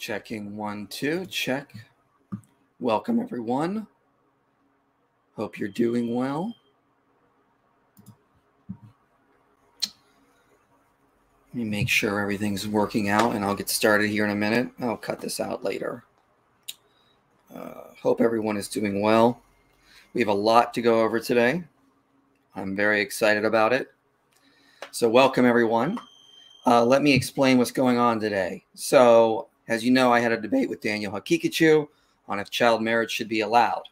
Checking 1, 2, check. Welcome, everyone. Hope you're doing well. Let me make sure everything's working out, and I'll get started here in a minute. I'll cut this out later. Hope everyone is doing well. We have a lot to go over today. I'm very excited about it. So welcome, everyone. Let me explain what's going on today. So, as you know, I had a debate with Daniel Hakikachu on if child marriage should be allowed.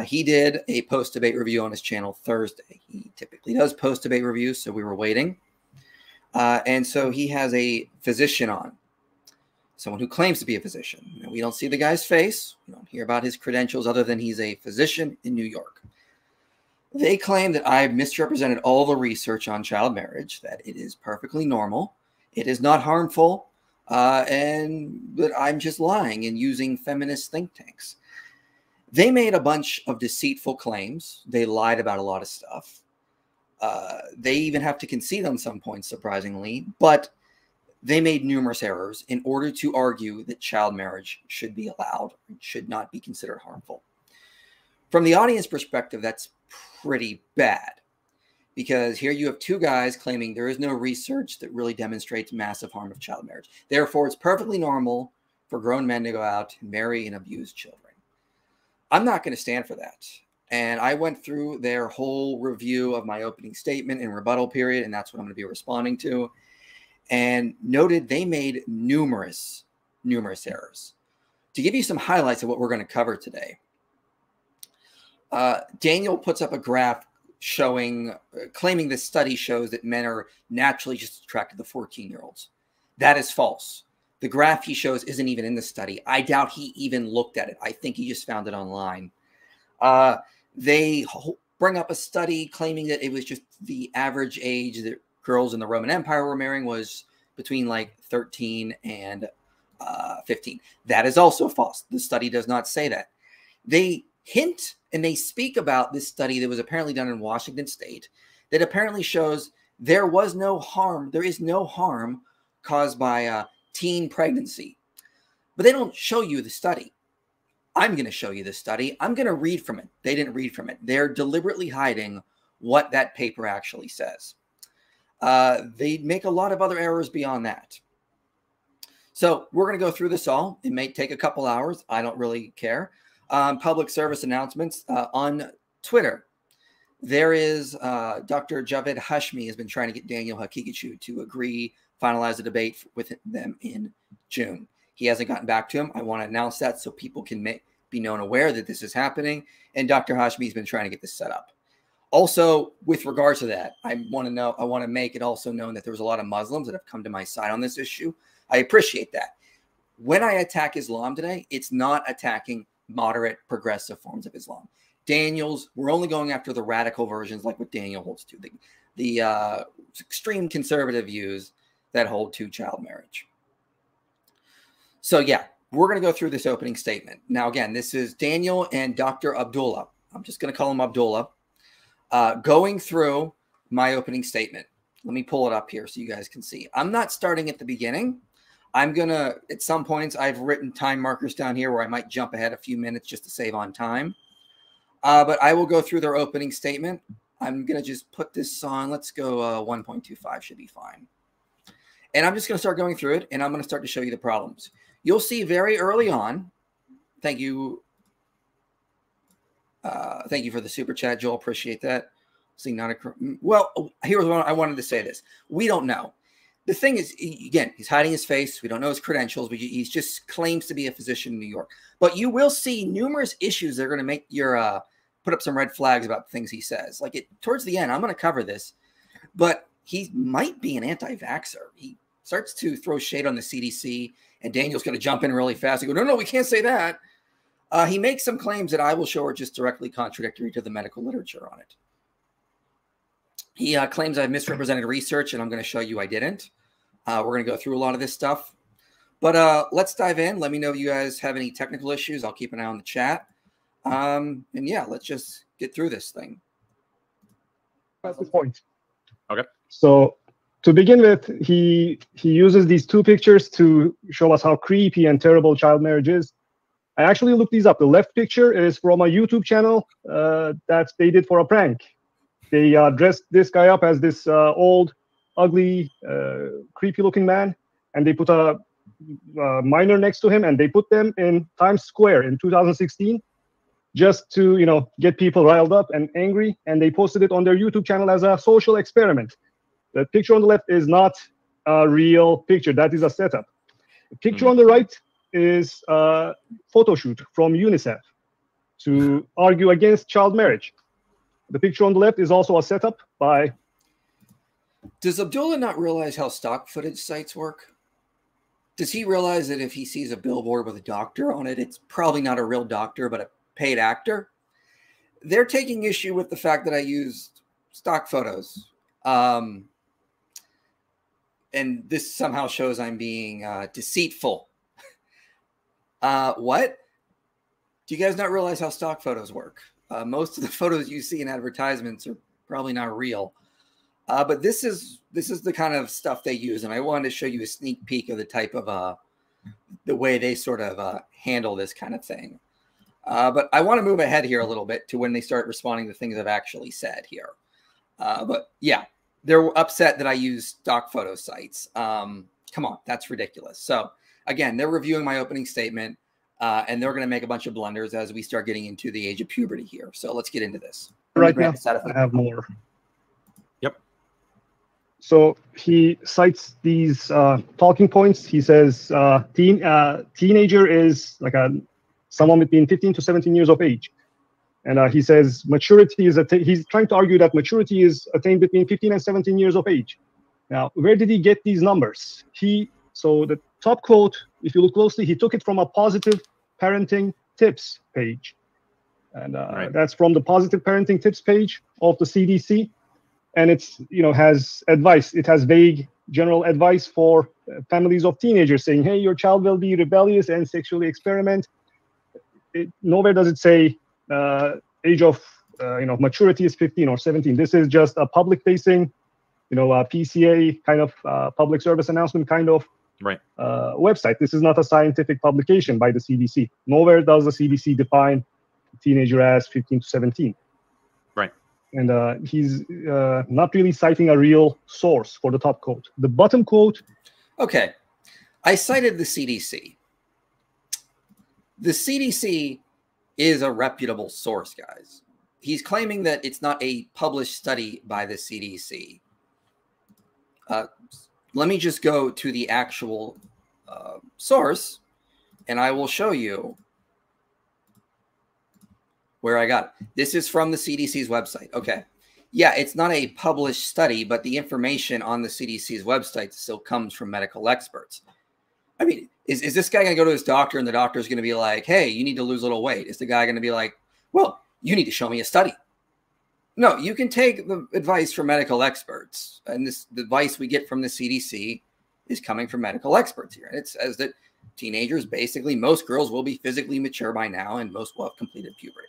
He did a post-debate review on his channel Thursday. He typically does post-debate reviews, so we were waiting. And so he has a physician on, someone who claims to be a physician. Now, we don't see the guy's face. We don't hear about his credentials other than he's a physician in New York. They claim that I've misrepresented all the research on child marriage, that it is perfectly normal, it is not harmful, and that I'm just lying and using feminist think tanks. They made a bunch of deceitful claims. They lied about a lot of stuff. They even have to concede on some points, surprisingly, but they made numerous errors in order to argue that child marriage should be allowed and should not be considered harmful. From the audience perspective, that's pretty bad, because here you have two guys claiming there is no research that really demonstrates massive harm of child marriage. Therefore, it's perfectly normal for grown men to go out and marry and abuse children. I'm not going to stand for that. And I went through their whole review of my opening statement and rebuttal period, and that's what I'm going to be responding to, and noted they made numerous errors. To give you some highlights of what we're going to cover today, Daniel puts up a graph claiming this study shows that men are naturally just attracted to 14-year-olds. That is false. The graph he shows isn't even in the study. I doubt he even looked at it. I think he just found it online. They bring up a study claiming that it was just the average age that girls in the Roman Empire were marrying was between like 13 and 15. That is also false. The study does not say that. They hint and they speak about this study that was apparently done in Washington State that apparently shows there is no harm caused by teen pregnancy. But they don't show you the study. I'm going to show you the study. I'm going to read from it. They didn't read from it. They're deliberately hiding what that paper actually says. They make a lot of other errors beyond that. So we're going to go through this all. It may take a couple hours. I don't really care. Public service announcements on Twitter. There is Dr. Javed Hashmi has been trying to get Daniel Hakikachu to finalize a debate with them in June. He hasn't gotten back to him. I want to announce that so people can be known aware that this is happening. And Dr. Hashmi has been trying to get this set up. Also, with regards to that, I want to make it also known that there's a lot of Muslims that have come to my side on this issue. I appreciate that. When I attack Islam today, it's not attacking moderate, progressive forms of Islam. We're only going after the radical versions like what Daniel holds to, the extreme conservative views that hold to child marriage. So yeah, we're going to go through this opening statement. Now, again, this is Daniel and Dr. Abdullah. I'm just going to call him Abdullah. Going through my opening statement. Let me pull it up here so you guys can see. I'm not starting at the beginning. I'm going to, at some points, I've written time markers down here where I might jump ahead a few minutes just to save on time. But I will go through their opening statement. I'm going to just put this on. Let's go 1.25 should be fine. And I'm just going to start going through it, and I'm going to start to show you the problems. You'll see very early on. Thank you. Thank you for the super chat, Joel. Appreciate that. Well, here's what I wanted to say this. We don't know. The thing is, again, he's hiding his face. We don't know his credentials, but he just claims to be a physician in New York. But you will see numerous issues that are going to make your put up some red flags about the things he says. Towards the end, I'm going to cover this, but he might be an anti-vaxxer. He starts to throw shade on the CDC, and Daniel's going to jump in really fast and go, no, we can't say that. He makes some claims that I will show are just directly contradictory to the medical literature on it. He claims I've misrepresented research, and I'm going to show you I didn't. We're going to go through a lot of this stuff. But let's dive in. Let me know if you guys have any technical issues. I'll keep an eye on the chat. And yeah, let's just get through this thing. That's the point. Okay. So to begin with, he uses these two pictures to show us how creepy and terrible child marriage is. I actually looked these up. The left picture is from a YouTube channel that they did for a prank. They dressed this guy up as this old, ugly, creepy-looking man, and they put a minor next to him, and they put them in Times Square in 2016 just to, get people riled up and angry, and they posted it on their YouTube channel as a social experiment. The picture on the left is not a real picture. That is a setup. The picture on the right is a photo shoot from UNICEF to argue against child marriage. The picture on the left is also a setup by... Does Abdullah not realize how stock footage sites work? Does he realize that if he sees a billboard with a doctor on it, it's probably not a real doctor, but a paid actor? They're taking issue with the fact that I used stock photos. And this somehow shows I'm being deceitful. What? Do you guys not realize how stock photos work? Most of the photos you see in advertisements are probably not real. But this is the kind of stuff they use, and I wanted to show you a sneak peek of the type of the way they sort of handle this kind of thing. But I want to move ahead here a little bit to when they start responding to things I've actually said here. But yeah, they're upset that I use stock photo sites. Come on, that's ridiculous. So again, they're reviewing my opening statement, and they're going to make a bunch of blunders as we start getting into the age of puberty here. So let's get into this. Right now, I have more. Yep. So he cites these talking points. He says teenager is like someone between 15 to 17 years of age. And he says maturity is he's trying to argue that maturity is attained between 15 and 17 years of age. Now, where did he get these numbers? So the top quote, if you look closely, he took it from a Positive Parenting Tips page. And right. That's from the Positive Parenting Tips page of the CDC. And it's, has advice. It has vague general advice for families of teenagers saying, hey, your child will be rebellious and sexually experiment. Nowhere does it say age of maturity is 15 or 17. This is just a public facing, PCA kind of public service announcement kind of website. This is not a scientific publication by the CDC. Nowhere does the CDC define a teenager as 15 to 17. Right. And he's not really citing a real source for the top quote. The bottom quote. Okay. I cited the CDC. The CDC is a reputable source, guys. He's claiming that it's not a published study by the CDC. Let me just go to the actual source, and I will show you where I got it. This is from the CDC's website. Okay. Yeah, it's not a published study, but the information on the CDC's website still comes from medical experts. I mean, is this guy going to go to his doctor and the doctor is going to be like, hey, you need to lose a little weight? Is the guy going to be like, well, you need to show me a study? No, you can take the advice from medical experts. And the advice we get from the CDC is coming from medical experts here. And it says that teenagers, basically, most girls will be physically mature by now and most will have completed puberty.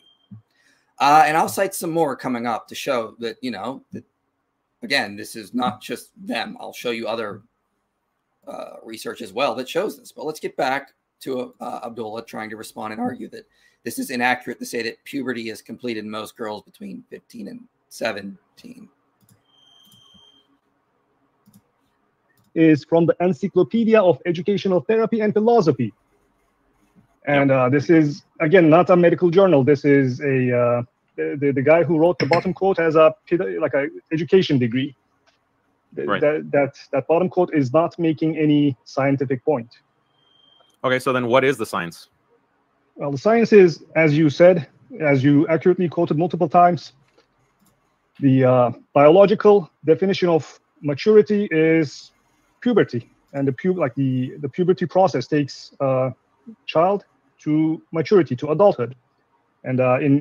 And I'll cite some more coming up to show that, that, again, this is not just them. I'll show you other research as well that shows this. But let's get back to Abdullah trying to respond and argue that this is inaccurate to say that puberty is completed in most girls between 15 and 17. Is from the Encyclopedia of Educational Therapy and Philosophy. And this is, again, not a medical journal. This is the guy who wrote the bottom quote has a education degree. Right. That bottom quote is not making any scientific point. Okay, so then what is the science? Well, the science is, as you said, as you accurately quoted multiple times, the biological definition of maturity is puberty, and the puberty process takes a child to maturity, to adulthood. And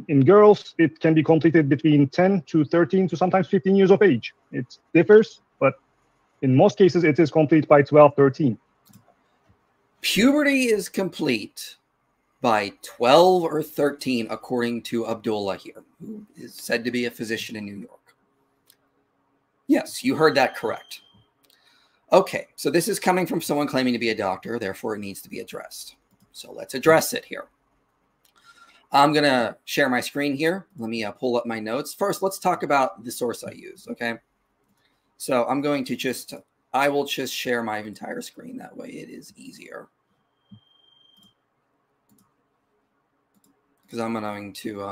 in girls, it can be completed between 10 to 13 to sometimes 15 years of age. It differs, but in most cases, it is complete by 12, 13. Puberty is complete by 12 or 13, according to Abdullah here, who is said to be a physician in New York. Yes, you heard that correct. Okay, so this is coming from someone claiming to be a doctor, therefore it needs to be addressed. So let's address it here. I'm going to share my screen here. Let me pull up my notes. First, let's talk about the source I use, okay? So I'm going to I will just share my entire screen. That way it is easier. Because I'm going to,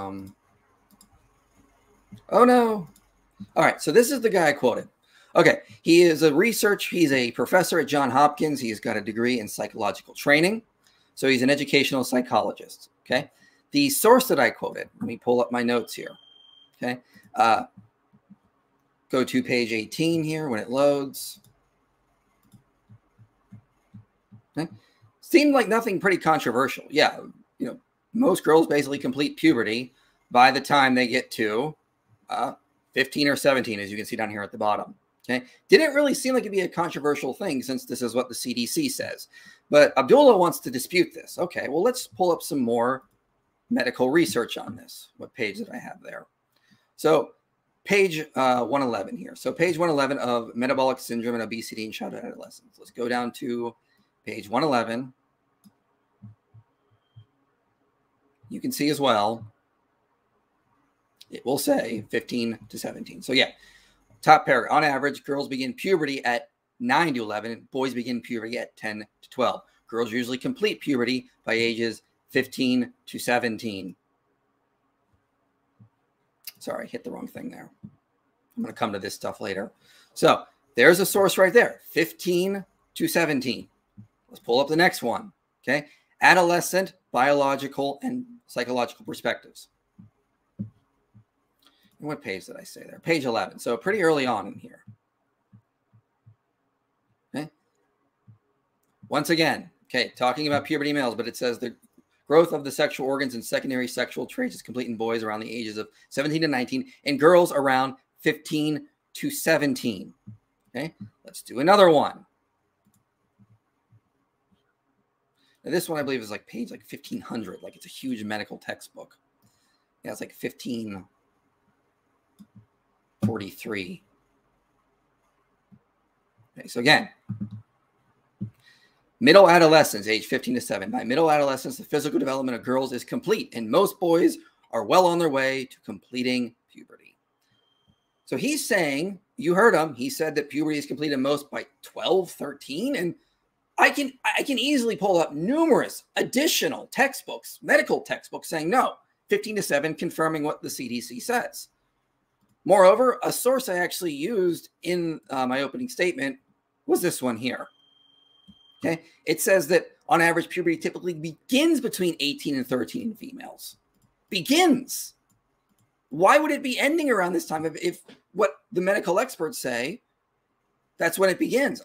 oh no. All right, so this is the guy I quoted. Okay, he's a professor at Johns Hopkins. He's got a degree in psychological training. So he's an educational psychologist, okay? The source that I quoted, let me pull up my notes here, okay? Go to page 18 here when it loads. Okay. Seemed like nothing pretty controversial. Yeah, you know, most girls basically complete puberty by the time they get to 15 or 17, as you can see down here at the bottom. Okay, didn't really seem like it'd be a controversial thing since this is what the CDC says. But Abdullah wants to dispute this. Okay, well, let's pull up some more medical research on this. What page did I have there? So page 111 here. So page 111 of Metabolic Syndrome and Obesity in Childhood Adolescents. Let's go down to page 111. You can see as well, it will say 15 to 17. So yeah, top paragraph. On average, girls begin puberty at 9 to 11, and boys begin puberty at 10 to 12. Girls usually complete puberty by ages 15 to 17. Sorry, I hit the wrong thing there. I'm going to come to this stuff later. So there's a source right there, 15 to 17. Let's pull up the next one, okay? Adolescent, biological, and psychological perspectives. And what page did I say there? Page 11. So pretty early on in here. Okay. Once again, okay, talking about puberty males, but it says the growth of the sexual organs and secondary sexual traits is complete in boys around the ages of 17 to 19 and girls around 15 to 17. Okay, let's do another one. Now, this one I believe is like page like 1500, like it's a huge medical textbook. Yeah, it's like 1543. Okay, so again, middle adolescence, age 15 to 7. By middle adolescence, the physical development of girls is complete, and most boys are well on their way to completing puberty. So he's saying, you heard him, he said that puberty is completed most by 12, 13, and I can easily pull up numerous additional textbooks, medical textbooks saying no, 15 to 7, confirming what the CDC says. Moreover, a source I actually used in my opening statement was this one here. Okay, it says that on average, puberty typically begins between 18 and 13 in females. Begins. Why would it be ending around this time if what the medical experts say, that's when it begins?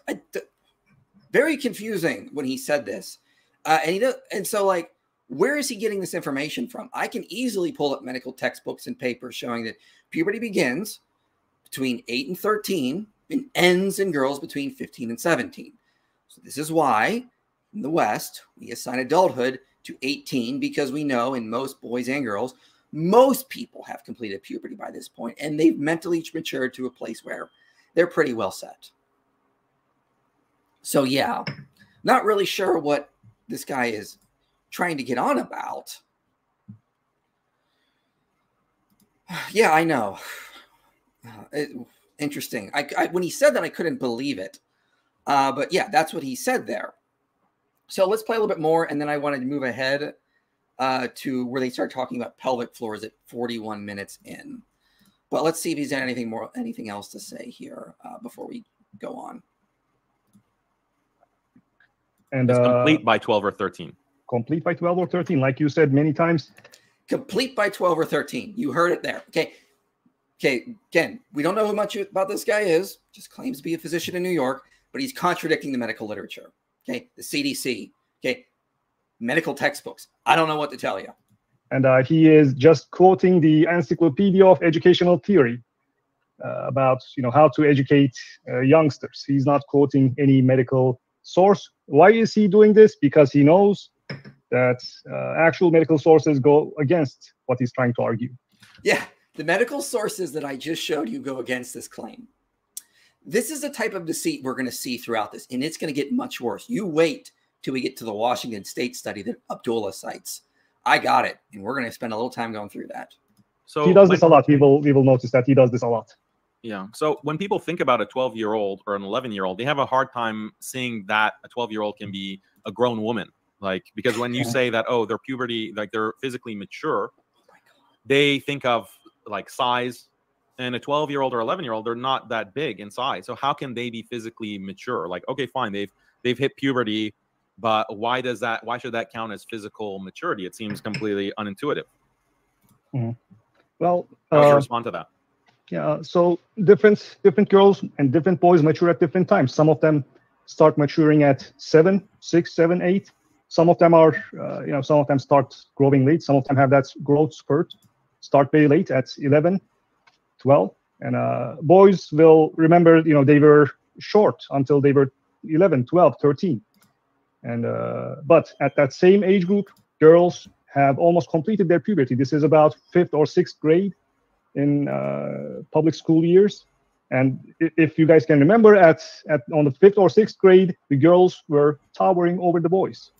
Very confusing when he said this. And so, like, where is he getting this information from? I can easily pull up medical textbooks and papers showing that puberty begins between 8 and 13 and ends in girls between 15 and 17. So this is why in the West, we assign adulthood to 18 because we know in most boys and girls, most people have completed puberty by this point and they've mentally matured to a place where they're pretty well set. So yeah, not really sure what this guy is trying to get on about. Yeah, I know. Interesting. When he said that, I couldn't believe it. But yeah, that's what he said there. So let's play a little bit more, and then I wanted to move ahead to where they start talking about pelvic floors at 41 minutes in. But let's see if he's got anything else to say here before we go on. And it's complete by 12 or 13. Complete by 12 or 13, like you said many times. Complete by 12 or 13. You heard it there. Okay. Okay. Again, we don't know how much about this guy is. Just claims to be a physician in New York, but he's contradicting the medical literature. Okay. The CDC. Okay. Medical textbooks. I don't know what to tell you. And he is just quoting the Encyclopedia of Educational Theory about how to educate youngsters. He's not quoting any medical source. Why is he doing this? Because he knows that actual medical sources go against what he's trying to argue. Yeah, the medical sources that I just showed you go against this claim. This is the type of deceit we're going to see throughout this, and it's going to get much worse. You wait till we get to the Washington State study that Abdullah cites. I got it, and we're going to spend a little time going through that. So he does this a lot. We will notice that he does this a lot. Yeah. So when people think about a 12-year-old or an 11-year-old, they have a hard time seeing that a 12-year-old can be a grown woman. Like, because when you say that, oh, they're puberty, like they're physically mature, they think of like size. And a 12-year-old or 11-year-old, they're not that big in size. So how can they be physically mature? Like, okay, fine, they've hit puberty, but why should that count as physical maturity? It seems completely unintuitive. Mm-hmm. Well, how would you respond to that? Yeah, so different girls and different boys mature at different times. Some of them start maturing at 7, 6, 7, 8. Some of them are, some of them start growing late. Some of them have that growth spurt, start very late at 11, 12. And boys will remember, they were short until they were 11, 12, 13. And but at that same age group, girls have almost completed their puberty. This is about 5th or 6th grade in public school years. And if you guys can remember, on the 5th or 6th grade, the girls were towering over the boys.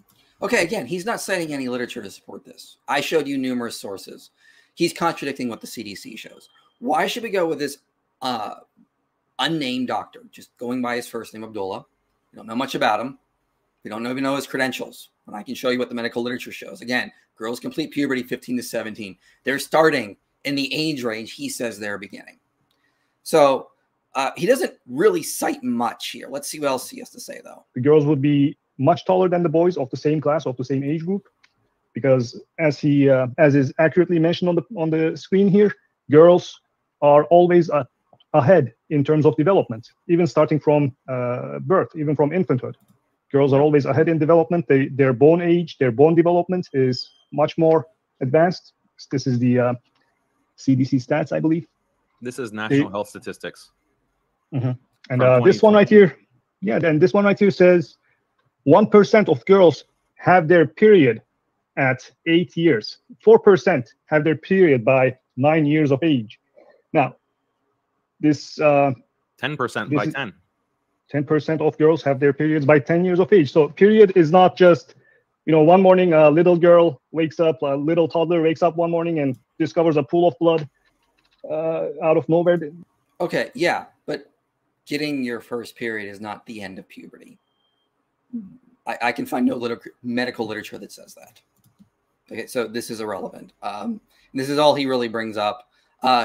Okay, again, he's not citing any literature to support this. I showed you numerous sources. He's contradicting what the CDC shows. Why should we go with this unnamed doctor, just going by his first name, Abdullah? We don't know much about him. We don't even know his credentials. And I can show you what the medical literature shows. Again, girls complete puberty 15 to 17. They're starting in the age range he says they're beginning. So he doesn't really cite much here. Let's see what else he has to say, though. The girls would be much taller than the boys of the same class, of the same age group, because as is accurately mentioned on the screen here, girls are always ahead in terms of development, even starting from birth, even from infanthood. Girls are always ahead in development. Their bone age, their bone development is much more advanced. This is the CDC stats, I believe. This is National Health Statistics. Mm-hmm. And this one right here, and this one right here says 1% of girls have their period at 8 years. 4% have their period by 9 years of age. Now, this 10% by 10. 10% of girls have their periods by 10 years of age. So period is not just, one morning a little girl wakes up, a little toddler wakes up one morning and discovers a pool of blood out of nowhere. Okay, yeah, but getting your first period is not the end of puberty. I can find no medical literature that says that. Okay, so this is irrelevant. This is all he really brings up.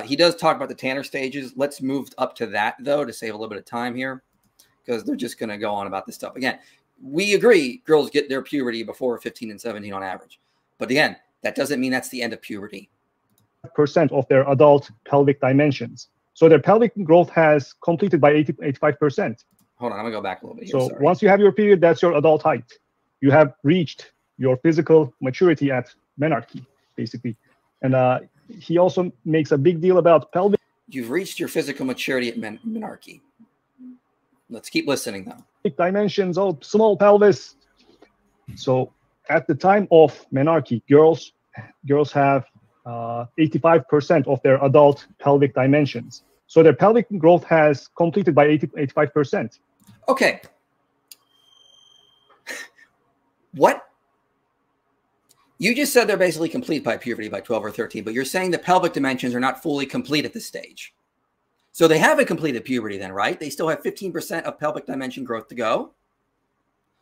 He does talk about the Tanner stages. Let's move up to that, though, to save a little bit of time here, because they're just going to go on about this stuff. Again, we agree girls get their puberty before 15 and 17 on average. But again, that doesn't mean that's the end of puberty. % of their adult pelvic dimensions. So their pelvic growth has completed by 85%. Hold on, I'm going to go back a little bit here. So once you have your period, that's your adult height. You have reached your physical maturity at menarche, basically. And he also makes a big deal about pelvic. You've reached your physical maturity at menarche. Let's keep listening, though. Dimensions, small pelvis. So at the time of menarche, girls have 85% of their adult pelvic dimensions. So their pelvic growth has completed by 85%. Okay. What? You just said they're basically complete by puberty by 12 or 13, but you're saying the pelvic dimensions are not fully complete at this stage. So they haven't completed puberty then, right? They still have 15% of pelvic dimension growth to go.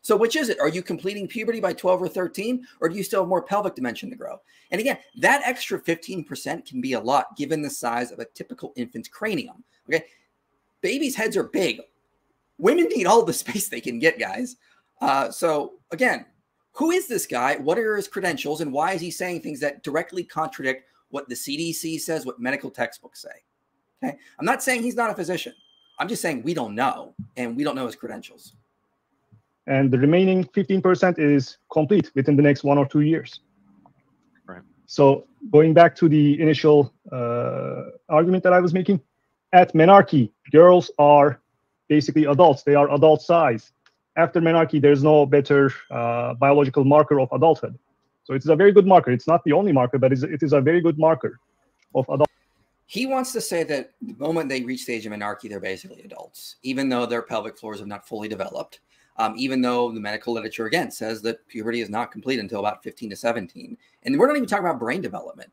So which is it? Are you completing puberty by 12 or 13, or do you still have more pelvic dimension to grow? And again, that extra 15% can be a lot given the size of a typical infant's cranium. Okay, babies' heads are big. Women need all the space they can get, guys. So again, who is this guy? What are his credentials? And why is he saying things that directly contradict what the CDC says, what medical textbooks say? Okay, I'm not saying he's not a physician. I'm just saying we don't know, and we don't know his credentials. And the remaining 15% is complete within the next 1 or 2 years. Right. So going back to the initial argument that I was making, at menarche, girls are basically adults. They are adult size. After menarche, there's no better biological marker of adulthood. So it's a very good marker. It's not the only marker, but it is a very good marker of adult. He wants to say that the moment they reach the age of menarche, they're basically adults, even though their pelvic floors have not fully developed. Even though the medical literature, again, says that puberty is not complete until about 15 to 17. And we're not even talking about brain development.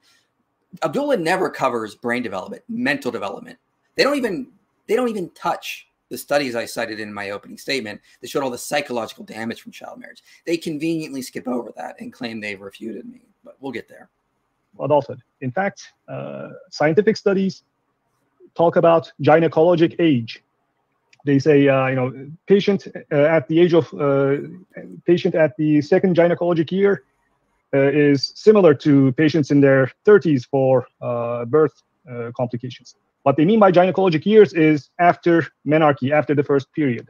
Abdullah never covers brain development, mental development. They don't even touch the studies I cited in my opening statement that showed all the psychological damage from child marriage. They conveniently skip over that and claim they've refuted me, but we'll get there. Adulthood. In fact, scientific studies talk about gynecologic age. They say, patient at the age of patient at the second gynecologic year is similar to patients in their 30s for birth complications. What they mean by gynecologic years is after menarche, after the first period.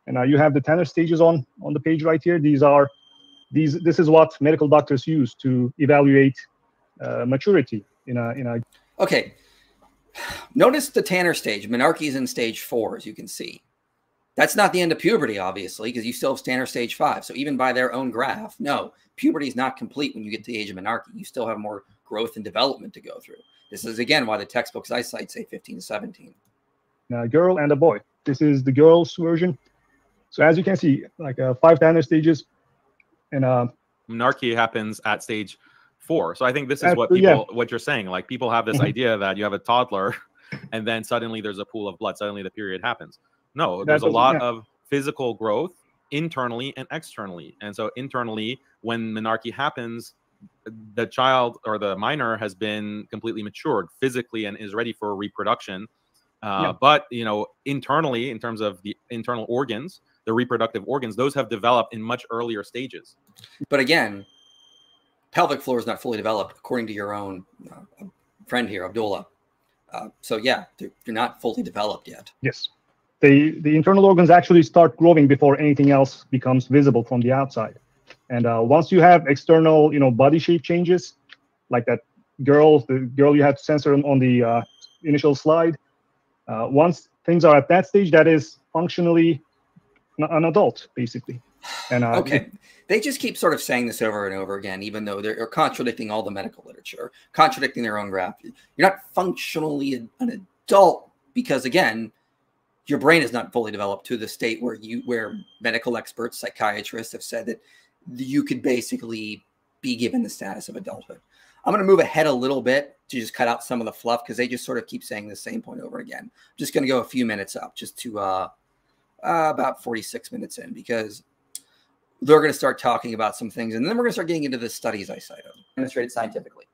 And you have the Tanner stages on the page right here. This is what medical doctors use to evaluate maturity in a. Okay. Notice the Tanner stage. Menarche is in stage 4, as you can see. That's not the end of puberty, obviously, because you still have Tanner stage 5. So even by their own graph, no, puberty is not complete when you get to the age of menarche. You still have more growth and development to go through. This is, again, why the textbooks I cite say 15 to 17. A girl and a boy. This is the girl's version. So as you can see, like 5 Tanner stages. And menarche happens at stage 4. So I think this is what people, what you're saying. Like, people have this idea that you have a toddler and then suddenly there's a pool of blood. Suddenly the period happens. No, there's a lot of physical growth internally and externally. And so internally, when menarche happens, the child or the minor has been completely matured physically and is ready for reproduction. But, internally, in terms of the internal organs, the reproductive organs, those have developed in much earlier stages. But again, pelvic floor is not fully developed, according to your own friend here, Abdullah. So yeah, they're not fully developed yet. Yes. The internal organs actually start growing before anything else becomes visible from the outside. And once you have external, body shape changes, like the girl you had to censor on the initial slide, once things are at that stage, that is functionally an adult, basically. And okay, they just keep sort of saying this over and over again, even though they're contradicting all the medical literature, contradicting their own graph. You're not functionally an adult because, again, your brain is not fully developed to the state where medical experts, psychiatrists have said that you could basically be given the status of adulthood. I'm going to move ahead a little bit to just cut out some of the fluff because they just sort of keep saying the same point over again. I'm just going to go a few minutes up just to about 46 minutes in because they're going to start talking about some things. And then we're going to start getting into the studies I cited. Demonstrated scientifically.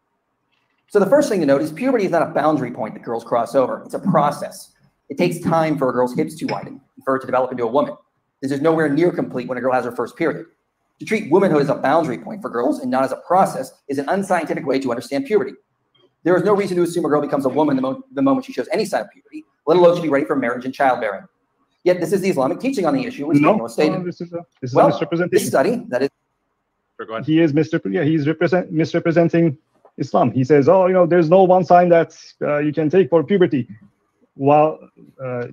So the first thing to note is puberty is not a boundary point that girls cross over. It's a process. It takes time for a girl's hips to widen, for her to develop into a woman. This is nowhere near complete when a girl has her first period. To treat womanhood as a boundary point for girls and not as a process is an unscientific way to understand puberty. There is no reason to assume a girl becomes a woman the moment she shows any sign of puberty, let alone she be ready for marriage and childbearing. Yet this is the Islamic teaching on the issue, which Daniel stated. This is a misrepresentation. This study that is. He is misrepresenting Islam. He says, there's no one sign that you can take for puberty. While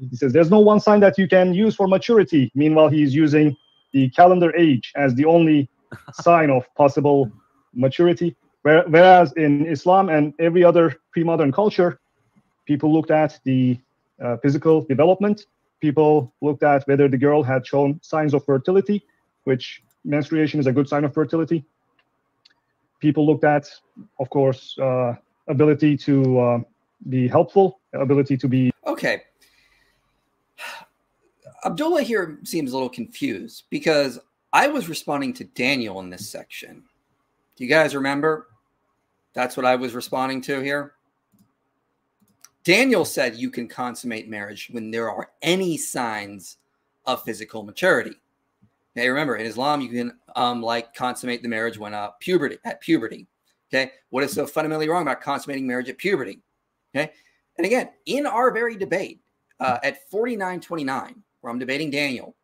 he says there's no one sign that you can use for maturity. Meanwhile, he's using the calendar age as the only sign of possible maturity. Whereas in Islam and every other pre-modern culture, people looked at the physical development. People looked at whether the girl had shown signs of fertility, which menstruation is a good sign of fertility. People looked at, of course, ability to be helpful, ability to be. Okay. Abdullah here seems a little confused because I was responding to Daniel in this section. Do you guys remember? That's what I was responding to here. Daniel said you can consummate marriage when there are any signs of physical maturity. Now, remember, in Islam, you can consummate the marriage when at puberty. Okay, what is so fundamentally wrong about consummating marriage at puberty? Okay, and again, in our very debate at 49:29, where I'm debating Daniel,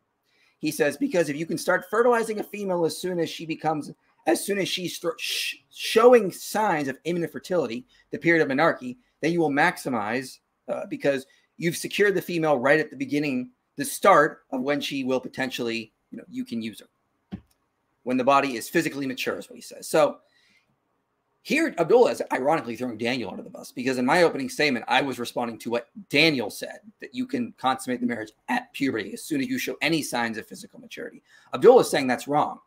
he says because if you can start fertilizing a female as soon as she's showing signs of imminent fertility, the period of menarche, then you will maximize because you've secured the female right at the beginning, the start of when she will potentially, you can use her. When the body is physically mature is what he says. So Here, Abdullah is ironically throwing Daniel under the bus, because in my opening statement, I was responding to what Daniel said, that you can consummate the marriage at puberty as soon as you show any signs of physical maturity. Abdullah is saying that's wrong.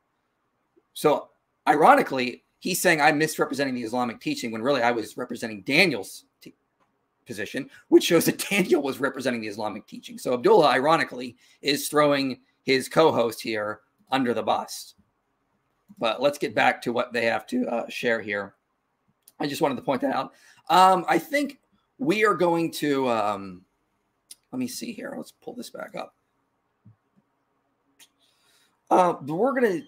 So ironically, he's saying I'm misrepresenting the Islamic teaching when really I was representing Daniel's position, which shows that Daniel was representing the Islamic teaching. So Abdullah, ironically, is throwing his co-host here under the bus. But let's get back to what they have to share here. I just wanted to point that out. I think we are going to, let me see here. Let's pull this back up. We're going to,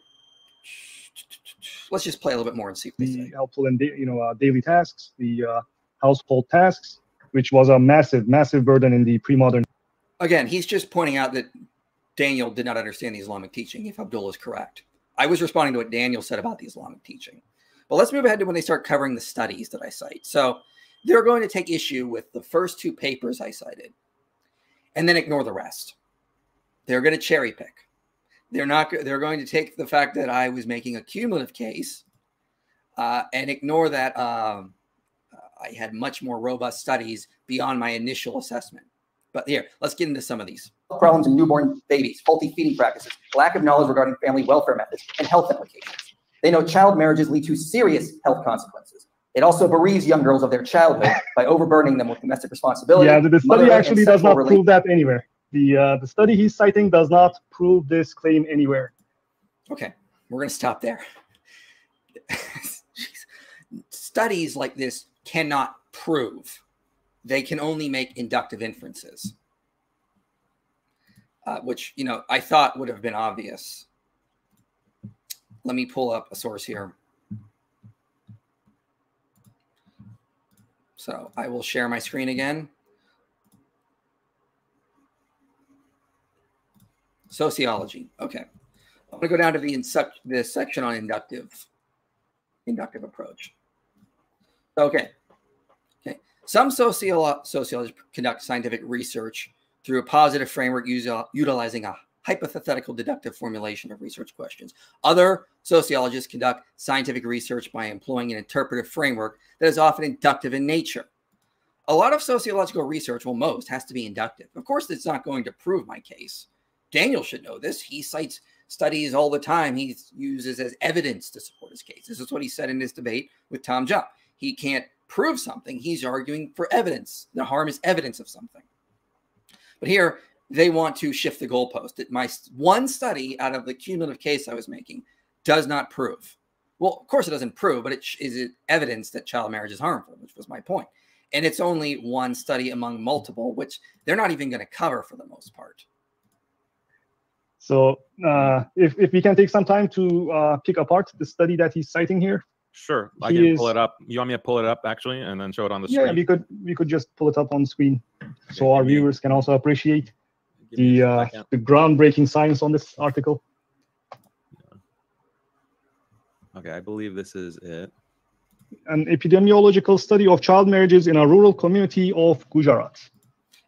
let's just play a little bit more and see what they say. Helpful in daily tasks, the household tasks, which was a massive, massive burden in the pre-modern. Again, he's just pointing out that Daniel did not understand the Islamic teaching, if Abdullah is correct. I was responding to what Daniel said about the Islamic teaching. But let's move ahead to when they start covering the studies that I cite. So they're going to take issue with the first two papers I cited and then ignore the rest. They're going to cherry pick. They're going to take the fact that I was making a cumulative case and ignore that I had much more robust studies beyond my initial assessment. But here, let's get into some of these. Problems in newborn babies, faulty feeding practices, lack of knowledge regarding family welfare methods, and health implications. They note child marriages lead to serious health consequences. It also bereaves young girls of their childhood by overburdening them with domestic responsibility. Yeah, the study actually does not prove that anywhere. The study he's citing does not prove this claim anywhere. Okay, we're going to stop there. Studies like this cannot prove. They can only make inductive inferences, which, I thought would have been obvious. Let me pull up a source here. So I will share my screen again. Sociology. Okay. I'm going to go down to the section on inductive approach. Okay. Some sociologists conduct scientific research through a positive framework utilizing a hypothetical deductive formulation of research questions. Other sociologists conduct scientific research by employing an interpretive framework that is often inductive in nature. A lot of sociological research, well, most, has to be inductive. Of course, it's not going to prove my case. Daniel should know this. He cites studies all the time he uses as evidence to support his case. This is what he said in his debate with Tom Jump. He can't prove something. He's arguing for evidence. The harm is evidence of something. But here, they want to shift the goalpost. That my one study out of the cumulative case I was making does not prove. Well, of course it doesn't prove, but it is evidence that child marriage is harmful, which was my point. And it's only one study among multiple, which they're not even going to cover for the most part. So if we can take some time to pick apart the study that he's citing here. Sure, I can pull it up. You want me to pull it up actually and then show it on the screen? Yeah, we could just pull it up on screen, so our viewers can also appreciate the groundbreaking science on this article. Okay, I believe this is it. An epidemiological study of child marriages in a rural community of Gujarat.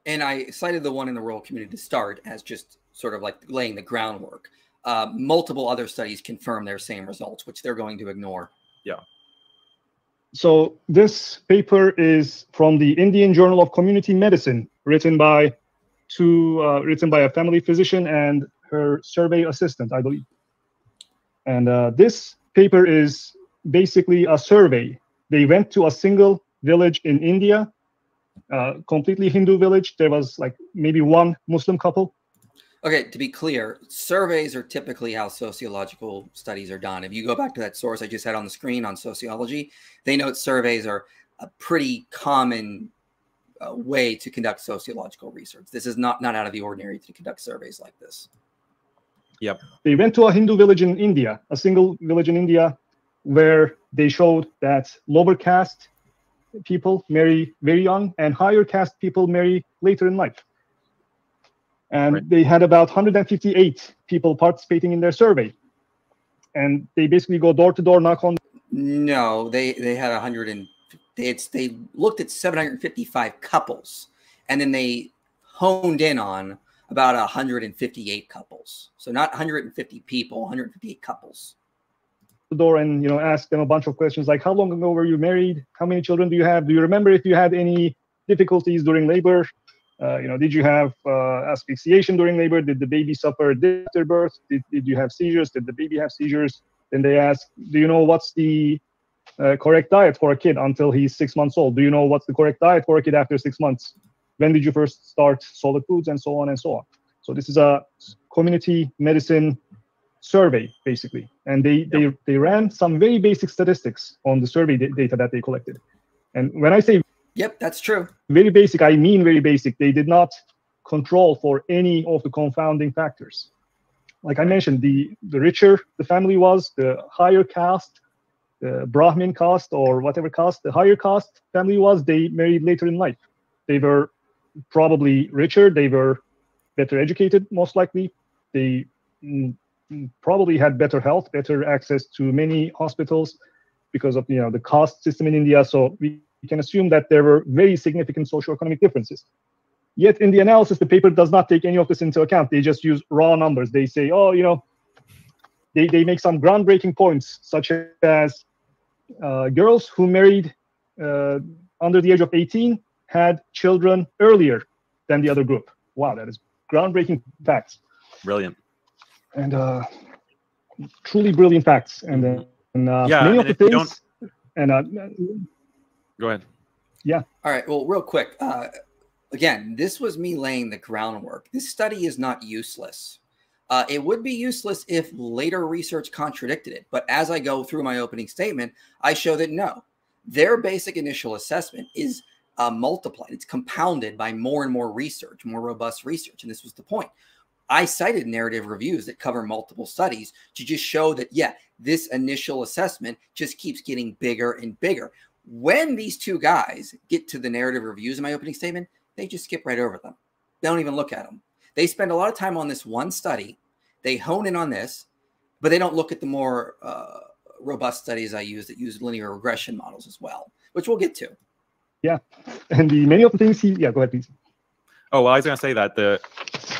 And I cited the one in the rural community to start as just sort of like laying the groundwork. Multiple other studies confirm their same results, which they're going to ignore. Yeah. So this paper is from the Indian Journal of Community Medicine, written by a family physician and her survey assistant, I believe. And this paper is basically a survey. They went to a single village in India, completely Hindu village. There was like maybe one Muslim couple. Okay, to be clear, surveys are typically how sociological studies are done. If you go back to that source I just had on the screen on sociology, they note surveys are a pretty common way to conduct sociological research. This is not out of the ordinary to conduct surveys like this. Yep. They went to a Hindu village in India, a single village in India, where they showed that lower caste people marry very young and higher caste people marry later in life. And right. They had about 158 people participating in their survey. And they basically go door to door, knock on. No, they had 100 and they looked at 755 couples, and then they honed in on about 158 couples. So not 150 people, 158 couples. the door and, you know, ask them a bunch of questions like, how long ago were you married? How many children do you have? Do you remember if you had any difficulties during labor? You know, did you have asphyxiation during labor? Did the baby suffer after birth? Did you have seizures? Did the baby have seizures? Then they ask, do you know what's the correct diet for a kid until he's 6 months old? Do you know what's the correct diet for a kid after 6 months? When did you first start solid foods, and so on and so on? So this is a community medicine survey, basically. And they ran some very basic statistics on the survey data that they collected. And when I say yep, that's true, very basic, I mean very basic. They did not control for any of the confounding factors. Like I mentioned, the richer the family was, the higher caste, the Brahmin caste or whatever caste, the higher caste family was, they married later in life. They were probably richer, they were better educated, most likely. They probably had better health, better access to many hospitals because of, you know, the caste system in India. So we can assume that there were very significant socioeconomic differences. Yet in the analysis, the paper does not take any of this into account. They just use raw numbers. They say, oh, you know, they make some groundbreaking points, such as girls who married under the age of 18 had children earlier than the other group. Wow, that is groundbreaking facts. Brilliant. And truly brilliant facts. And yeah, many and of the things. And go ahead. Yeah. All right. Well, real quick. Again, this was me laying the groundwork. This study is not useless. It would be useless if later research contradicted it. But as I go through my opening statement, I show that no, their basic initial assessment is multiplied. It's compounded by more and more research, more robust research. And this was the point. I cited narrative reviews that cover multiple studies to just show that, yeah, this initial assessment just keeps getting bigger and bigger. When these two guys get to the narrative reviews in my opening statement, they just skip right over them. They don't even look at them. They spend a lot of time on this one study. They hone in on this, but they don't look at the more robust studies I use that use linear regression models as well, which we'll get to. Yeah. And many of the things yeah, go ahead, please. Oh, well, I was going to say that the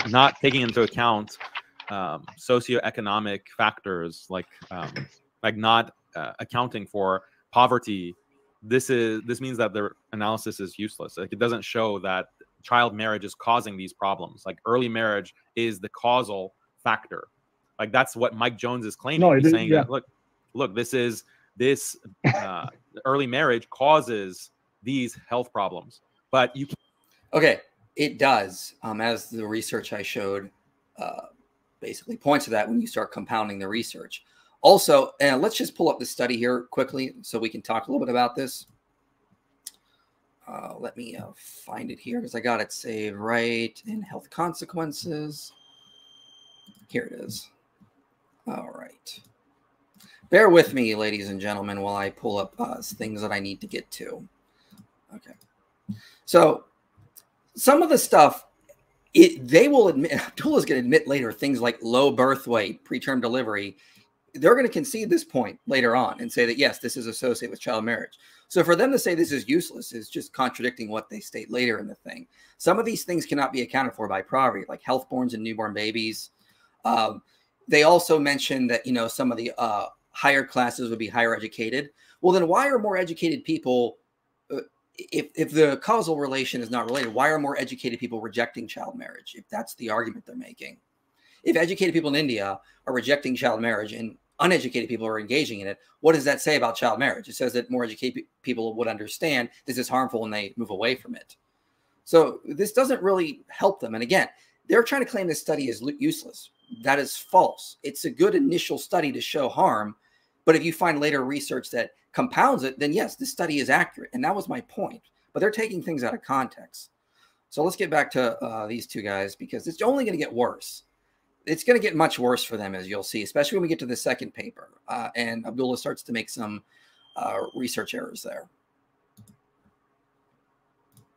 not taking into account socioeconomic factors like not accounting for poverty, this means that their analysis is useless. Like, it doesn't show that child marriage is causing these problems. Like, early marriage is the causal factor. Like, that's what Mike Jones is claiming. No, He's saying that look, this early marriage causes these health problems, but you can't. Okay, it does. As the research I showed basically points to that when you start compounding the research. Also, and let's just pull up the study here quickly so we can talk a little bit about this. Let me find it here because I got it saved right in health consequences. Here it is. All right. Bear with me, ladies and gentlemen, while I pull up things that I need to get to. Okay. So some of the stuff, they will admit, Abdullah's going to admit later, things like low birth weight, preterm delivery, they're going to concede this point later on and say that, yes, this is associated with child marriage. So for them to say this is useless is just contradicting what they state later in the thing. Some of these things cannot be accounted for by poverty, like healthborns and newborn babies. They also mentioned that, you know, some of the higher classes would be higher educated. Well, then why are more educated people, if the causal relation is not related, why are more educated people rejecting child marriage, if that's the argument they're making? If educated people in India are rejecting child marriage and uneducated people are engaging in it, what does that say about child marriage? It says that more educated people would understand this is harmful and they move away from it. So this doesn't really help them. And again, they're trying to claim this study is useless. That is false. It's a good initial study to show harm. But if you find later research that compounds it, then yes, this study is accurate. And that was my point. But they're taking things out of context. So let's get back to these two guys, because it's only going to get worse. It's going to get much worse for them, as you'll see, especially when we get to the second paper. And Abdullah starts to make some research errors there.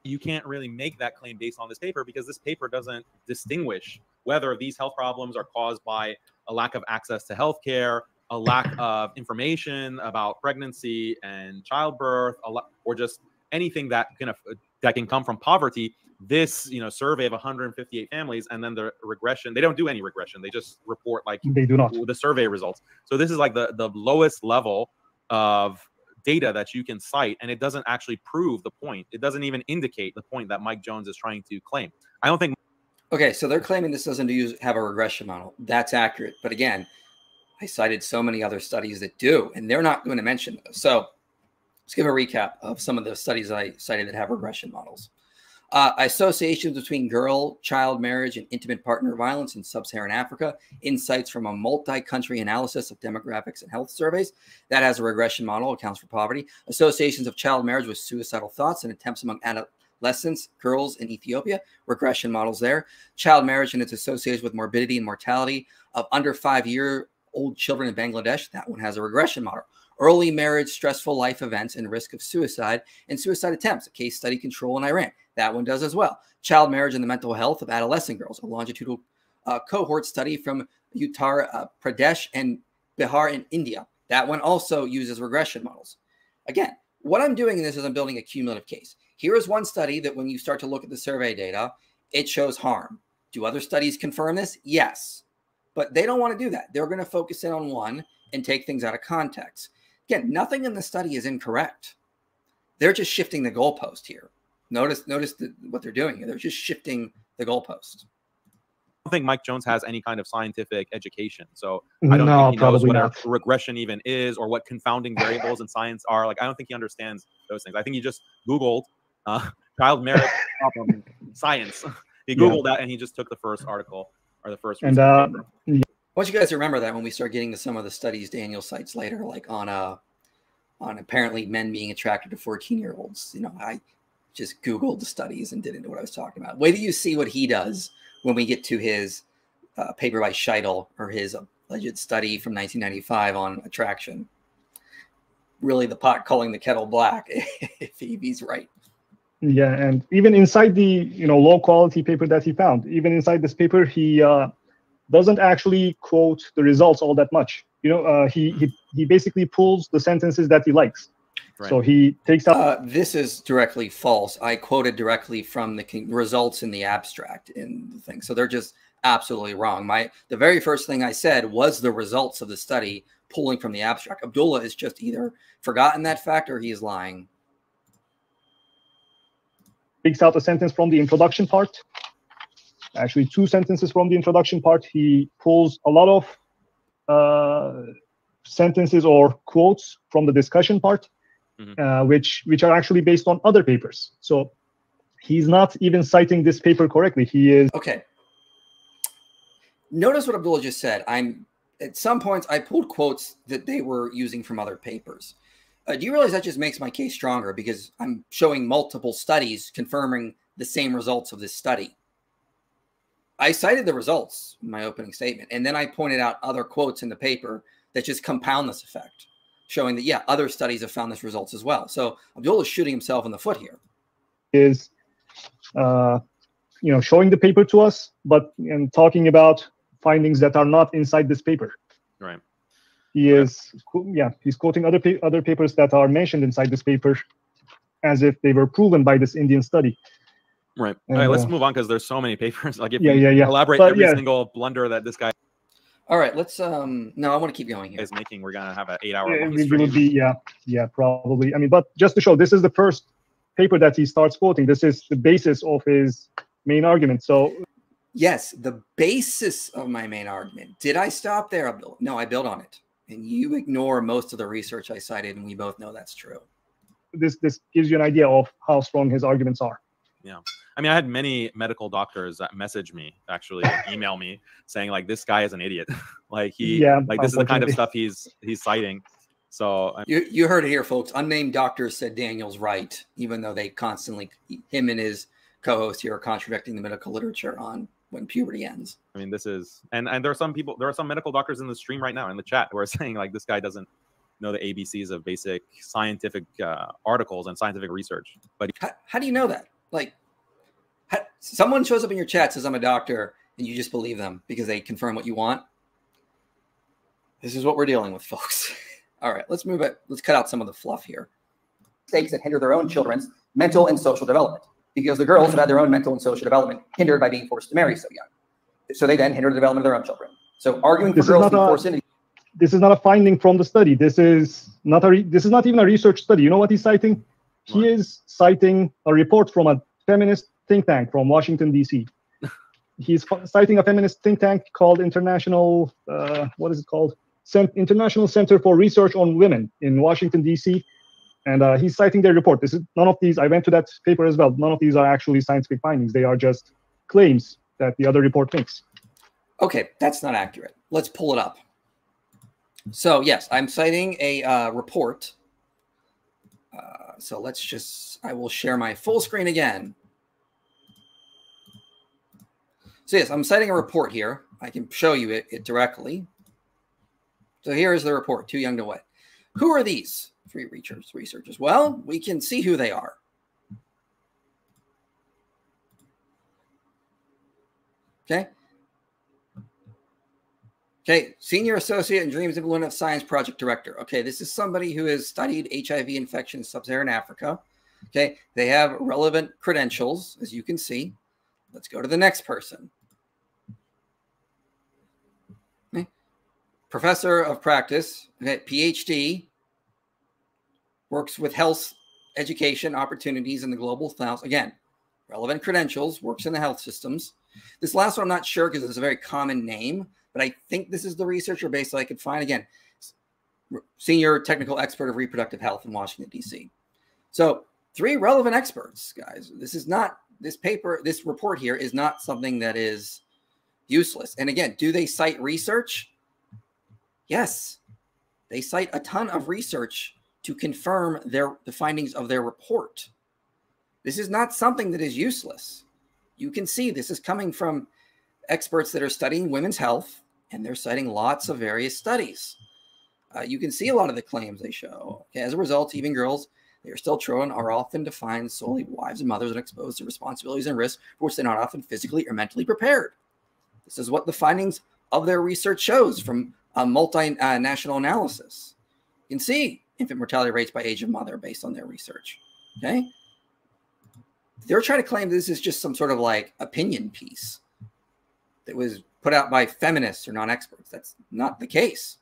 You can't really make that claim based on this paper because this paper doesn't distinguish whether these health problems are caused by a lack of access to healthcare, a lack of information about pregnancy and childbirth, or just anything that can come from poverty. this, survey of 158 families, and then the regression, they don't do any regression. They just report like they do not the survey results. So this is like the lowest level of data that you can cite, and it doesn't actually prove the point. It doesn't even indicate the point that Mike Jones is trying to claim. I don't think. Okay, so they're claiming this doesn't have a regression model. That's accurate. But again, I cited so many other studies that do, and they're not going to mention those. So let's give a recap of some of the studies I cited that have regression models. Associations between child marriage and intimate partner violence in sub-Saharan Africa, insights from a multi-country analysis of demographics and health surveys. That has a regression model, accounts for poverty. Associations of child marriage with suicidal thoughts and attempts among adolescents, girls in Ethiopia, regression models there. Child marriage and its associations with morbidity and mortality of under 5-year-old children in Bangladesh. That one has a regression model. Early marriage, stressful life events, and risk of suicide and suicide attempts, a case study control in Iran. That one does as well. Child marriage and the mental health of adolescent girls, a longitudinal cohort study from Uttar Pradesh and Bihar in India. That one also uses regression models. Again, what I'm doing in this is I'm building a cumulative case. Here is one study that when you start to look at the survey data, it shows harm. Do other studies confirm this? Yes. But they don't want to do that. They're going to focus in on one and take things out of context. Again, nothing in the study is incorrect. They're just shifting the goalpost here. Notice what they're doing here. They're just shifting the goalpost. I don't think Mike Jones has any kind of scientific education. So I don't think he knows what a regression even is or what confounding variables in science are. Like, I don't think he understands those things. I think he just Googled child marriage problem science. He Googled that and he just took the first article or the first paper. I want you guys to remember that when we start getting to some of the studies Daniel cites later, like on apparently men being attracted to 14-year-olds. I just Googled the studies and didn't know what I was talking about. Wait till you see what he does when we get to his paper by Scheidel or his alleged study from 1995 on attraction. Really the pot calling the kettle black if he's right. Yeah, and even inside the low quality paper that he found, even inside this paper, he doesn't actually quote the results all that much. He basically pulls the sentences that he likes. Right. So he takes out. This is directly false. I quoted directly from the results in the abstract in the thing. So they're just absolutely wrong. The very first thing I said was the results of the study pulling from the abstract. Abdullah is just either forgotten that fact or he's lying. Takes out a sentence from the introduction part. Actually, 2 sentences from the introduction part. He pulls a lot of sentences or quotes from the discussion part. Mm-hmm. Which are actually based on other papers. So he's not even citing this paper correctly. He is okay. Notice what Abdullah just said. At some points I pulled quotes that they were using from other papers. Do you realize that just makes my case stronger because I'm showing multiple studies confirming the same results of this study? I cited the results in my opening statement, and then I pointed out other quotes in the paper that just compound this effect, showing that, yeah, other studies have found this results as well. So Abdullah is shooting himself in the foot here. Is, showing the paper to us, and talking about findings that are not inside this paper. Right. He's quoting other papers that are mentioned inside this paper as if they were proven by this Indian study. Right. All right, let's move on because there's so many papers. Like if we elaborate every single blunder that this guy. All right, let's no, I want to keep going here. Is making we're gonna have an 8-hour probably. I mean, but just to show, this is the first paper that he starts quoting. This is the basis of his main argument. So yes, the basis of my main argument. Did I stop there, Abdullah? No, I built on it. And you ignore most of the research I cited, and we both know that's true. This gives you an idea of how strong his arguments are. Yeah. I mean, I had many medical doctors that message me, actually email me saying like, this guy is an idiot. This is the kind of stuff he's citing. So you heard it here, folks. Unnamed doctors said Daniel's right, even though they constantly, him and his co-host here are contradicting the medical literature on when puberty ends. I mean, this is, and there are some medical doctors in the stream right now in the chat who are saying like, this guy doesn't know the ABCs of basic scientific articles and scientific research. But how do you know that? Like, someone shows up in your chat, says I'm a doctor, and you just believe them because they confirm what you want. This is what we're dealing with, folks. All right, let's move it. Let's cut out some of the fluff here. Mistakes that hinder their own children's mental and social development. because the girls have had their own mental and social development hindered by being forced to marry so young. So they then hinder the development of their own children. So arguing for girls to be forced into... This is not a finding from the study. This is not even a research study. You know what he's citing? He is citing a report from a feminist think tank from Washington, D.C. He's citing a feminist think tank called International, what is it called? International Center for Research on Women in Washington, D.C. And he's citing their report. None of these, I went to that paper as well. None of these are actually scientific findings. They are just claims that the other report makes. Okay, that's not accurate. Let's pull it up. So yes, I'm citing a report. So I will share my full screen again. So yes, I'm citing a report here. I can show you it directly. So here is the report, Too Young to Wed. Who are these three researchers? Well, we can see who they are. Okay. Okay, Senior Associate in Dreams Implement of Science Project Director. Okay, this is somebody who has studied HIV infection in Sub-Saharan Africa. Okay, they have relevant credentials, as you can see. Let's go to the next person. Okay. Professor of Practice, okay, PhD, works with health education opportunities in the global south. Again, relevant credentials, works in the health systems. This last one I'm not sure because it's a very common name, but I think this is the researcher base that I could find. Again, Senior Technical Expert of Reproductive Health in Washington, D.C. So 3 relevant experts, guys. This report here is not something that is useless. And again, do they cite research? Yes. They cite a ton of research to confirm the findings of their report. This is not something that is useless. You can see this is coming from experts that are studying women's health, and they're citing lots of various studies. You can see a lot of the claims they show. Okay, as a result, even girls, they are still children, are often defined solely wives and mothers and exposed to responsibilities and risks for which they're not often physically or mentally prepared. This is what the findings of their research shows from a multinational analysis. You can see infant mortality rates by age of mother based on their research. Okay, they're trying to claim this is just some sort of like opinion piece that was put out by feminists or non-experts. That's not the case.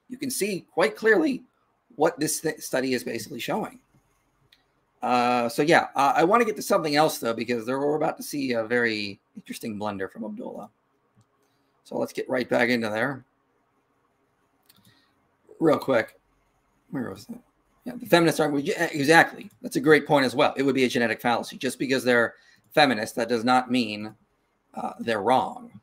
You can see quite clearly what this study is basically showing. So yeah, I want to get to something else though, because we're about to see a very interesting blunder from Abdullah. So let's get right back into there. Real quick. Where was that? Yeah, the feminists aren't, exactly. That's a great point as well. It would be a genetic fallacy. Just because they're feminists, that does not mean they're wrong.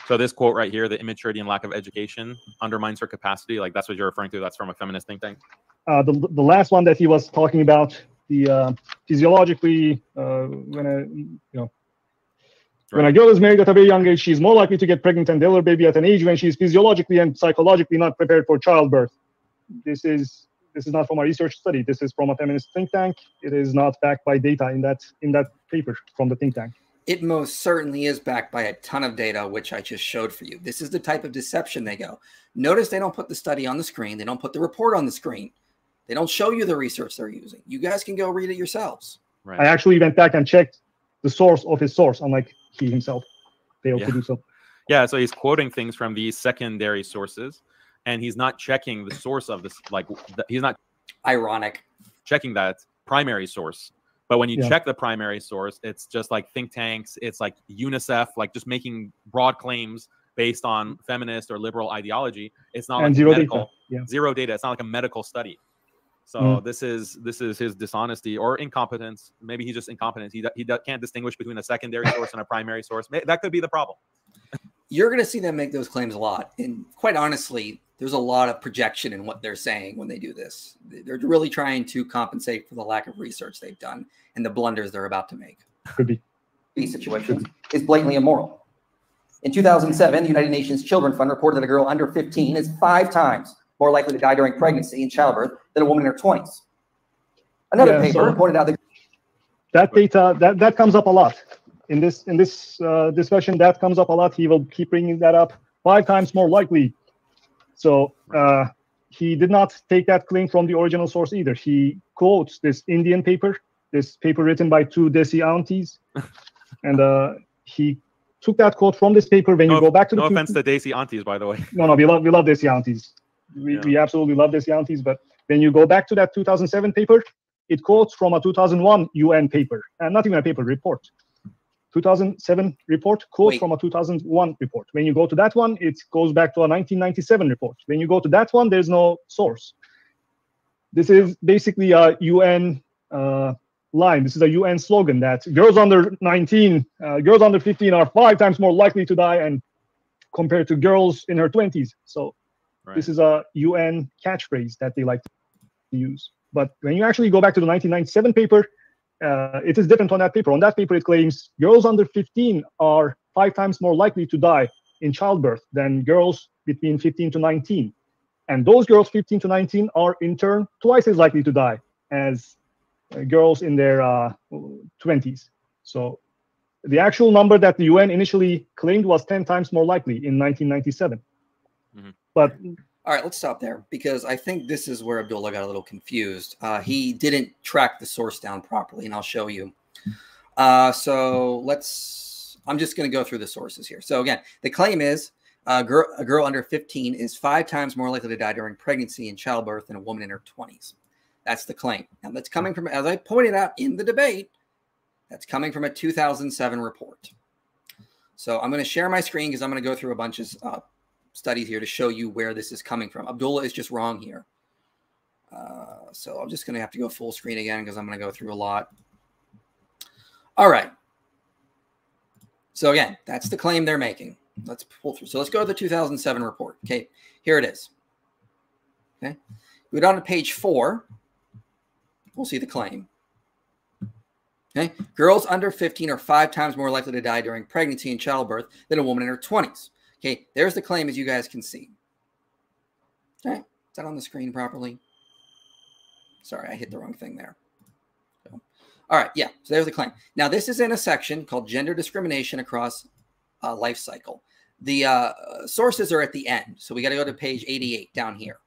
So this quote right here, the immaturity and lack of education undermines her capacity. Like that's what you're referring to. That's from a feminist think tank. The last one that he was talking about, the physiologically, when a girl is married at a very young age, she's more likely to get pregnant and deliver a baby at an age when she's physiologically and psychologically not prepared for childbirth. This is not from a research study. This is from a feminist think tank. It is not backed by data in that paper from the think tank. It most certainly is backed by a ton of data, which I just showed for you. This is the type of deception they go. Notice they don't put the study on the screen. They don't put the report on the screen. They don't show you the research they're using. You guys can go read it yourselves. Right. I actually went back and checked the source of his source, unlike he himself failed to do so. Yeah, so he's quoting things from these secondary sources, and he's not checking the source of this. Like, he's not ironic checking that primary source. But when you check the primary source, it's just like think tanks. It's like UNICEF, like just making broad claims based on feminist or liberal ideology. It's not like zero medical, data. Yeah. Zero data. It's not like a medical study. So this is his dishonesty or incompetence. Maybe he's just incompetent. He can't distinguish between a secondary source and a primary source. That could be the problem. You're going to see them make those claims a lot. And quite honestly, there's a lot of projection in what they're saying when they do this. They're really trying to compensate for the lack of research they've done and the blunders they're about to make. Could be. These situations is blatantly immoral. In 2007, the United Nations Children Fund reported that a girl under 15 is 5 times more likely to die during pregnancy and childbirth than a woman in her 20s. Another paper pointed out that data that comes up a lot in this discussion. That comes up a lot. He will keep bringing that up. 5 times more likely. So he did not take that claim from the original source either. He quotes this Indian paper this paper written by two Desi aunties. And he took that quote from this paper. When you go back to no the offense to Desi aunties, by the way. No, we love Desi aunties. We absolutely love Desi aunties. But when you go back to that 2007 paper, it quotes from a 2001 UN paper, and not even a paper, report. 2007 report quotes from a 2001 report. When you go to that one, it goes back to a 1997 report. When you go to that one, there's no source. This is basically a UN line. This is a UN slogan that girls under 19, girls under 15 are 5 times more likely to die, and compared to girls in her 20s. So this is a UN catchphrase that they like to use. But when you actually go back to the 1997 paper, it is different on that paper. On that paper, it claims girls under 15 are 5 times more likely to die in childbirth than girls between 15 to 19. And those girls 15 to 19 are in turn twice as likely to die as girls in their 20s. So the actual number that the UN initially claimed was 10 times more likely in 1997. Mm-hmm. But all right, let's stop there, because I think this is where Abdullah got a little confused. He didn't track the source down properly, and I'll show you. So I'm just going to go through the sources here. So again, the claim is a girl under 15 is 5 times more likely to die during pregnancy and childbirth than a woman in her 20s. That's the claim. Now that's coming from, as I pointed out in the debate, that's coming from a 2007 report. So I'm going to share my screen because I'm going to go through a bunch of studies here to show you where this is coming from. Abdullah is just wrong here. So I'm just going to have to go full screen again because I'm going to go through a lot. All right. So again, that's the claim they're making. Let's pull through. So let's go to the 2007 report. Okay, here it is. Okay, we go down to page 4. We'll see the claim. Okay, girls under 15 are 5 times more likely to die during pregnancy and childbirth than a woman in her 20s. Okay, there's the claim, as you guys can see. Okay, is that on the screen properly? Sorry, I hit the wrong thing there. So, all right, yeah, so there's the claim. Now, this is in a section called Gender Discrimination Across Life Cycle. The sources are at the end, so we got to go to page 88 down here.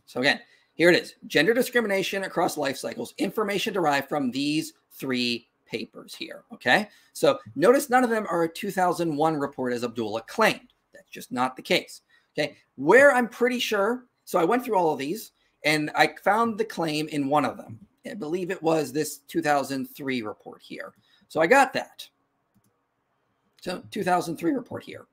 So again, here it is. Gender Discrimination Across Life Cycles. Information derived from these 3 papers here, okay? So notice none of them are a 2001 report as Abdullah claimed. That's just not the case, okay? Where I'm pretty sure, so I went through all of these, and I found the claim in one of them. I believe it was this 2003 report here. So I got that. So 2003 report here.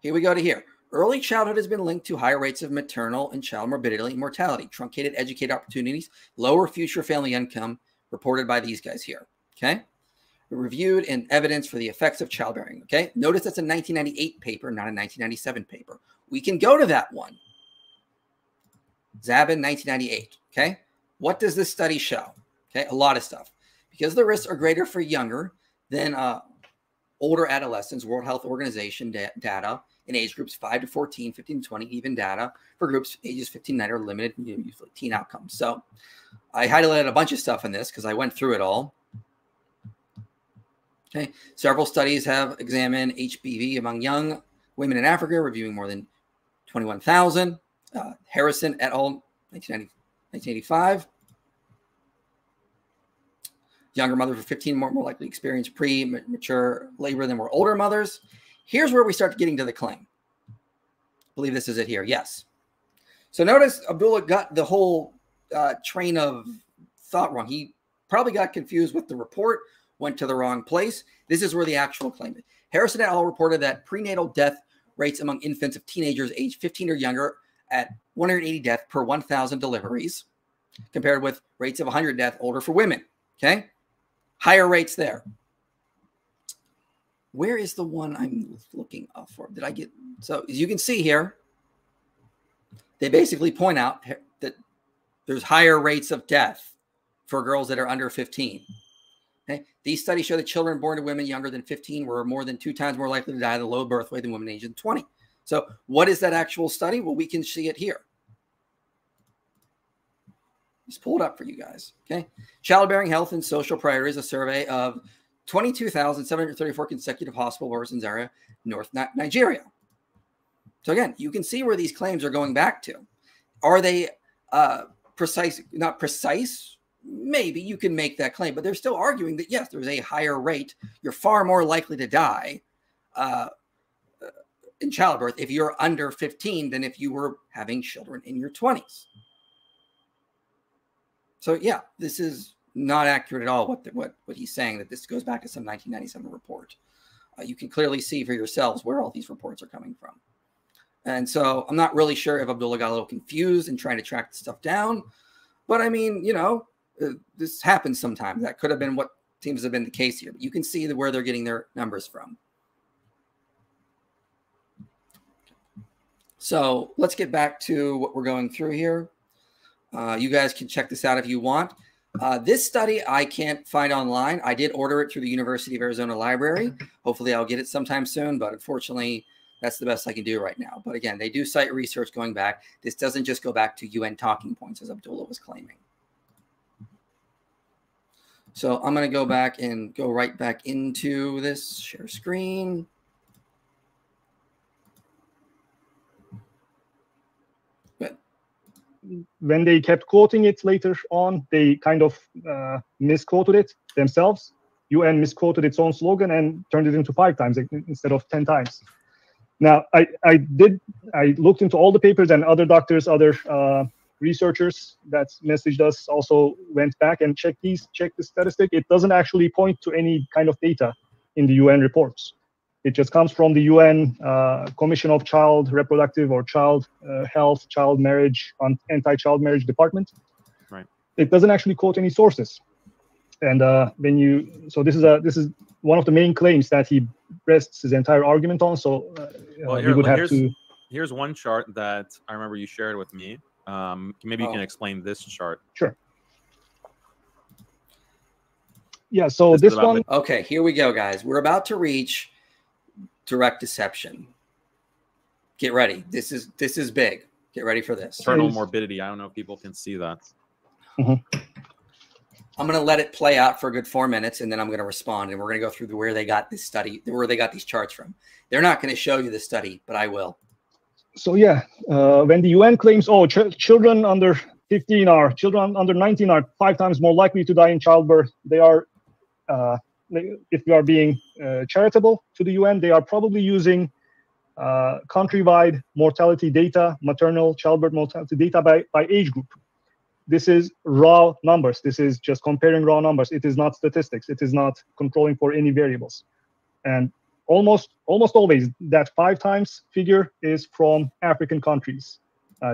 Here we go to here. Early childhood has been linked to higher rates of maternal and child morbidity and mortality, truncated educated opportunities, lower future family income, reported by these guys here. Okay, reviewed and evidence for the effects of childbearing. Okay, notice that's a 1998 paper, not a 1997 paper. We can go to that one. Zabin, 1998. Okay, what does this study show? Okay, a lot of stuff. Because the risks are greater for younger than older adolescents, World Health Organization data in age groups 5 to 14, 15 to 20, even data for groups ages 15 to 9 are limited, usually teen outcomes. So I highlighted a bunch of stuff in this because I went through it all. Okay, several studies have examined HPV among young women in Africa, reviewing more than 21,000. Harrison et al., 1985. Younger mothers were 15 more likely to experience premature labor than were older mothers. Here's where we start getting to the claim. I believe this is it here. Yes. So notice Abdullah got the whole train of thought wrong. He probably got confused with the report, went to the wrong place. This is where the actual claim is. Harrison et al. Reported that prenatal death rates among infants of teenagers aged 15 or younger at 180 deaths per 1,000 deliveries, compared with rates of 100 deaths older for women. Okay? Higher rates there. Where is the one I'm looking up for? Did I get? So as you can see here, they basically point out that there's higher rates of death for girls that are under 15. Okay? These studies show that children born to women younger than 15 were more than 2 times more likely to die at a low birth weight than women aged 20. So what is that actual study? Well, we can see it here. Just pull it up for you guys. Okay. Childbearing Health and Social Priorities, a survey of 22,734 consecutive hospital births in Zaria, North Nigeria. So again, you can see where these claims are going back to. Are they Precise, not precise. Maybe you can make that claim, but they're still arguing that yes, there's a higher rate. You're far more likely to die in childbirth if you're under 15 than if you were having children in your 20s. So yeah, this is not accurate at all. What he's saying, that this goes back to some 1997 report. You can clearly see for yourselves where all these reports are coming from. And so I'm not really sure if Abdullah got a little confused in trying to track the stuff down. But I mean, you know, this happens sometimes. That could have been what seems to have been the case here. But you can see where they're getting their numbers from. So let's get back to what we're going through here. You guys can check this out if you want. This study I can't find online. I did order it through the University of Arizona Library. Hopefully I'll get it sometime soon, but unfortunately, that's the best I can do right now. But again, they do cite research going back. This doesn't just go back to UN talking points, as Abdullah was claiming. So I'm going to go back and go right back into this, share screen. Good. When they kept quoting it later on, they kind of misquoted it themselves. UN misquoted its own slogan and turned it into 5 times instead of 10 times. Now, I looked into all the papers, and other doctors, other researchers that messaged us also went back and checked the statistic. It doesn't actually point to any kind of data in the UN reports. It just comes from the UN Commission of Child Reproductive or Child Health, Child Marriage, Anti-Child Marriage Department. Right. It doesn't actually quote any sources. And so this is one of the main claims that he rests his entire argument on. So well, we would have to. Here's one chart that I remember you shared with me. Maybe you can explain this chart. Sure. Yeah. So this one. Okay, here we go, guys. We're about to reach direct deception. Get ready. This is big. Get ready for this. Maternal morbidity. I don't know if people can see that. Mm-hmm. I'm going to let it play out for a good 4 minutes, and then I'm going to respond, and we're going to go through where they got this study, where they got these charts from. They're not going to show you the study, but I will. So yeah, when the UN claims, children under 15 or children under 19 are 5 times more likely to die in childbirth, they are, if we are being charitable to the UN, they are probably using countrywide mortality data, maternal childbirth mortality data by age group. This is raw numbers. This is just comparing raw numbers. It is not statistics. It is not controlling for any variables. And almost always that 5 times figure is from African countries.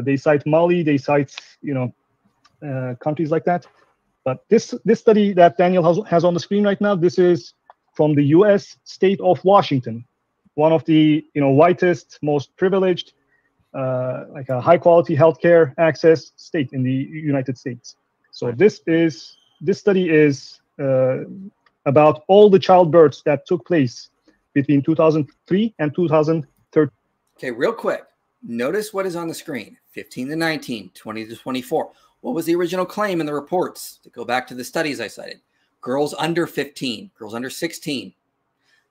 They cite Mali. They cite countries like that. But this study that Daniel has on the screen right now, this is from the U.S. state of Washington, one of the whitest, most privileged, like a high quality healthcare access state in the United States. So this study is about all the childbirths that took place between 2003 and 2013. Okay, real quick. Notice what is on the screen: 15 to 19, 20 to 24. What was the original claim in the reports? To go back to the studies I cited: girls under 15, girls under 16.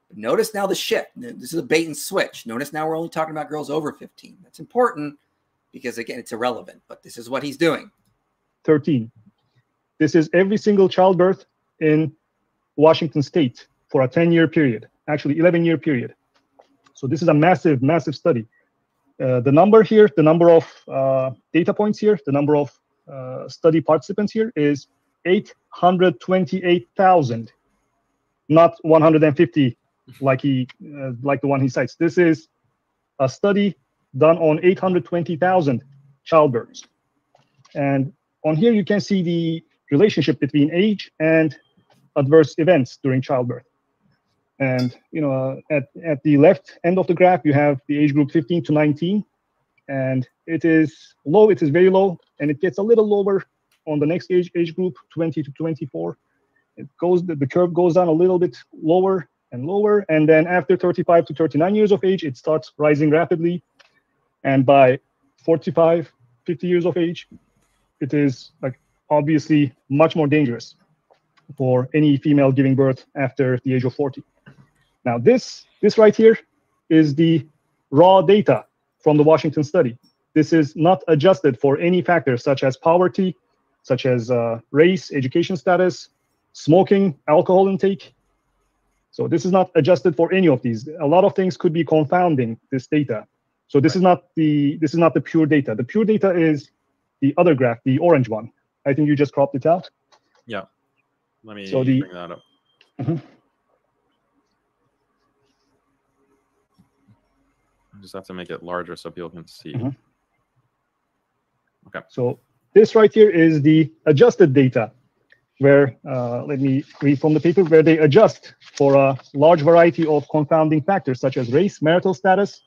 But notice now the shift. This is a bait and switch. Notice now we're only talking about girls over 15. That's important because, again, it's irrelevant. But this is what he's doing. 13. This is every single childbirth in Washington State for a 10-year period, actually 11-year period. So this is a massive, massive study. The number here, the number of data points here, the number of study participants here is 828,000, not 150 like the one he cites. This is a study done on 820,000 childbirths. And on here you can see the relationship between age and adverse events during childbirth. And at the left end of the graph, you have the age group 15 to 19, and it is low. It is very low, and it gets a little lower on the next age group, 20 to 24. The curve goes down a little bit lower and lower, and then after 35 to 39 years of age, it starts rising rapidly, and by 45, 50 years of age, it is obviously much more dangerous for any female giving birth after the age of 40. Now, this right here is the raw data from the Washington study. this is not adjusted for any factors such as poverty, such as race, education status, smoking, alcohol intake. So this is not adjusted for any of these. A lot of things could be confounding this data. So this is not the pure data. The pure data is the other graph, the orange one. I think you just cropped it out. Yeah. Let me bring that up. I just have to make it larger so people can see. Okay. So this right here is the adjusted data, where, let me read from the paper, where they adjust for a large variety of confounding factors such as race, marital status,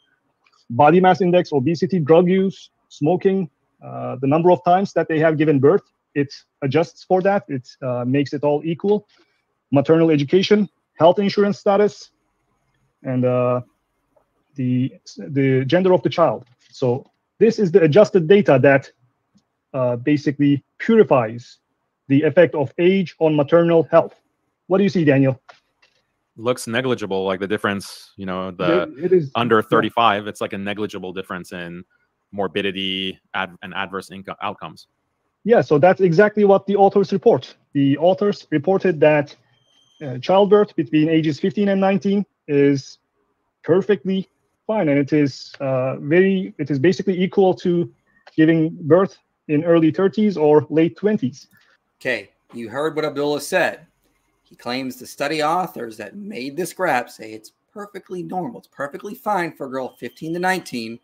body mass index, obesity, drug use, smoking, the number of times that they have given birth. It adjusts for that. It makes it all equal. Maternal education, health insurance status, and the gender of the child. So this is the adjusted data that basically purifies the effect of age on maternal health. What do you see, Daniel? Looks negligible, like the difference, you know, it is under 35, it's like a negligible difference in morbidity and adverse outcomes. Yeah, so that's exactly what the authors report. The authors reported that childbirth between ages 15 and 19 is perfectly fine, and it is basically equal to giving birth in early 30s or late 20s. Okay, you heard what Abdullah said. He claims the study authors that made this graph say it's perfectly normal. It's perfectly fine for a girl 15 to 19 to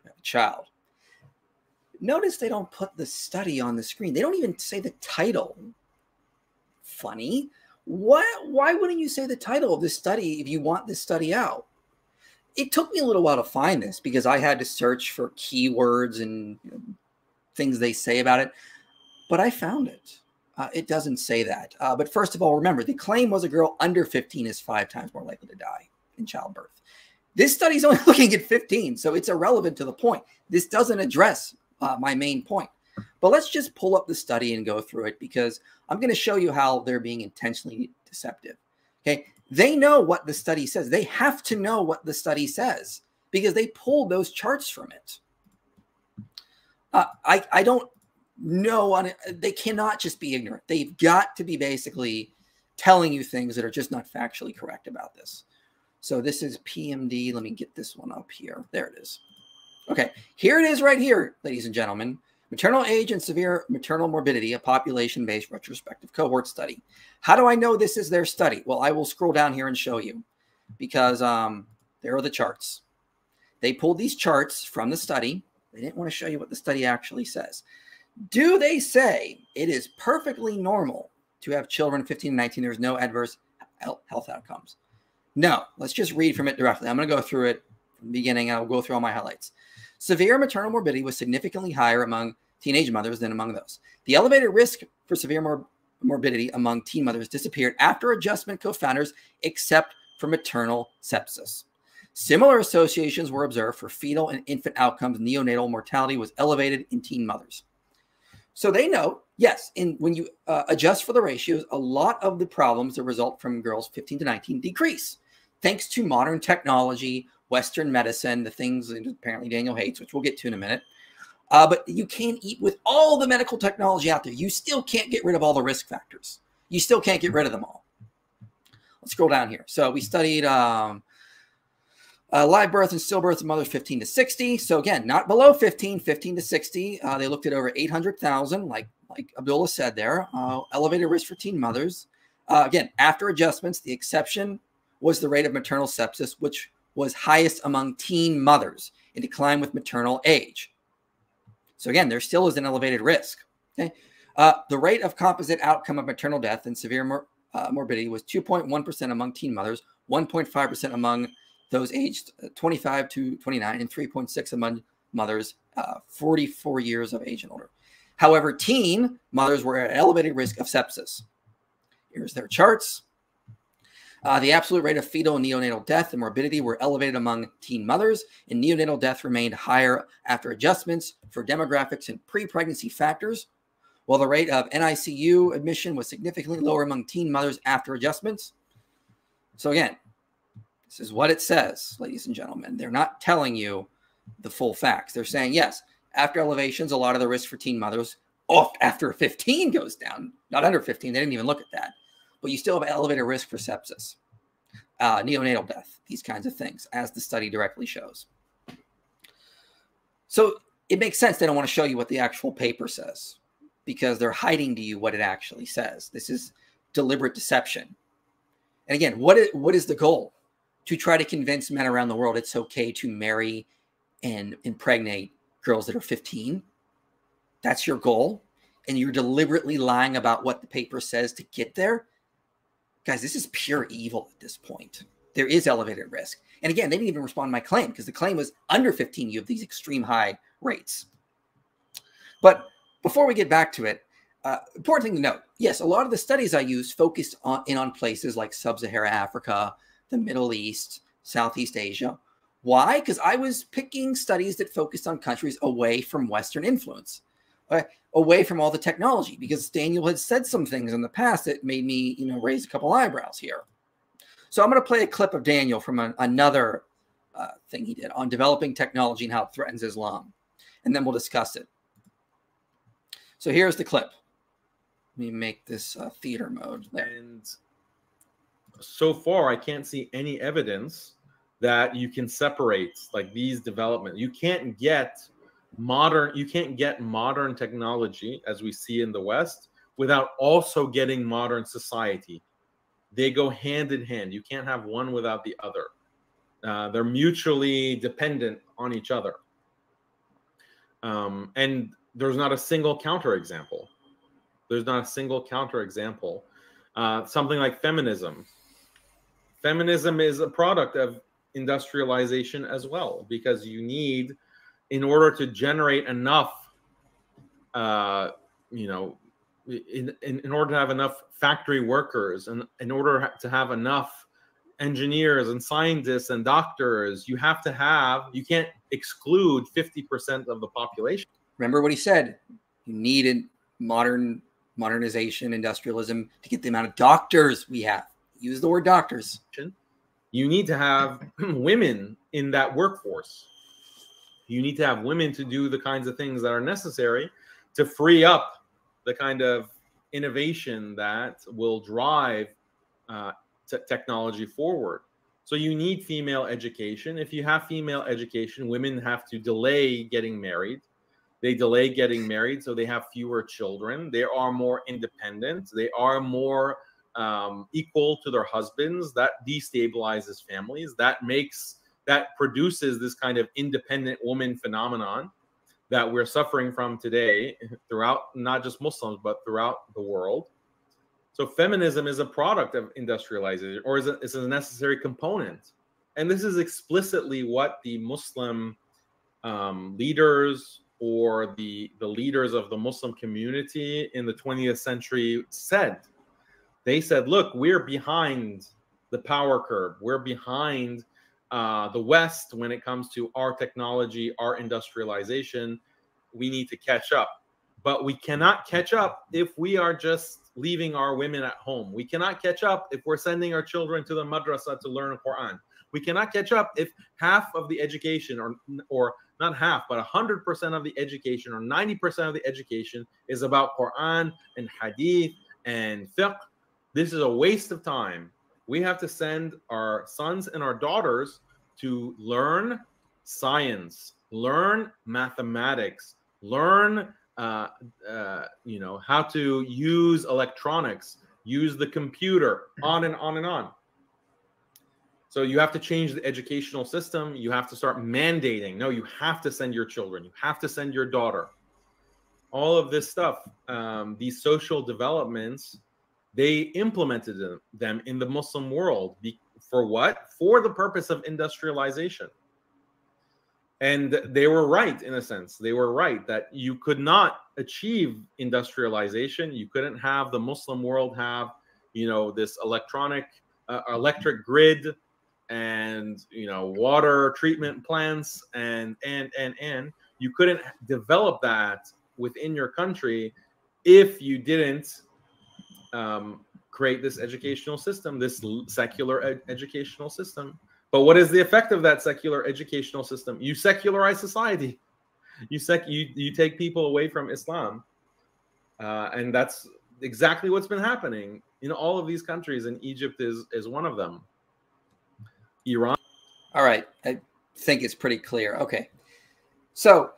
have a child. Notice they don't put the study on the screen. They don't even say the title. Funny. Why wouldn't you say the title of this study if you want this study out? It took me a little while to find this because I had to search for keywords and things they say about it, but I found it. It doesn't say that. But first of all, remember, the claim was a girl under 15 is 5 times more likely to die in childbirth. This study is only looking at 15, so it's irrelevant to the point. This doesn't address my main point. But let's just pull up the study and go through it because I'm going to show you how they're being intentionally deceptive. Okay, they know what the study says. They have to know what the study says because they pulled those charts from it. I don't know. They cannot just be ignorant. They've got to be basically telling you things that are just not factually correct about this. So this is PMD. Let me get this one up here. There it is. Okay, here it is right here, ladies and gentlemen. Maternal age and severe maternal morbidity, a population-based retrospective cohort study. How do I know this is their study? Well, I will scroll down here and show you because there are the charts. They pulled these charts from the study. They didn't want to show you what the study actually says. Do they say it is perfectly normal to have children 15 and 19? There's no adverse health outcomes. No, let's just read from it directly. I'm going to go through it from the beginning. I'll go through all my highlights. Severe maternal morbidity was significantly higher among teenage mothers than among those. The elevated risk for severe morbidity among teen mothers disappeared after adjustment co-founders except for maternal sepsis. Similar associations were observed for fetal and infant outcomes. Neonatal mortality was elevated in teen mothers. So they know, yes, when you adjust for the ratios, a lot of the problems that result from girls 15 to 19 decrease. Thanks to modern technology, Western medicine, the things that apparently Daniel hates, which we'll get to in a minute. But you can't eat with all the medical technology out there. You still can't get rid of all the risk factors. You still can't get rid of them all. Let's scroll down here. So we studied live birth and stillbirth of mothers 15 to 60. So again, not below 15, 15 to 60. They looked at over 800,000, like Abdullah said there. Elevated risk for teen mothers. Again, after adjustments, the exception was the rate of maternal sepsis, which was highest among teen mothers in decline with maternal age. So again, there still is an elevated risk. Okay, the rate of composite outcome of maternal death and severe morbidity was 2.1% among teen mothers, 1.5% among those aged 25 to 29, and 3.6% among mothers 44 years of age and older. However, teen mothers were at elevated risk of sepsis. Here's their charts. The absolute rate of fetal and neonatal death and morbidity were elevated among teen mothers, and neonatal death remained higher after adjustments for demographics and pre-pregnancy factors, while the rate of NICU admission was significantly lower among teen mothers after adjustments. So again, this is what it says, ladies and gentlemen. They're not telling you the full facts. They're saying, yes, after elevations, a lot of the risk for teen mothers off after 15 goes down. Not under 15. They didn't even look at that. But you still have elevated risk for sepsis, neonatal death, these kinds of things, as the study directly shows. So it makes sense they don't want to show you what the actual paper says, because they're hiding to you what it actually says. This is deliberate deception. And again, what is the goal? To try to convince men around the world it's okay to marry and impregnate girls that are 15? That's your goal? And you're deliberately lying about what the paper says to get there? Guys, this is pure evil at this point. There is elevated risk. And again, they didn't even respond to my claim, because the claim was under 15, you have these extreme high rates. But before we get back to it, important thing to note, yes, a lot of the studies I use focused on places like Sub-Saharan Africa, the Middle East, Southeast Asia. Why? Because I was picking studies that focused on countries away from Western influence, away from all the technology, because Daniel had said some things in the past that made me, raise a couple eyebrows here. So I'm going to play a clip of Daniel from another thing he did on developing technology and how it threatens Islam, and then we'll discuss it. So here's the clip. Let me make this theater mode there. And so far, I can't see any evidence that you can separate like these developments. You can't get modern technology as we see in the West without also getting modern society. They go hand in hand. You can't have one without the other. They're mutually dependent on each other. And there's not a single counterexample. There's not a single counterexample. Something like feminism. Feminism is a product of industrialization as well, because you need, in order to generate enough, in order to have enough factory workers, and in order to have enough engineers and scientists and doctors, you can't exclude 50% of the population. Remember what he said. You need modernization, industrialism to get the amount of doctors we have. Use the word doctors. You need to have women in that workforce. You need to have women to do the kinds of things that are necessary to free up the kind of innovation that will drive technology forward. So you need female education. If you have female education, women have to delay getting married. They delay getting married, so they have fewer children. They are more independent. They are more equal to their husbands. That destabilizes families. That produces this kind of independent woman phenomenon that we're suffering from today throughout not just Muslims, but throughout the world. So feminism is a product of industrialization, or is a necessary component. And this is explicitly what the Muslim leaders or the leaders of the Muslim community in the 20th century said. They said, look, we're behind the power curve. We're behind the West when it comes to our technology, our industrialization. We need to catch up. But we cannot catch up if we are just leaving our women at home. We cannot catch up if we're sending our children to the madrasa to learn Quran. We cannot catch up if half of the education, or not half, but 100% of the education, or 90% of the education is about Quran and Hadith and fiqh. This is a waste of time. We have to send our sons and our daughters to learn science, learn mathematics, learn how to use electronics, use the computer, on and on and on. So you have to change the educational system. You have to start mandating. No, you have to send your children. You have to send your daughter. All of this stuff, these social developments, they implemented them in the Muslim world. For what? For the purpose of industrialization. And they were right, in a sense. They were right that you could not achieve industrialization. You couldn't have the Muslim world have, this electric grid and, water treatment plants and you couldn't develop that within your country if you didn't create this educational system, this secular educational system. But what is the effect of that secular educational system? You secularize society. You take people away from Islam, and that's exactly what's been happening in all of these countries, and Egypt is one of them. Iran. All right, I think it's pretty clear. Okay, so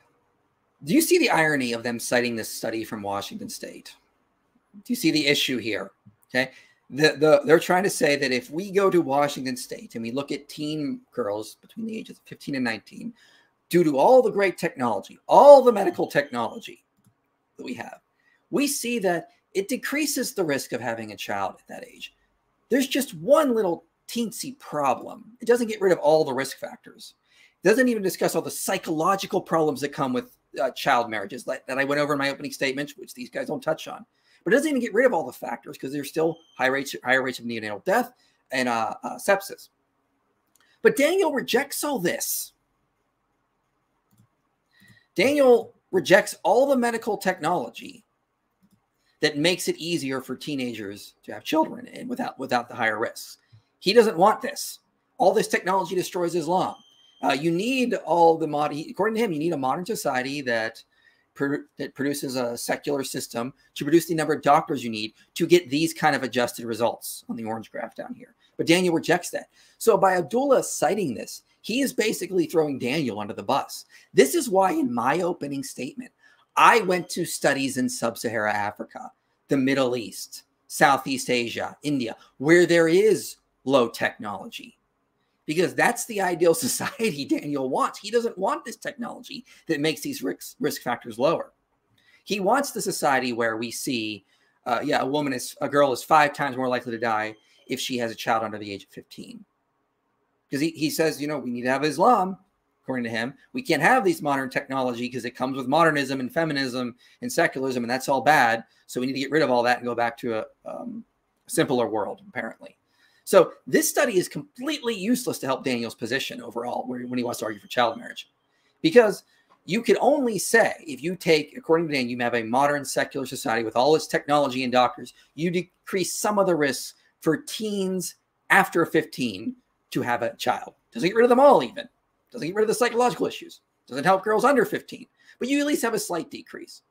do you see the irony of them citing this study from Washington State? Do you see the issue here? Okay, they're trying to say that if we go to Washington State and we look at teen girls between the ages of 15 and 19, due to all the great technology, all the medical technology that we have, we see that it decreases the risk of having a child at that age. There's just one little teensy problem. It doesn't get rid of all the risk factors. It doesn't even discuss all the psychological problems that come with child marriages that I went over in my opening statement, which these guys don't touch on. But it doesn't even get rid of all the factors because there's still higher rates of neonatal death and sepsis. But Daniel rejects all this. Daniel rejects all the medical technology that makes it easier for teenagers to have children and without the higher risks. He doesn't want this. All this technology destroys Islam. You need all the according to him, you need a modern society that produces a secular system to produce the number of doctors you need to get these kind of adjusted results on the orange graph down here. But Daniel rejects that. So by Abdullah citing this, he is basically throwing Daniel under the bus. This is why in my opening statement, I went to studies in sub-Saharan Africa, the Middle East, Southeast Asia, India, where there is low technology. Because that's the ideal society Daniel wants. He doesn't want this technology that makes these risk factors lower. He wants the society where we see, a girl is 5 times more likely to die if she has a child under the age of 15. Because he says, we need to have Islam, according to him. We can't have these modern technology because it comes with modernism and feminism and secularism, and that's all bad. So we need to get rid of all that and go back to a simpler world, apparently. So this study is completely useless to help Daniel's position overall when he wants to argue for child marriage. Because you can only say, if you take, according to Daniel, you have a modern secular society with all its technology and doctors, you decrease some of the risks for teens after 15 to have a child. Doesn't get rid of them all even. Doesn't get rid of the psychological issues. Doesn't help girls under 15. But you at least have a slight decrease.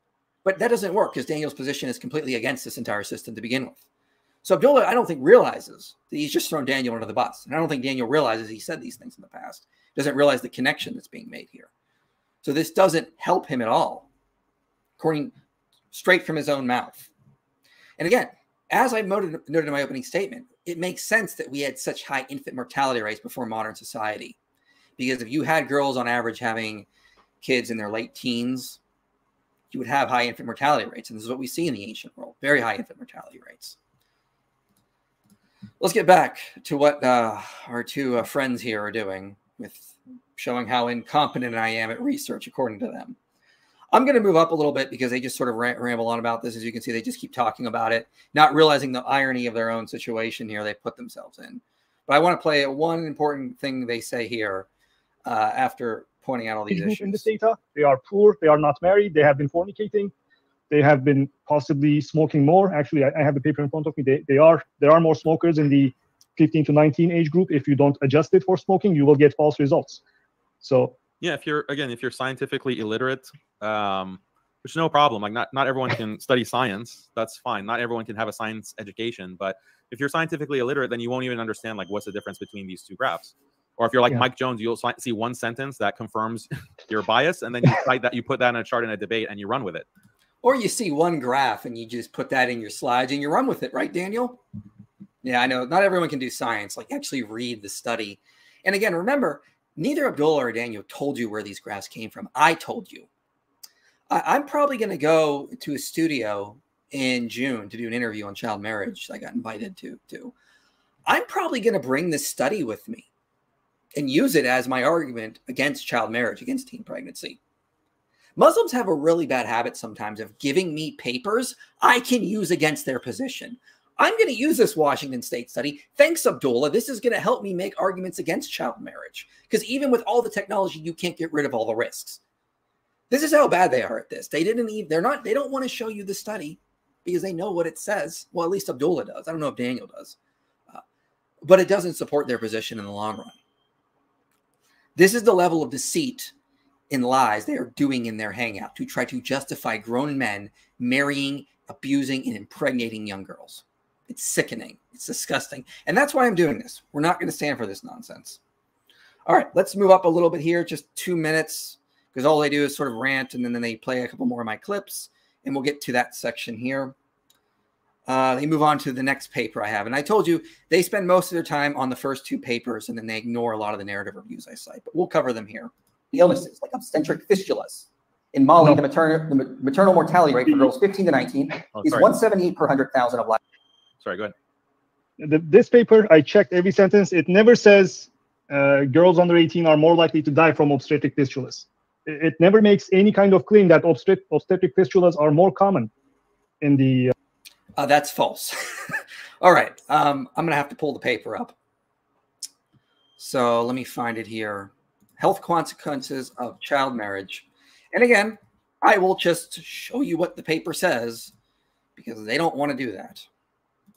But that doesn't work because Daniel's position is completely against this entire system to begin with. So Abdullah, I don't think, realizes that he's just thrown Daniel under the bus. And I don't think Daniel realizes he said these things in the past. Doesn't realize the connection that's being made here. So this doesn't help him at all, according straight from his own mouth. And again, as I noted in my opening statement, it makes sense that we had such high infant mortality rates before modern society. Because if you had girls on average having kids in their late teens, you would have high infant mortality rates. And this is what we see in the ancient world, very high infant mortality rates. Let's get back to what our two friends here are doing with showing how incompetent I am at research, according to them. I'm going to move up a little bit because they just sort of ramble on about this. As you can see, they just keep talking about it, not realizing the irony of their own situation here they put themselves in. But I want to play one important thing they say here after pointing out all these issues. In this data, they are poor, they are not married, they have been fornicating, they have been possibly smoking more. Actually, I have the paper in front of me. There are more smokers in the 15 to 19 age group. If you don't adjust it for smoking, you will get false results. So yeah, if you're scientifically illiterate, which is no problem. Like not everyone can study science. That's fine. Not everyone can have a science education. But if you're scientifically illiterate, then you won't even understand like what's the difference between these two graphs. Or if you're like Mike Jones, you'll see one sentence that confirms your bias, and then you cite that, you put that in a chart in a debate, and you run with it. Or you see one graph and you just put that in your slides and you run with it, right, Daniel? Yeah, I know. Not everyone can do science, like actually read the study. And again, remember, neither Abdullah or Daniel told you where these graphs came from. I told you. I'm probably going to go to a studio in June to do an interview on child marriage. I got invited to. I'm probably going to bring this study with me and use it as my argument against child marriage, against teen pregnancy. Muslims have a really bad habit sometimes of giving me papers I can use against their position. I'm going to use this Washington State study. Thanks, Abdullah. This is going to help me make arguments against child marriage. Because even with all the technology, you can't get rid of all the risks. This is how bad they are at this. They don't want to show you the study because they know what it says. Well, at least Abdullah does. I don't know if Daniel does. But it doesn't support their position in the long run. This is the level of deceit in lies they are doing in their hangout to try to justify grown men marrying, abusing, and impregnating young girls. It's sickening. It's disgusting. And that's why I'm doing this. We're not going to stand for this nonsense. All right, let's move up a little bit here, just 2 minutes, because all they do is sort of rant, and then they play a couple more of my clips, and we'll get to that section here. They move on to the next paper I have. And I told you they spend most of their time on the first 2 papers, and then they ignore a lot of the narrative reviews I cite. But we'll cover them here. The illnesses like obstetric fistulas. In Mali, the maternal mortality rate for girls 15 to 19 is 178 per 100,000 of life. Sorry, go ahead. This paper, I checked every sentence. It never says girls under 18 are more likely to die from obstetric fistulas. It never makes any kind of claim that obstetric fistulas are more common in the... That's false. All right. I'm going to have to pull the paper up. So let me find it here. Health consequences of child marriage. And again, I will just show you what the paper says because they don't want to do that.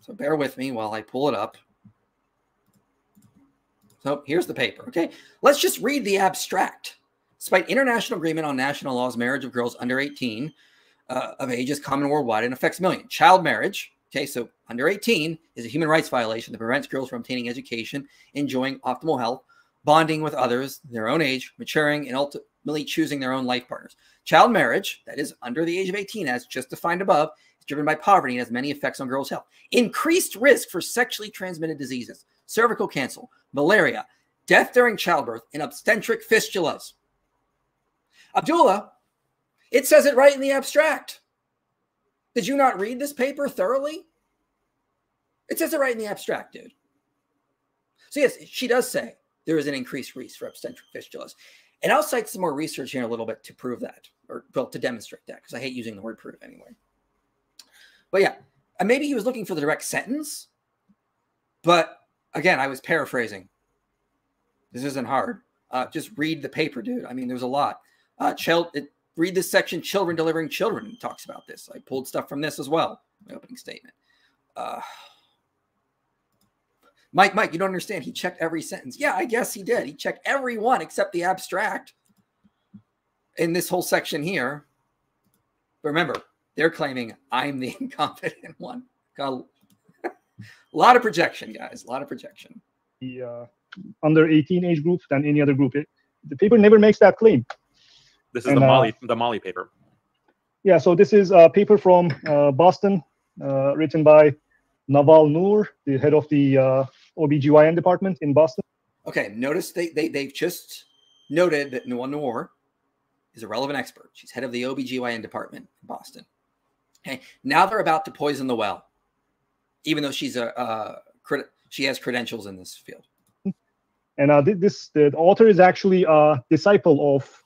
So bear with me while I pull it up. So here's the paper. Okay, let's just read the abstract. Despite international agreement on national laws, marriage of girls under 18 of age is common worldwide and affects millions. Child marriage, okay, so under 18 is a human rights violation that prevents girls from obtaining education, enjoying optimal health, bonding with others their own age, maturing, and ultimately choosing their own life partners. Child marriage, that is under the age of 18, as just defined above, is driven by poverty and has many effects on girls' health. Increased risk for sexually transmitted diseases, cervical cancer, malaria, death during childbirth, and obstetric fistulas. Abdullah, it says it right in the abstract. Did you not read this paper thoroughly? It says it right in the abstract, dude. So yes, she does say there is an increased risk for obstetric fistulas. And I'll cite some more research here in a little bit to prove that, or well, to demonstrate that, because I hate using the word prove anyway. But yeah, and maybe he was looking for the direct sentence, but again, I was paraphrasing. This isn't hard. Just read the paper, dude. I mean, there's a lot. Read this section, children delivering children, and talks about this. I pulled stuff from this as well, my opening statement. Mike, you don't understand. He checked every sentence. Yeah, I guess he did. He checked every one except the abstract in this whole section here. But remember, they're claiming I'm the incompetent one. Got a lot of projection, guys. A lot of projection. The under 18 age group than any other group. The paper never makes that claim. This is the Mali paper. Yeah, so this is a paper from Boston, written by Naval Noor, the head of the OBGYN department in Boston. Okay, notice they've just noted that Naval Noor is a relevant expert. She's head of the OBGYN department in Boston. Okay, now they're about to poison the well, even though she's she has credentials in this field. And the author is actually a disciple of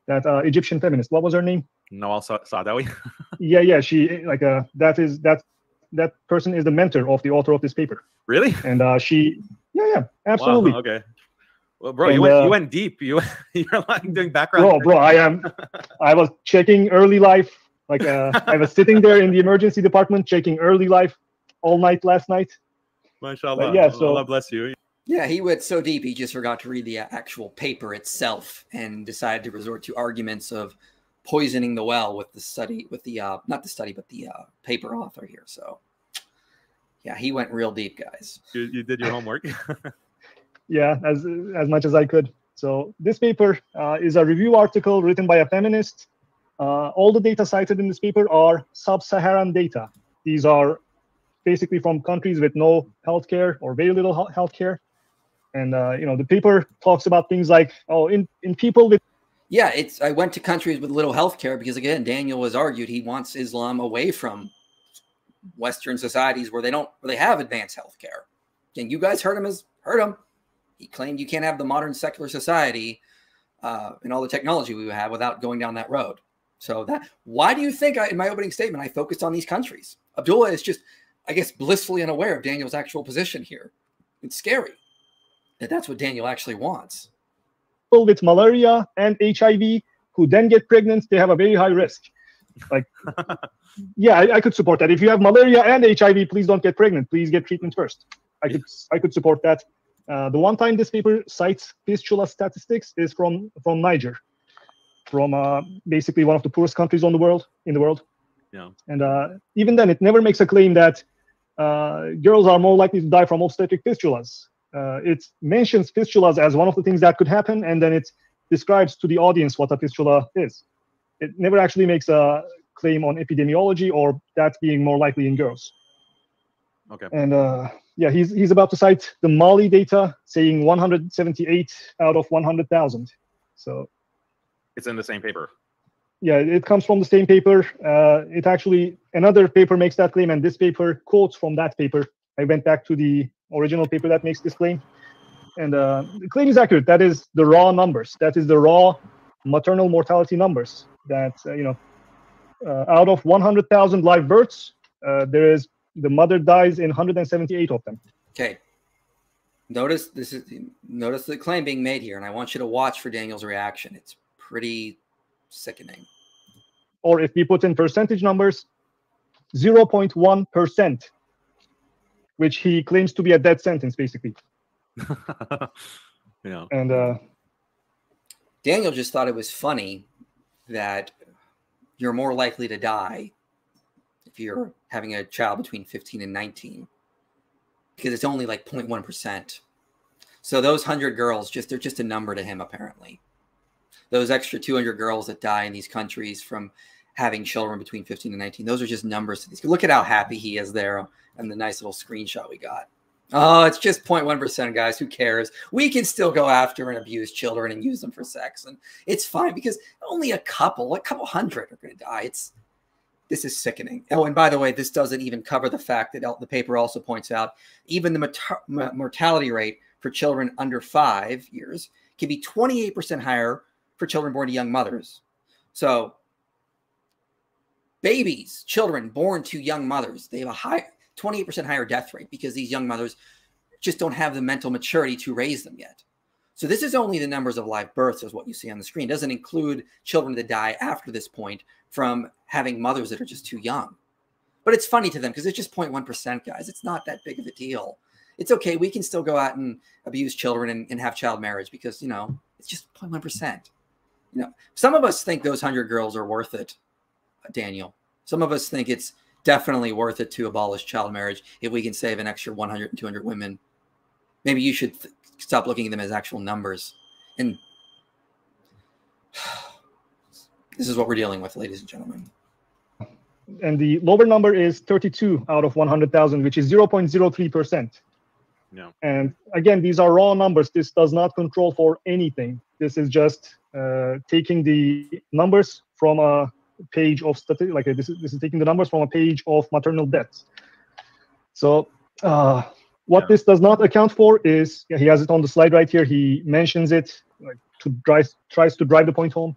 that Egyptian feminist. What was her name? Nawal Saadawi. Yeah. She that person is the mentor of the author of this paper. Really? And yeah, absolutely. Wow, okay. Well, bro, you went deep. You're like doing background. Bro, I was checking early life. Like I was sitting there in the emergency department checking early life all night last night. MashaAllah. Yeah, so Allah bless you. Yeah, he went so deep he just forgot to read the actual paper itself and decided to resort to arguments of poisoning the well with the study, with the not the study, but the paper author here. So yeah, he went real deep, guys. You did your homework. Yeah, as much as I could. So this paper is a review article written by a feminist. All the data cited in this paper are sub-Saharan data. These are basically from countries with no healthcare or very little healthcare. And the paper talks about things like, in people with... Yeah, I went to countries with little healthcare because, again, Daniel has argued he wants Islam away from Western societies where they have advanced healthcare. And you guys heard him. He claimed you can't have the modern secular society and all the technology we have without going down that road. So why do you think in my opening statement I focused on these countries? Abdullah is just, I guess, blissfully unaware of Daniel's actual position here. It's scary that that's what Daniel actually wants. People with malaria and HIV who then get pregnant, they have a very high risk. Like, yeah, I could support that. If you have malaria and HIV, please don't get pregnant. Please get treatment first. I could support that. The one time this paper cites fistula statistics is from Niger. from basically one of the poorest countries in the world. Yeah. And even then, it never makes a claim that girls are more likely to die from obstetric fistulas. It mentions fistulas as one of the things that could happen, and then it describes to the audience what a fistula is. It never actually makes a claim on epidemiology or that being more likely in girls. Okay. And yeah, he's about to cite the Mali data, saying 178 out of 100,000. So it's in the same paper. Yeah, it comes from the same paper. It actually, another paper makes that claim, and this paper quotes from that paper. I went back to the original paper that makes this claim, and the claim is accurate. That is the raw numbers. That is the raw maternal mortality numbers. That out of 100,000 live births, the mother dies in 178 of them. Okay. Notice the claim being made here, and I want you to watch for Daniel's reaction. It's pretty sickening. Or if we put in percentage numbers, 0.1%, which he claims to be a death sentence, basically. Yeah. And Daniel just thought it was funny that you're more likely to die if you're having a child between 15 and 19, because it's only like 0.1%. So those 100 girls, they're just a number to him, apparently. Those extra 200 girls that die in these countries from having children between 15 and 19, those are just numbers to these. Look at how happy he is there and the nice little screenshot we got. Oh, it's just 0.1%, guys. Who cares? We can still go after and abuse children and use them for sex. And it's fine because only a couple hundred are going to die. This is sickening. Oh, and by the way, this doesn't even cover the fact that the paper also points out even the mortality rate for children under 5 years can be 28% higher for children born to young mothers. So children born to young mothers, they have a 28% higher death rate because these young mothers just don't have the mental maturity to raise them yet. So this is only the numbers of live births is what you see on the screen. It doesn't include children that die after this point from having mothers that are just too young. But it's funny to them because it's just 0.1%, guys. It's not that big of a deal. It's okay. We can still go out and abuse children and have child marriage because, it's just 0.1%. Some of us think those 100 girls are worth it, Daniel. Some of us think it's definitely worth it to abolish child marriage if we can save an extra 100 and 200 women. Maybe you should stop looking at them as actual numbers. And this is what we're dealing with, ladies and gentlemen. And the lower number is 32 out of 100,000, which is 0.03%. Yeah. And again, these are raw numbers. This does not control for anything. This is just taking the numbers from a page of statistics. This is taking the numbers from a page of maternal deaths. So what this does not account for is, he has it on the slide right here. He mentions it tries to drive the point home.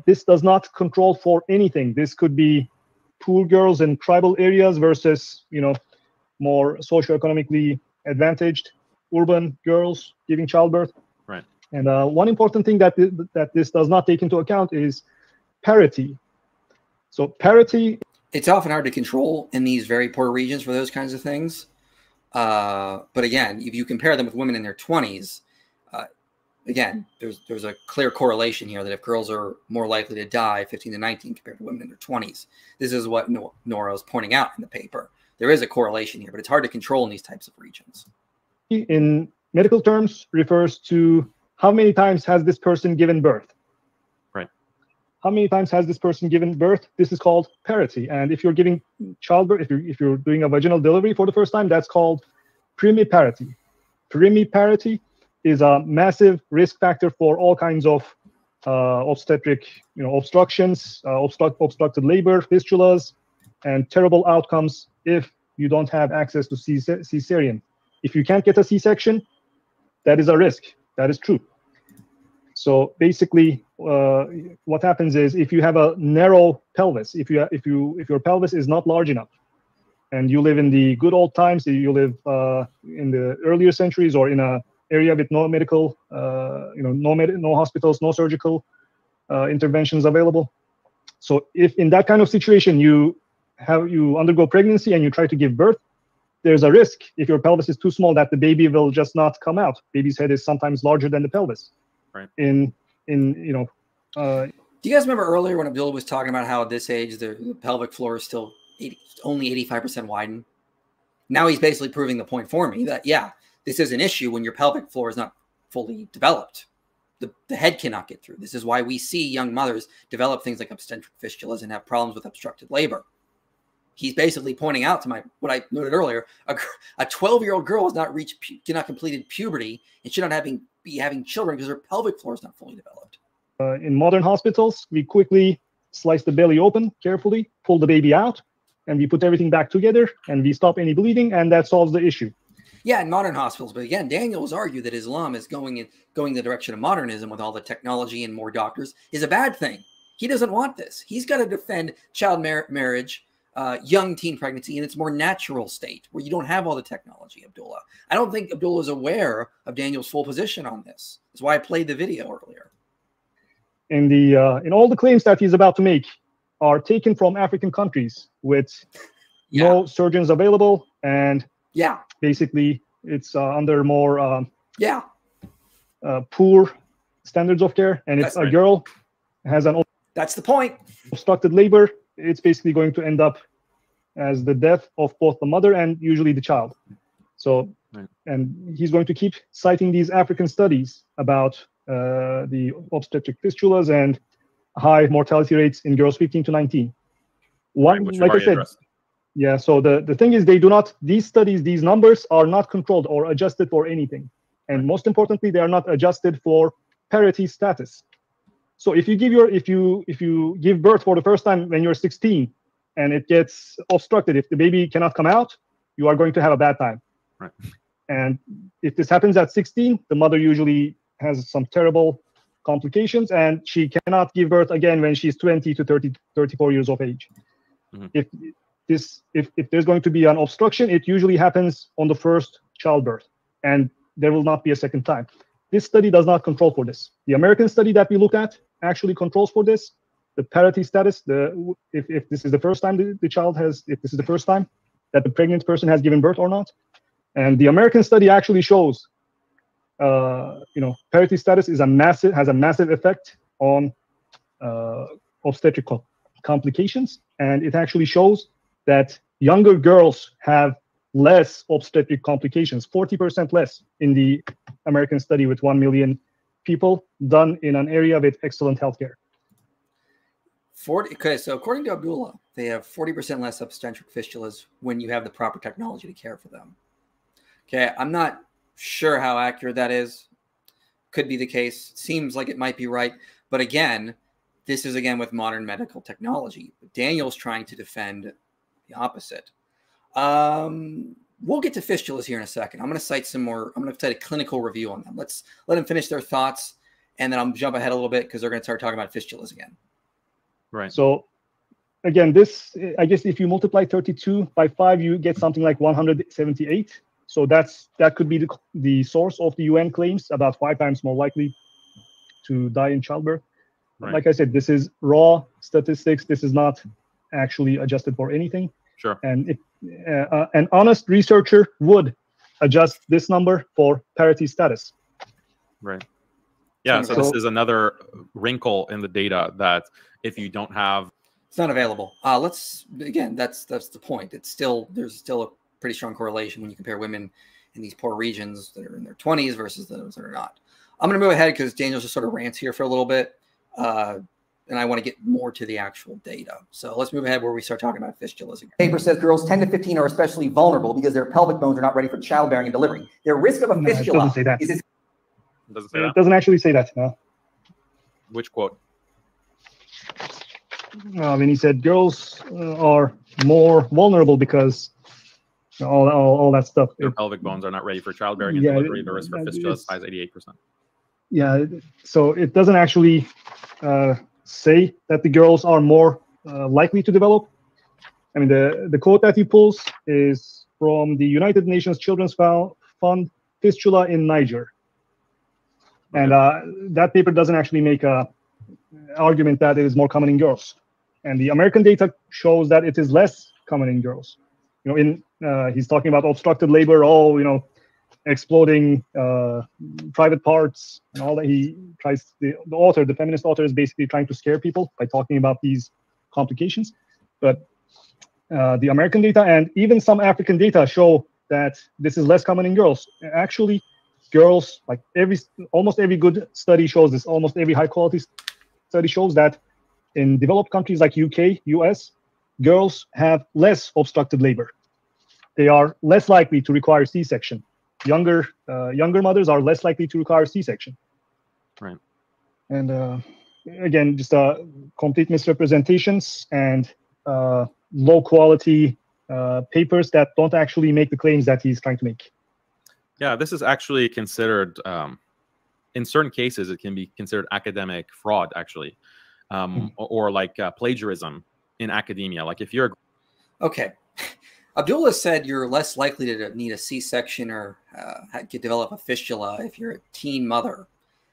This does not control for anything. This could be poor girls in tribal areas versus, more socioeconomically advantaged urban girls giving childbirth. Right. And one important thing that this does not take into account is parity. So parity. It's often hard to control in these very poor regions for those kinds of things. But again, if you compare them with women in their 20s, again, there's a clear correlation here that if girls are more likely to die 15 to 19 compared to women in their 20s, this is what Nora is pointing out in the paper. There is a correlation here, but it's hard to control in these types of regions. In medical terms, refers to how many times has this person given birth. Right. How many times has this person given birth? This is called parity. And if you're giving childbirth, if you're doing a vaginal delivery for the first time, that's called primiparity. Primiparity is a massive risk factor for all kinds of obstetric, obstructions, obstructed labor, fistulas, and terrible outcomes if you don't have access to cesarean. If you can't get a C-section, that is a risk. That is true. So basically, what happens is if you have a narrow pelvis, if your pelvis is not large enough, and you live in the good old times, you live in the earlier centuries or in a area with no medical, no hospitals, no surgical interventions available. So if in that kind of situation you undergo pregnancy and you try to give birth, there's a risk if your pelvis is too small that the baby will just not come out. Baby's head is sometimes larger than the pelvis. Right. In Uh, Do you guys remember earlier when Abdullah was talking about how at this age the pelvic floor is still only 85% widened? Now he's basically proving the point for me that, yeah, this is an issue when your pelvic floor is not fully developed. The head cannot get through. This is why we see young mothers develop things like obstetric fistulas and have problems with obstructed labor. He's basically pointing out to what I noted earlier, a 12-year-old girl has not completed puberty and should not be having children because her pelvic floor is not fully developed. In modern hospitals, we quickly slice the belly open carefully, pull the baby out, and we put everything back together, and we stop any bleeding, and that solves the issue. Yeah, in modern hospitals. But again, Daniel has argued that Islam is going the direction of modernism with all the technology and more doctors is a bad thing. He doesn't want this. He's got to defend child marriage, young teen pregnancy in its more natural state where you don't have all the technology, Abdullah. I don't think Abdullah is aware of Daniel's full position on this. That's why I played the video earlier. And in all the claims that he's about to make are taken from African countries with no surgeons available, and basically it's under more poor standards of care. And if a girl has that's the point, obstructed labor, it's basically going to end up as the death of both the mother and usually the child. So, and he's going to keep citing these African studies about the obstetric fistulas and high mortality rates in girls 15 to 19. One, like I said, yeah. So the thing is, these studies, these numbers are not controlled or adjusted for anything, and most importantly, they are not adjusted for parity status. So if you give birth for the first time when you're 16 and it gets obstructed, if the baby cannot come out, you are going to have a bad time. Right. And if this happens at 16, the mother usually has some terrible complications, and she cannot give birth again when she's 20 to 30, 34 years of age. Mm-hmm. If there's going to be an obstruction, it usually happens on the first childbirth, and there will not be a second time. This study does not control for this. The American study that we look at actually controls for this. The parity status, if this is the first time if this is the first time that the pregnant person has given birth or not. And the American study actually shows parity status has a massive effect on obstetric complications, and it actually shows that younger girls have less obstetric complications, 40% less in the American study with 1 million people done in an area with excellent healthcare. Okay, so according to Abdullah, they have 40% less obstetric fistulas when you have the proper technology to care for them. Okay, I'm not sure how accurate that is. Could be the case. Seems like it might be right. But again, this is with modern medical technology. Daniel's trying to defend the opposite. We'll get to fistulas here in a second. I'm going to cite some more. I'm going to cite a clinical review on them. Let's let them finish their thoughts, and then I'll jump ahead a little bit because they're going to start talking about fistulas again. Right. So again, I guess if you multiply 32 by 5, you get something like 178. So that could be the source of the UN claims about 5 times more likely to die in childbirth. Right. Like I said, this is raw statistics. This is not actually adjusted for anything. Sure. And an honest researcher would adjust this number for parity status. Right. Yeah. So this is another wrinkle in the data that if you don't have, it's not available. That's the point. There's still a pretty strong correlation when you compare women in these poor regions that are in their 20s versus those that are not. I'm going to move ahead because Daniel just sort of rants here for a little bit. And I want to get more to the actual data. So let's move ahead where we start talking about fistulas again. Paper says girls 10 to 15 are especially vulnerable because their pelvic bones are not ready for childbearing and delivery. Their risk of a fistula doesn't say that. It doesn't actually say that. No. Which quote? When he said girls are more vulnerable because all that stuff. Their pelvic bones are not ready for childbearing and delivery. The risk for fistula is 88%. Yeah, so it doesn't actually say that the girls are more likely to develop. I mean, the quote that he pulls is from the United Nations Children's Fund, Fistula in Niger. Okay. And that paper doesn't actually make an argument that it is more common in girls. And the American data shows that it is less common in girls. He's talking about obstructed labor. exploding private parts and all that. He tries, the author, the feminist author, is basically trying to scare people by talking about these complications. But the American data and even some African data show that this is less common in girls. Actually, girls, like almost every good study shows this, almost every high quality study shows that in developed countries like UK, US, girls have less obstructed labor. They are less likely to require C-section. Younger mothers are less likely to require C-section. Right. And again, just complete misrepresentations and low quality papers that don't actually make the claims that he's trying to make. Yeah, this is actually considered, in certain cases, it can be considered academic fraud, actually, or like plagiarism in academia. Like if you're... Okay. Abdullah said you're less likely to need a C-section or develop a fistula if you're a teen mother.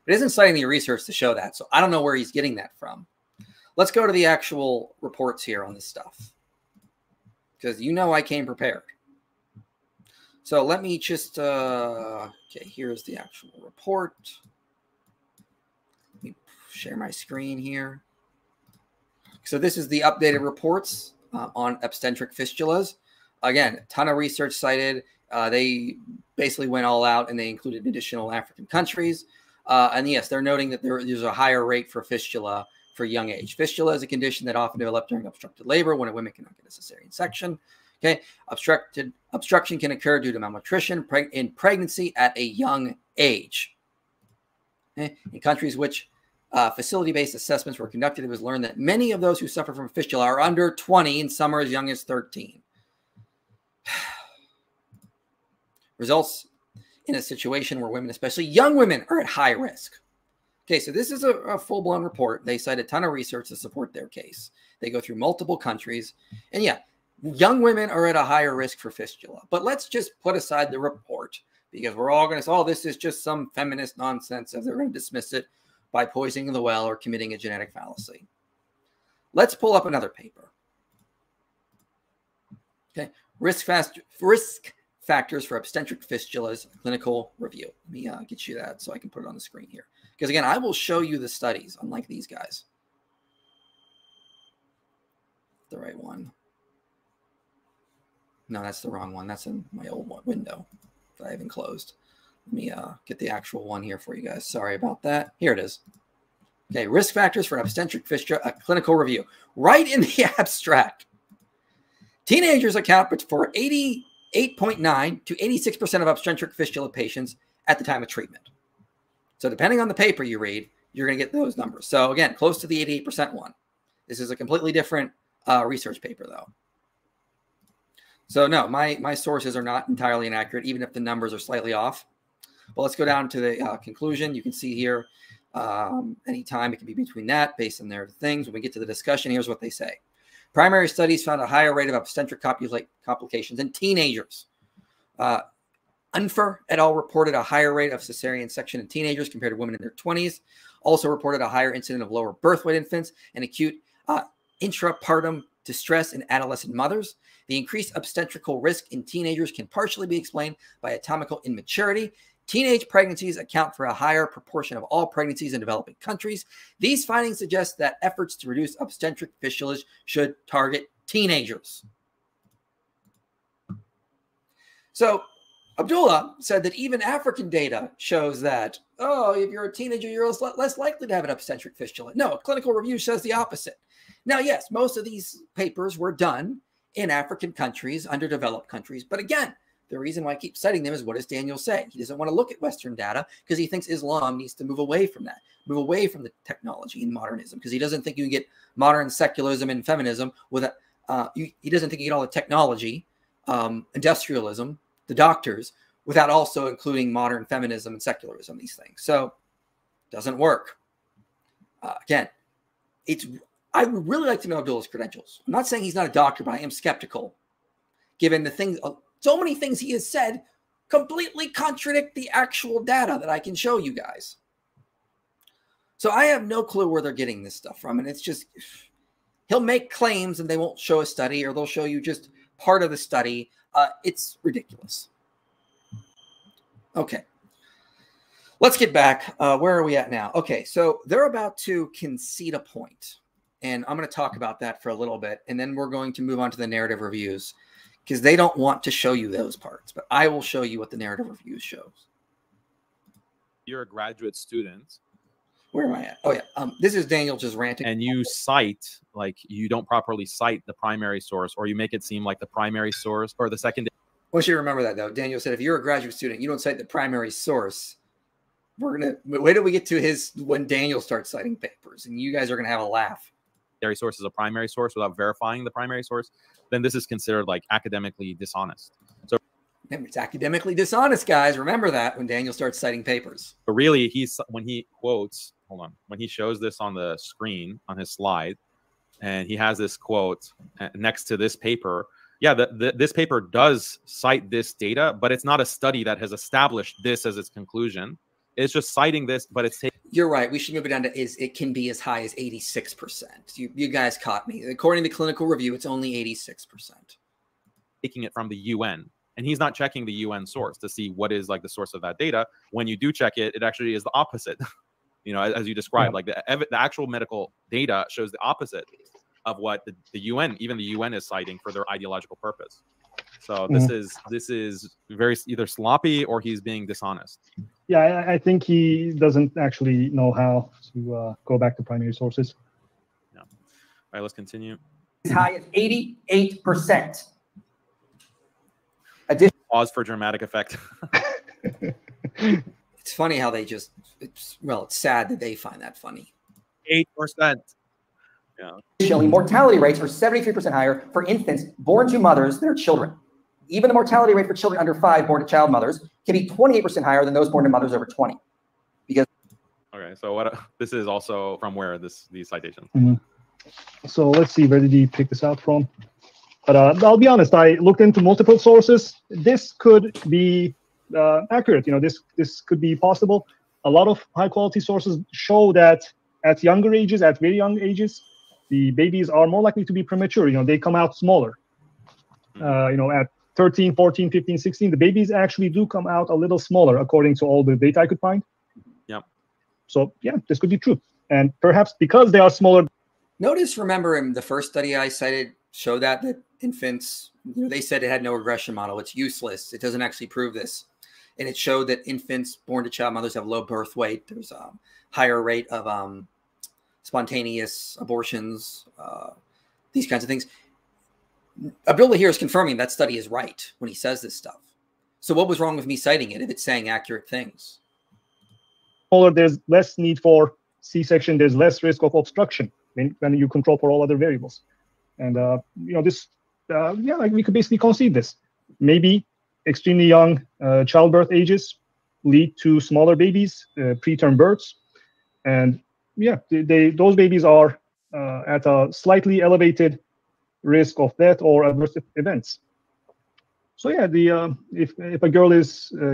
It isn't citing any research to show that, so I don't know where he's getting that from. Let's go to the actual reports here on this stuff, because you know I came prepared. So let me just, okay, here's the actual report. Let me share my screen here. So this is the updated reports on obstetric fistulas. Again, a ton of research cited. They basically went all out and they included additional African countries. And yes, they're noting that there's a higher rate for fistula for young age. Fistula is a condition that often develops during obstructed labor when a woman cannot get a cesarean section. Okay, obstruction can occur due to malnutrition in pregnancy at a young age. Okay? In countries which facility-based assessments were conducted, it was learned that many of those who suffer from fistula are under 20 and some are as young as 13. Results in a situation where women, especially young women, are at high risk. Okay, so this is a full-blown report. They cite a ton of research to support their case. They go through multiple countries. And yeah, young women are at a higher risk for fistula. But let's just put aside the report, because we're all going to say, oh, this is just some feminist nonsense, as they're going to dismiss it by poisoning the well or committing a genetic fallacy. Let's pull up another paper. Okay, risk factors for obstetric fistulas, clinical review. Let me get you that so I can put it on the screen here. Because again, I will show you the studies, unlike these guys. The right one. No, that's the wrong one. That's in my old window that I haven't closed. Let me get the actual one here for you guys. Sorry about that. Here it is. Okay, risk factors for obstetric fistula, a clinical review. Right in the abstract. Teenagers account for 88.9 to 86% of obstetric fistula patients at the time of treatment. So depending on the paper you read, you're going to get those numbers. So again, close to the 88% one. This is a completely different research paper, though. So no, my sources are not entirely inaccurate, even if the numbers are slightly off. But let's go down to the conclusion. You can see here, anytime it can be between that, based on their things. When we get to the discussion, here's what they say. Primary studies found a higher rate of obstetric complications in teenagers. Unfer et al. Reported a higher rate of cesarean section in teenagers compared to women in their 20s. Also reported a higher incidence of lower birth weight infants and acute intrapartum distress in adolescent mothers. The increased obstetrical risk in teenagers can partially be explained by anatomical immaturity. Teenage pregnancies account for a higher proportion of all pregnancies in developing countries. These findings suggest that efforts to reduce obstetric fistulas should target teenagers. So Abdullah said that even African data shows that, oh, if you're a teenager, you're less likely to have an obstetric fistula. No, a clinical review says the opposite. Now, yes, most of these papers were done in African countries, underdeveloped countries. But again, the reason why I keep citing them is, what does Daniel say? He doesn't want to look at Western data because he thinks Islam needs to move away from that, move away from the technology and modernism, because he doesn't think you can get modern secularism and feminism without, he doesn't think you get all the technology, industrialism, the doctors, without also including modern feminism and secularism, these things. So it doesn't work. Again, I would really like to know Abdullah's credentials. I'm not saying he's not a doctor, but I am skeptical, given the things, so many things he has said completely contradict the actual data that I can show you guys. So I have no clue where they're getting this stuff from. And it's just, he'll make claims and they won't show a study, or they'll show you just part of the study. It's ridiculous. Okay. Let's get back. Where are we at now? Okay, so they're about to concede a point, and I'm going to talk about that for a little bit, and then we're going to move on to the narrative reviews because they don't want to show you those parts, but I will show you what the narrative reviews shows. You're a graduate student. Where am I at? Oh, yeah. This is Daniel just ranting. And you cite, like, you don't properly cite the primary source, or you make it seem like the primary source or the secondary. I want you to remember that, though. Daniel said, if you're a graduate student, you don't cite the primary source. We're going to wait till we get to his when Daniel starts citing papers, and you guys are going to have a laugh. Source is a primary source without verifying the primary source, then this is considered like academically dishonest. So it's academically dishonest, guys. Remember that when Daniel starts citing papers. But really, when he quotes, when he shows this on the screen on his slide, and he has this quote next to this paper. Yeah, this paper does cite this data, but it's not a study that has established this as its conclusion. It's just citing this, but it's taking. You're right. We should move it down to it can be as high as 86%. You guys caught me. According to clinical review, it's only 86%. Taking it from the UN. And he's not checking the UN source to see what is like the source of that data. When you do check it, it actually is the opposite. As you described, like the actual medical data shows the opposite of what the UN, even the UN, is citing for their ideological purpose. So this is very either sloppy or he's being dishonest. Yeah, I think he doesn't actually know how to go back to primary sources. Yeah. All right, let's continue. As high as 88%. Pause for dramatic effect. It's funny how they just, it's sad that they find that funny. 8%. Yeah. Additionally, mortality rates are 73% higher for infants born to mothers than their children. Even the mortality rate for children under 5 born to child mothers can be 28% higher than those born to mothers over 20. Because okay, so this is also from where these citations. So let's see, where did he pick this out from? But I'll be honest, I looked into multiple sources. This could be accurate. This could be possible. A lot of high quality sources show that at younger ages, at very young ages, the babies are more likely to be premature. They come out smaller. At 13, 14, 15, 16, the babies actually do come out a little smaller, according to all the data I could find. Yeah. So, yeah, this could be true. And perhaps because they are smaller. Remember, in the first study I cited showed that infants, they said it had no regression model. It's useless. It doesn't actually prove this. And it showed that infants born to child mothers have low birth weight. There's a higher rate of spontaneous abortions, these kinds of things. Abdullah here is confirming that study is right when he says this stuff. So what was wrong with me citing it if it's saying accurate things? There's less need for C-section. There's less risk of obstruction when you control for all other variables. And, we could basically concede this. Maybe extremely young childbirth ages lead to smaller babies, preterm births. And, those babies are at a slightly elevated risk of death or adverse events. So if a girl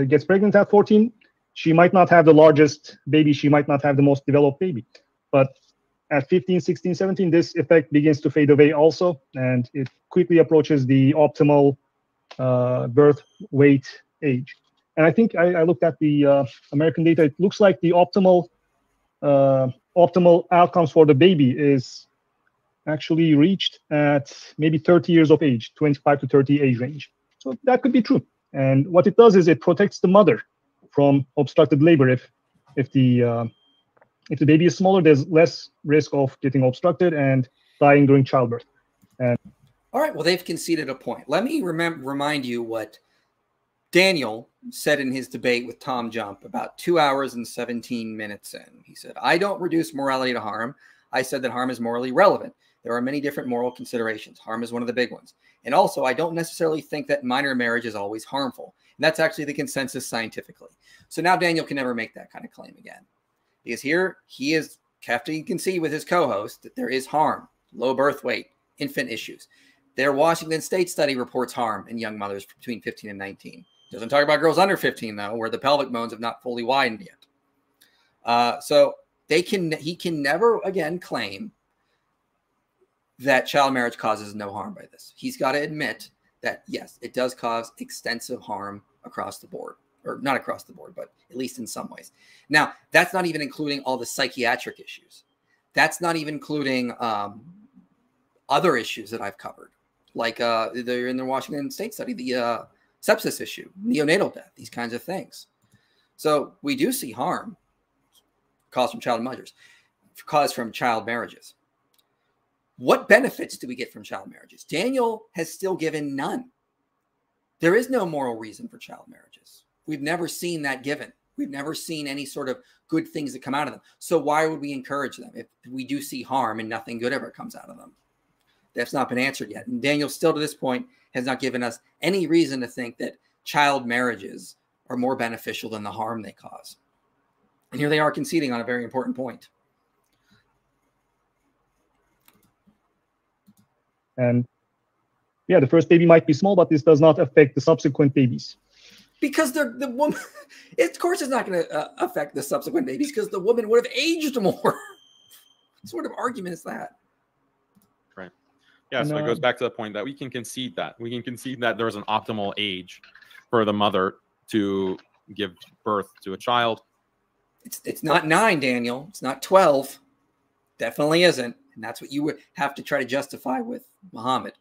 gets pregnant at 14, she might not have the largest baby, she might not have the most developed baby, but at 15, 16, 17, this effect begins to fade away also, and it quickly approaches the optimal birth weight age. And I think I looked at the American data. It looks like the optimal outcomes for the baby is actually reached at maybe 30 years of age, 25 to 30 age range. So that could be true. And what it does is it protects the mother from obstructed labor. If the baby is smaller, there's less risk of getting obstructed and dying during childbirth. And all right, well, they've conceded a point. Let me remind you what Daniel said in his debate with Tom Jump about 2 hours and 17 minutes in. He said, I don't reduce morality to harm. I said that harm is morally relevant. There are many different moral considerations. Harm is one of the big ones. And also, I don't necessarily think that minor marriage is always harmful. And that's actually the consensus scientifically. So now Daniel can never make that kind of claim again. Because here he is, you can see with his co-host that there is harm, low birth weight, infant issues. Their Washington State study reports harm in young mothers between 15 and 19. Doesn't talk about girls under 15, though, where the pelvic bones have not fully widened yet. So he can never again claim that child marriage causes no harm by this. He's got to admit that, yes, it does cause extensive harm across the board. or not across the board, but at least in some ways. Now, that's not even including all the psychiatric issues. That's not even including other issues that I've covered, like they're in the Washington State study, the sepsis issue, neonatal death, these kinds of things. So we do see harm caused from child marriages. What benefits do we get from child marriages? Daniel has still given none. There is no moral reason for child marriages. We've never seen that given. We've never seen any sort of good things that come out of them. So why would we encourage them if we do see harm and nothing good ever comes out of them? That's not been answered yet. And Daniel still to this point has not given us any reason to think that child marriages are more beneficial than the harm they cause. And here they are conceding on a very important point. And yeah, the first baby might be small, but this does not affect the subsequent babies. Because the woman, of course, it's not going to affect the subsequent babies because the woman would have aged more. What sort of argument is that? Right. Yeah. So it goes back to the point that we can concede that. We can concede that there's an optimal age for the mother to give birth to a child. It's not 9, Daniel. It's not 12. Definitely isn't. And that's what you would have to try to justify with Muhammad.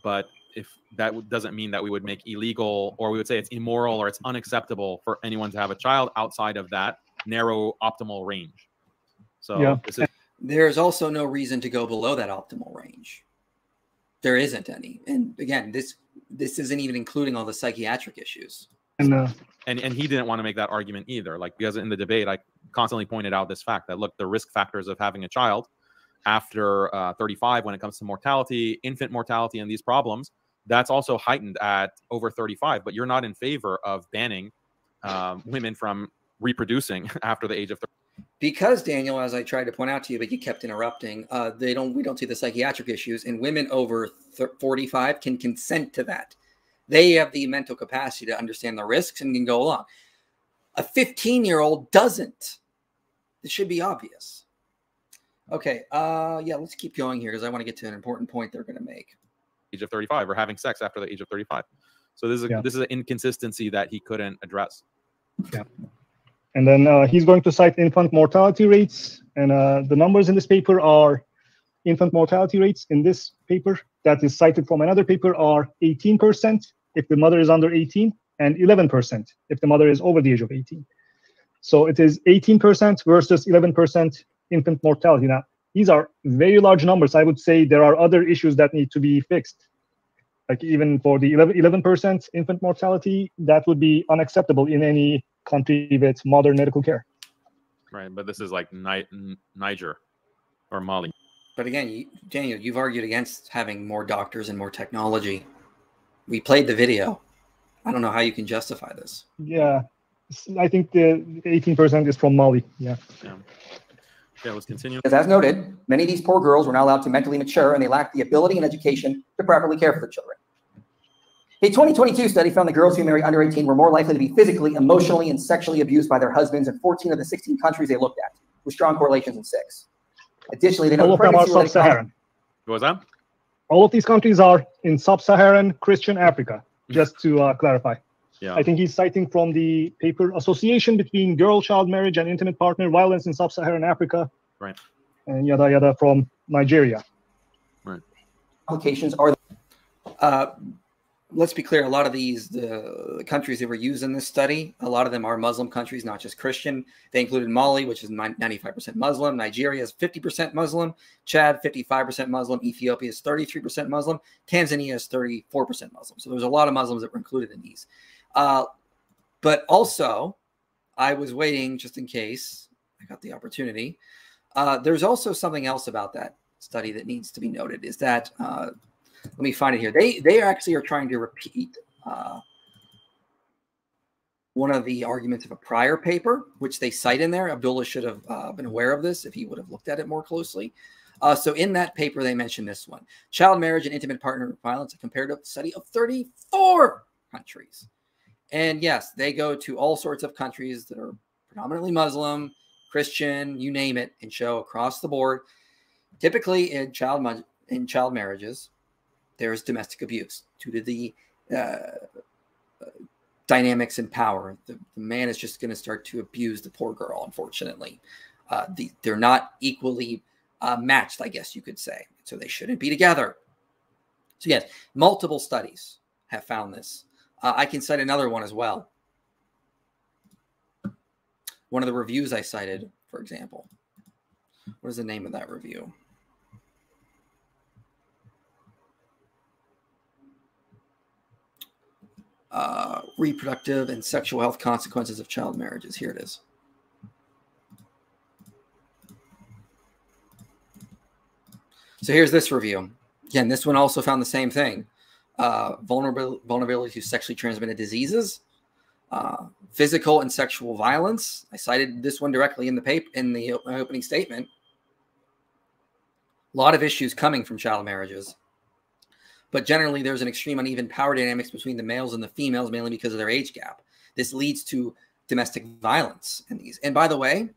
But if that doesn't mean that we would make illegal, or we would say it's immoral or it's unacceptable for anyone to have a child outside of that narrow optimal range. So yeah. There's also no reason to go below that optimal range. There isn't any. And again, this isn't even including all the psychiatric issues. And he didn't want to make that argument either. Like, because in the debate, I constantly pointed out this fact that, look, the risk factors of having a child after 35 when it comes to mortality, infant mortality, and these problems, that's also heightened at over 35. But you're not in favor of banning women from reproducing after the age of 30. Because, Daniel, as I tried to point out to you, but you kept interrupting, we don't see the psychiatric issues, and women over 45 can consent to that. They have the mental capacity to understand the risks and can go along. A 15-year-old doesn't. It should be obvious. Okay, yeah, let's keep going here because I want to get to an important point they're going to make. Age of 35 or having sex after the age of 35. So this is an inconsistency that he couldn't address. Yeah. And then he's going to cite infant mortality rates. And the numbers in this paper are infant mortality rates in this paper that is cited from another paper are 18% if the mother is under 18 and 11% if the mother is over the age of 18. So it is 18% versus 11% infant mortality. Now, these are very large numbers. I would say there are other issues that need to be fixed. Like even for the 11% infant mortality, that would be unacceptable in any country with modern medical care. Right, but this is like Niger or Mali. But again, Daniel, you've argued against having more doctors and more technology. We played the video. I don't know how you can justify this. Yeah, I think the 18% is from Mali. Yeah. Okay, let's continue. Because as noted, many of these poor girls were not allowed to mentally mature and they lacked the ability and education to properly care for their children. A 2022 study found that girls who married under 18 were more likely to be physically, emotionally, and sexually abused by their husbands in 14 of the 16 countries they looked at, with strong correlations in 6. Additionally, they know all of them are sub-Saharan. What was that? All of these countries are in sub-Saharan Christian Africa, just to clarify. Yeah. I think he's citing from the paper Association Between Girl-Child Marriage and Intimate Partner Violence in Sub-Saharan Africa. Right. And yada yada from Nigeria. Right. Applications are. Let's be clear. A lot of the countries that were used in this study, a lot of them are Muslim countries, not just Christian. They included Mali, which is 95% Muslim. Nigeria is 50% Muslim. Chad, 55% Muslim. Ethiopia is 33% Muslim. Tanzania is 34% Muslim. So there's a lot of Muslims that were included in these. But also, I was waiting just in case I got the opportunity. There's also something else about that study that needs to be noted is that, let me find it here. They actually are trying to repeat one of the arguments of a prior paper, which they cite in there. Abdullah should have been aware of this if he would have looked at it more closely. So in that paper, they mentioned this one. Child marriage and intimate partner violence, a comparative study of 34 countries. And yes, they go to all sorts of countries that are predominantly Muslim, Christian, you name it, and show across the board. Typically in child marriages, there is domestic abuse due to the dynamics in power. The man is just going to start to abuse the poor girl, unfortunately. They're not equally matched, I guess you could say. So they shouldn't be together. So yes, multiple studies have found this. I can cite another one as well. One of the reviews I cited, for example. What is the name of that review? Reproductive and sexual health consequences of child marriages. Here it is. So here's this review. Again, this one also found the same thing. Vulnerability to sexually transmitted diseases, physical and sexual violence. I cited this one directly in the paper, in the opening statement. A lot of issues coming from child marriages. But generally, there's an extreme uneven power dynamics between the males and the females, mainly because of their age gap. This leads to domestic violence in these. And by the way,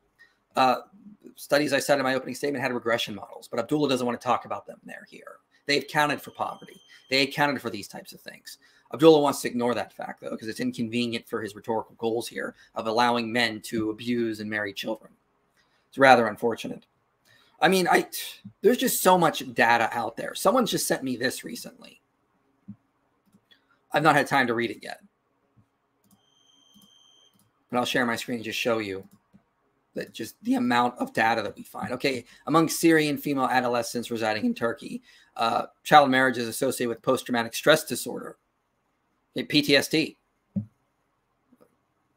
studies I cited in my opening statement had regression models, but Abdullah doesn't want to talk about them here. They've counted for poverty. They accounted for these types of things. Abdullah wants to ignore that fact, though, because it's inconvenient for his rhetorical goals here of allowing men to abuse and marry children. It's rather unfortunate. I mean, there's just so much data out there. Someone just sent me this recently. I've not had time to read it yet. But I'll share my screen and just show you that just the amount of data that we find. Okay, among Syrian female adolescents residing in Turkey, child marriage is associated with post-traumatic stress disorder, PTSD.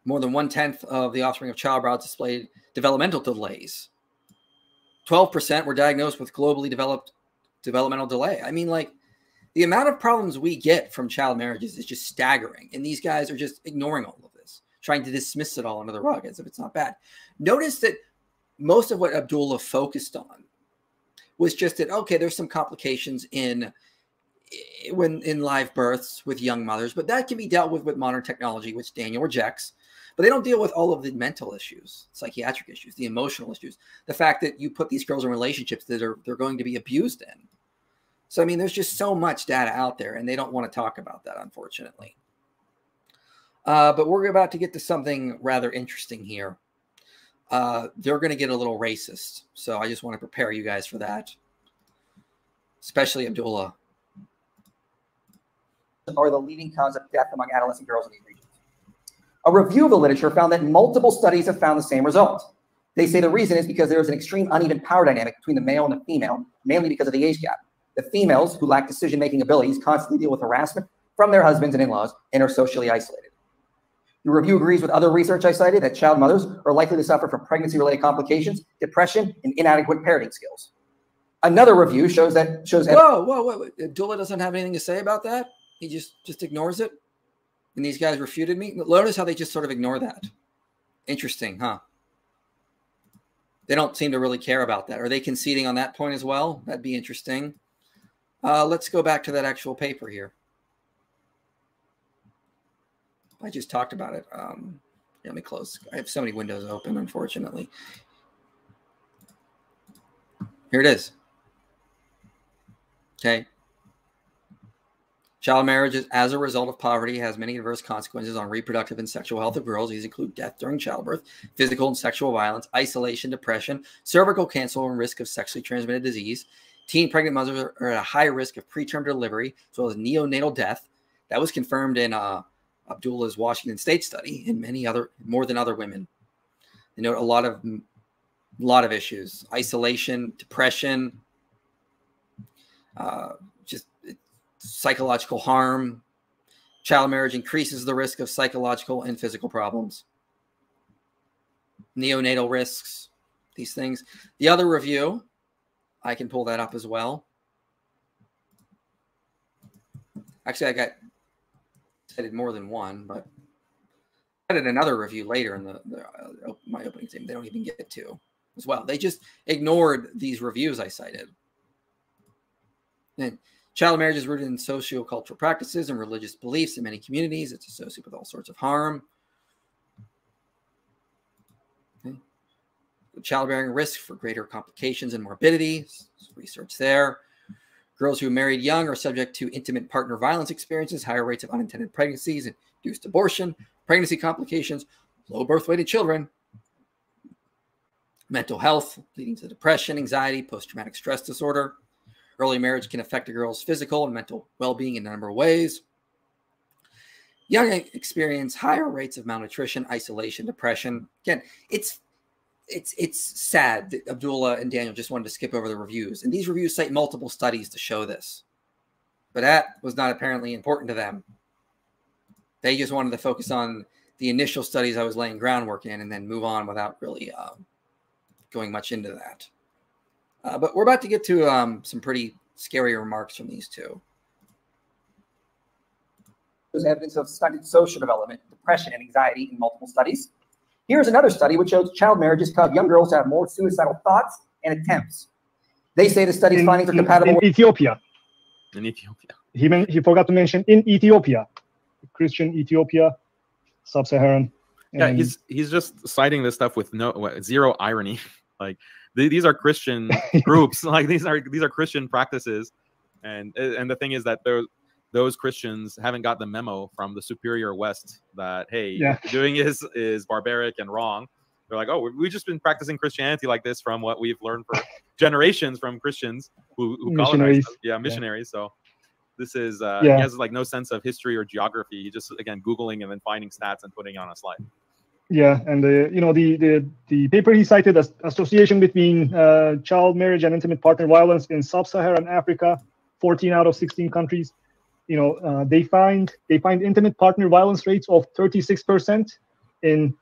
More than 1/10 of the offspring of child brides displayed developmental delays. 12% were diagnosed with globally developed developmental delay. I mean, like, the amount of problems we get from child marriages is just staggering. And these guys are just ignoring all of this, trying to dismiss it all under the rug as if it's not bad. Notice that most of what Abdullah focused on was just that, okay, there's some complications in live births with young mothers, but that can be dealt with modern technology, which Daniel rejects. But they don't deal with all of the mental issues, psychiatric issues, the emotional issues, the fact that you put these girls in relationships that they're going to be abused in. So, I mean, there's just so much data out there, and they don't want to talk about that, unfortunately. But we're about to get to something rather interesting here. They're going to get a little racist. So I just want to prepare you guys for that, especially Abdullah. Are the leading cause of death among adolescent girls in these regions. A review of the literature found that multiple studies have found the same result. They say the reason is because there is an extreme uneven power dynamic between the male and the female, mainly because of the age gap. The females, who lack decision-making abilities, constantly deal with harassment from their husbands and in-laws and are socially isolated. The review agrees with other research I cited that child mothers are likely to suffer from pregnancy-related complications, depression, and inadequate parenting skills. Another review shows that whoa. Abdullah doesn't have anything to say about that. He just ignores it. And these guys refuted me. Notice how they just sort of ignore that. Interesting, huh? They don't seem to really care about that. Are they conceding on that point as well? That'd be interesting. Let's go back to that actual paper here. I just talked about it. Let me close. I have so many windows open, unfortunately. Here it is. Okay. Child marriage, as a result of poverty, has many adverse consequences on reproductive and sexual health of girls. These include death during childbirth, physical and sexual violence, isolation, depression, cervical cancer, and risk of sexually transmitted disease. Teen pregnant mothers are at a high risk of preterm delivery, as well as neonatal death. That was confirmed in Abdullah's Washington State study, and more than other women. They note a lot of issues: isolation, depression, psychological harm. Child marriage increases the risk of psychological and physical problems. Neonatal risks, these things. The other review, I can pull that up as well. Actually, I did more than one, but I did another review later in my opening statement. They don't even get to as well. They just ignored these reviews I cited. And child marriage is rooted in socio-cultural practices and religious beliefs in many communities. It's associated with all sorts of harm. Okay. Childbearing risk for greater complications and morbidity. Research there. Girls who are married young are subject to intimate partner violence experiences, higher rates of unintended pregnancies, induced abortion, pregnancy complications, low birth weight in children, mental health, leading to depression, anxiety, post-traumatic stress disorder. Early marriage can affect a girl's physical and mental well-being in a number of ways. Young experience higher rates of malnutrition, isolation, depression. Again, it's sad that Abdullah and Daniel just wanted to skip over the reviews. And these reviews cite multiple studies to show this. But that was not apparently important to them. They just wanted to focus on the initial studies I was laying groundwork in and then move on without really going much into that. But we're about to get to some pretty scary remarks from these two. There's evidence of stunted social development, depression, and anxiety in multiple studies. Here's another study which shows child marriages cause young girls to have more suicidal thoughts and attempts. They say the study's findings are compatible in Ethiopia. In Ethiopia. He forgot to mention in Ethiopia, Christian Ethiopia, sub-Saharan. Yeah, he's just citing this stuff with zero irony. Like these are Christian groups. Like these are Christian practices, and the thing is that those Christians haven't got the memo from the superior West that, hey, what you're doing is barbaric and wrong. They're like, oh, we've just been practicing Christianity like this from what we've learned for generations from Christians who colonized. Missionaries. So this is he has like no sense of history or geography. He just, again, Googling and then finding stats and putting it on a slide. Yeah, and the paper he cited, association between child marriage and intimate partner violence in sub-Saharan Africa, 14 out of 16 countries. They find intimate partner violence rates of 36% in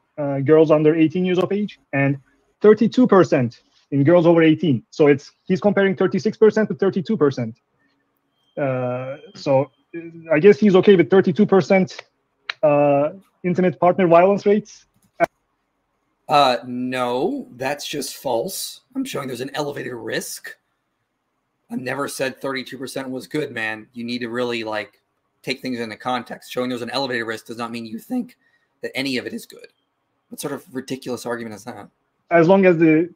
girls under 18 years of age and 32% in girls over 18. So he's comparing 36% to 32%. So I guess he's okay with 32% intimate partner violence rates. No, that's just false. I'm showing there's an elevated risk. I've never said 32% was good, man. You need to really take things into context. Showing there's an elevated risk does not mean you think that any of it is good. What sort of ridiculous argument is that? As long as the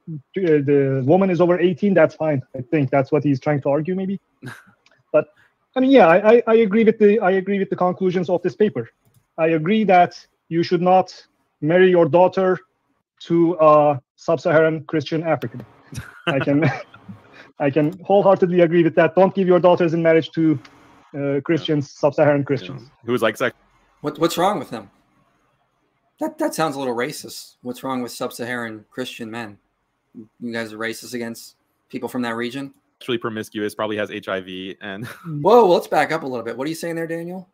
woman is over 18, that's fine. I think that's what he's trying to argue, maybe. But I mean, yeah, I agree with the conclusions of this paper. I agree that you should not marry your daughter to a sub-Saharan Christian African. I can wholeheartedly agree with that. Don't give your daughters in marriage to Christians, sub-Saharan Christians. Yeah. Who was like sex. What's wrong with them? That sounds a little racist. What's wrong with sub-Saharan Christian men? You guys are racist against people from that region? Actually promiscuous, probably has HIV, and Whoa, let's back up a little bit. What are you saying there, Daniel?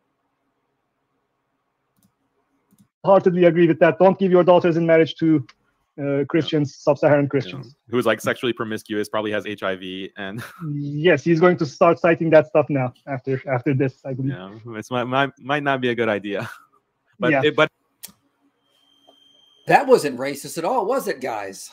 Heartedly agree with that. Don't give your daughters in marriage to Christians, sub-Saharan Christians. Who is like sexually promiscuous, probably has HIV, and yes, he's going to start citing that stuff now after this, I believe. Yeah, it might not be a good idea, but yeah. But that wasn't racist at all, was it, guys?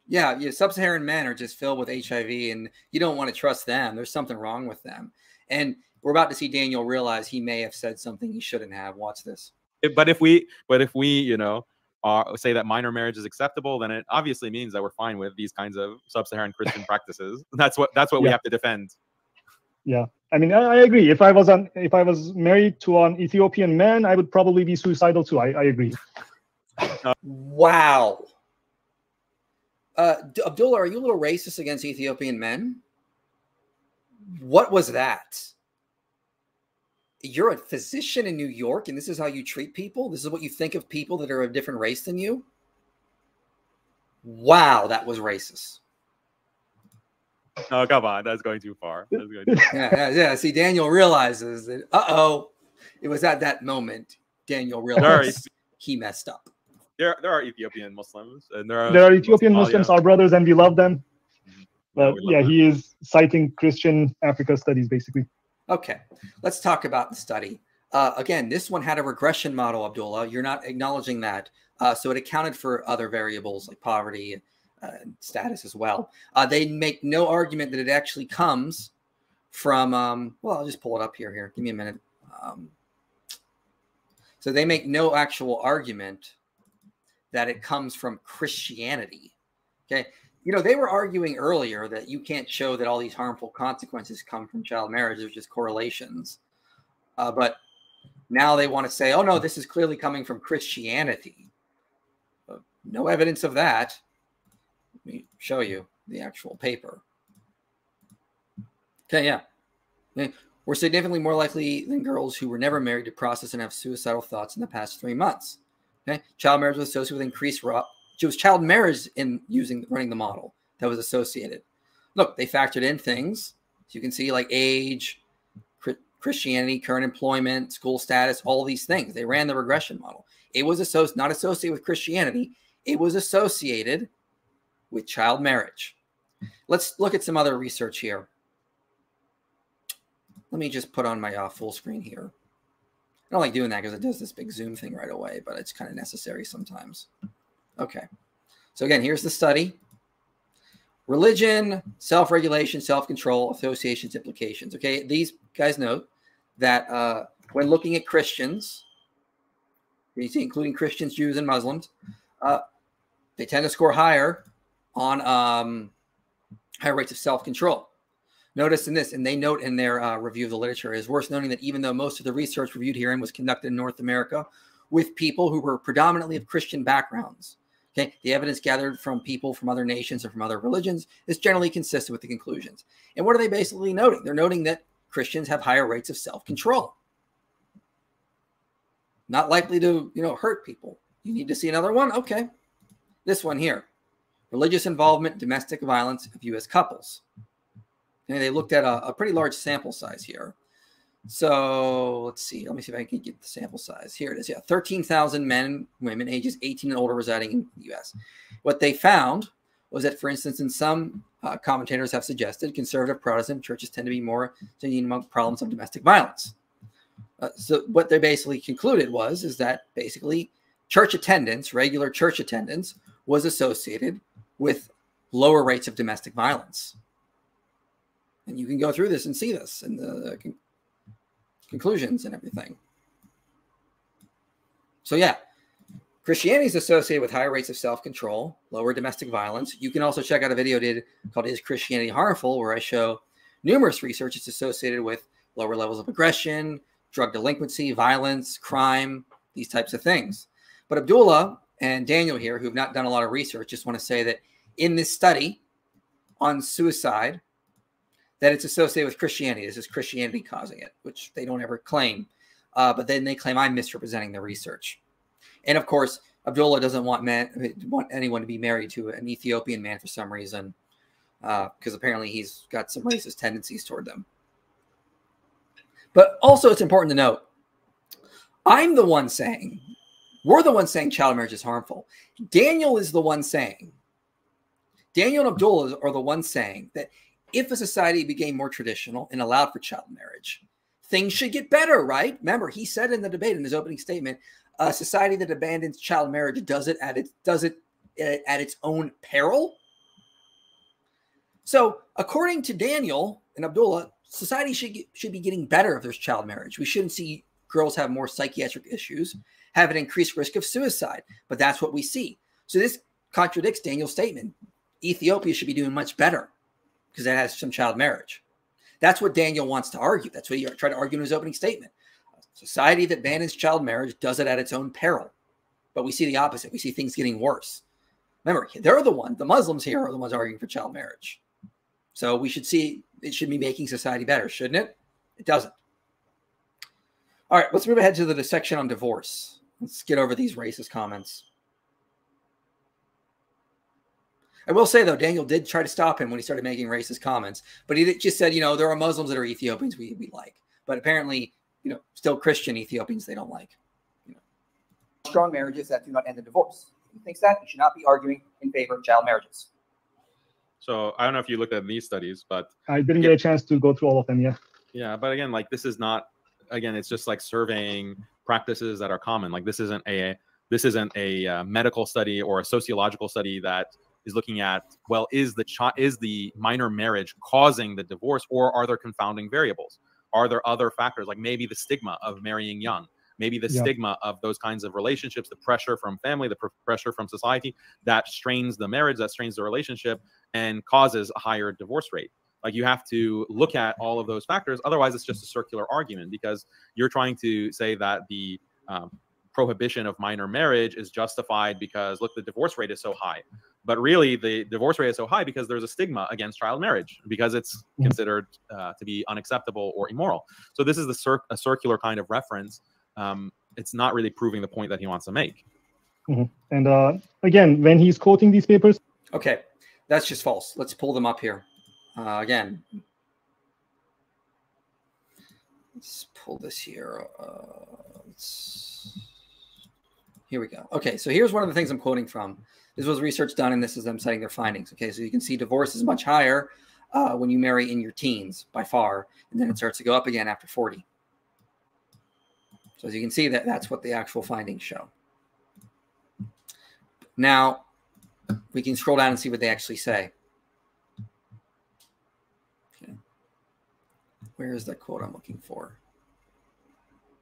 Yeah, sub-Saharan men are just filled with HIV, and you don't want to trust them. There's something wrong with them, and we're about to see Daniel realize he may have said something he shouldn't have. Watch this. But if we say that minor marriage is acceptable, then it obviously means that we're fine with these kinds of sub-Saharan Christian practices. That's what we have to defend. Yeah, I mean, I agree. If I was married to an Ethiopian man, I would probably be suicidal too. I agree. Wow. Abdullah, are you a little racist against Ethiopian men? What was that? You're a physician in New York, and this is how you treat people? This is what you think of people that are of a different race than you? Wow, that was racist. Oh, come on. That's going too far. Yeah. See, Daniel realizes that, it was at that moment Daniel realized he messed up. There are Ethiopian Muslims. And there are Ethiopian Muslims, our brothers, and we love them. But yeah, he is citing Christian Africa studies, basically. Okay, let's talk about the study. Again, this one had a regression model, Abdullah. You're not acknowledging that. So it accounted for other variables like poverty and status as well. They make no argument that it actually comes from, I'll just pull it up here. Give me a minute. So they make no actual argument that it comes from Christianity. Okay, they were arguing earlier that you can't show that all these harmful consequences come from child marriage. There's just correlations. But now they want to say, oh, no, this is clearly coming from Christianity. No evidence of that. Let me show you the actual paper. Okay, yeah. We're significantly more likely than girls who were never married to process and have suicidal thoughts in the past 3 months. Okay, child marriage was associated with increased it was child marriage in running the model that was associated. Look, they factored in things, so you can see, like age, Christianity, current employment, school status, all these things. They ran the regression model. It was not associated with Christianity. It was associated with child marriage. Let's look at some other research here. Let me just put on my full screen here. I don't like doing that because it does this big zoom thing right away, but it's kind of necessary sometimes. Okay. So again, here's the study. Religion, self-regulation, self-control, associations, implications. Okay, these guys note that when looking at Christians, you see, including Christians, Jews, and Muslims, they tend to score higher on higher rates of self-control. Notice in this, and they note in their review of the literature, it is worth noting that even though most of the research reviewed herein was conducted in North America with people who were predominantly of Christian backgrounds, okay, the evidence gathered from people from other nations or from other religions is generally consistent with the conclusions. And what are they basically noting? They're noting that Christians have higher rates of self-control. Not likely to, hurt people. You need to see another one? Okay. This one here. Religious involvement, domestic violence of U.S. couples. And they looked at a pretty large sample size here. So let's see. Let me see if I can get the sample size. Here it is. Yeah, 13,000 men and women ages 18 and older residing in the U.S. What they found was that, for instance, in some commentators have suggested conservative Protestant churches tend to be more among problems of domestic violence. So what they basically concluded is that basically church attendance, regular church attendance, was associated with lower rates of domestic violence. And you can go through this and see this in the conclusions and everything. So yeah, Christianity is associated with higher rates of self-control, lower domestic violence. You can also check out a video I did called Is Christianity Harmful?, where I show numerous research it's associated with lower levels of aggression, drug delinquency, violence, crime, these types of things. But Abdullah and Daniel here, who have not done a lot of research, just want to say that in this study on suicide, that it's associated with Christianity. This is Christianity causing it, which they don't ever claim. But then they claim I'm misrepresenting the research. And of course, Abdullah doesn't want anyone to be married to an Ethiopian man for some reason, because apparently he's got some racist tendencies toward them. But also it's important to note, we're the one saying child marriage is harmful. Daniel is the one saying, Daniel and Abdullah are the ones saying that if a society became more traditional and allowed for child marriage, things should get better, right? Remember, he said in the debate in his opening statement, a society that abandons child marriage does it at its own peril. So according to Daniel and Abdullah, society should be getting better if there's child marriage. We shouldn't see girls have more psychiatric issues, have an increased risk of suicide, but that's what we see. So this contradicts Daniel's statement. Ethiopia should be doing much better because that has some child marriage. That's what Daniel wants to argue. That's what he tried to argue in his opening statement. A society that bans child marriage does it at its own peril. But we see the opposite. We see things getting worse. Remember, the Muslims here are the ones arguing for child marriage. So we should see it should be making society better, shouldn't it? It doesn't. All right, let's move ahead to the section on divorce. Let's get over these racist comments. I will say, though, Daniel did try to stop him when he started making racist comments. But he just said, there are Muslims that are Ethiopians we like. But apparently, still Christian Ethiopians they don't like. Strong marriages that do not end in divorce. If he thinks that, he should not be arguing in favor of child marriages. So I don't know if you looked at these studies, but I didn't get a chance to go through all of them. Yeah. Yeah. But again, this is not, it's just like surveying practices that are common. This isn't a medical study or a sociological study that is looking at, well, is the minor marriage causing the divorce, or are there confounding variables? Are there other factors, like maybe the stigma of marrying young? maybe the stigma of those kinds of relationships, the pressure from family, the pressure from society that strains the marriage, that strains the relationship, and causes a higher divorce rate. Like, you have to look at all of those factors. Otherwise, it's just a circular argument, because you're trying to say that the prohibition of minor marriage is justified because, look, the divorce rate is so high. But really, the divorce rate is so high because there's a stigma against child marriage, because it's considered to be unacceptable or immoral. So this is a circular kind of reference. It's not really proving the point that he wants to make. And again, when he's quoting these papers. Okay, that's just false. Let's pull them up here. Again, let's pull this here. Here we go. Okay, so here's one of the things I'm quoting from. This was research done, and this is them citing their findings. Okay, so you can see divorce is much higher when you marry in your teens, by far, and then it starts to go up again after 40. So as you can see, that's what the actual findings show. Now, we can scroll down and see what they actually say. Okay. Where is the quote I'm looking for?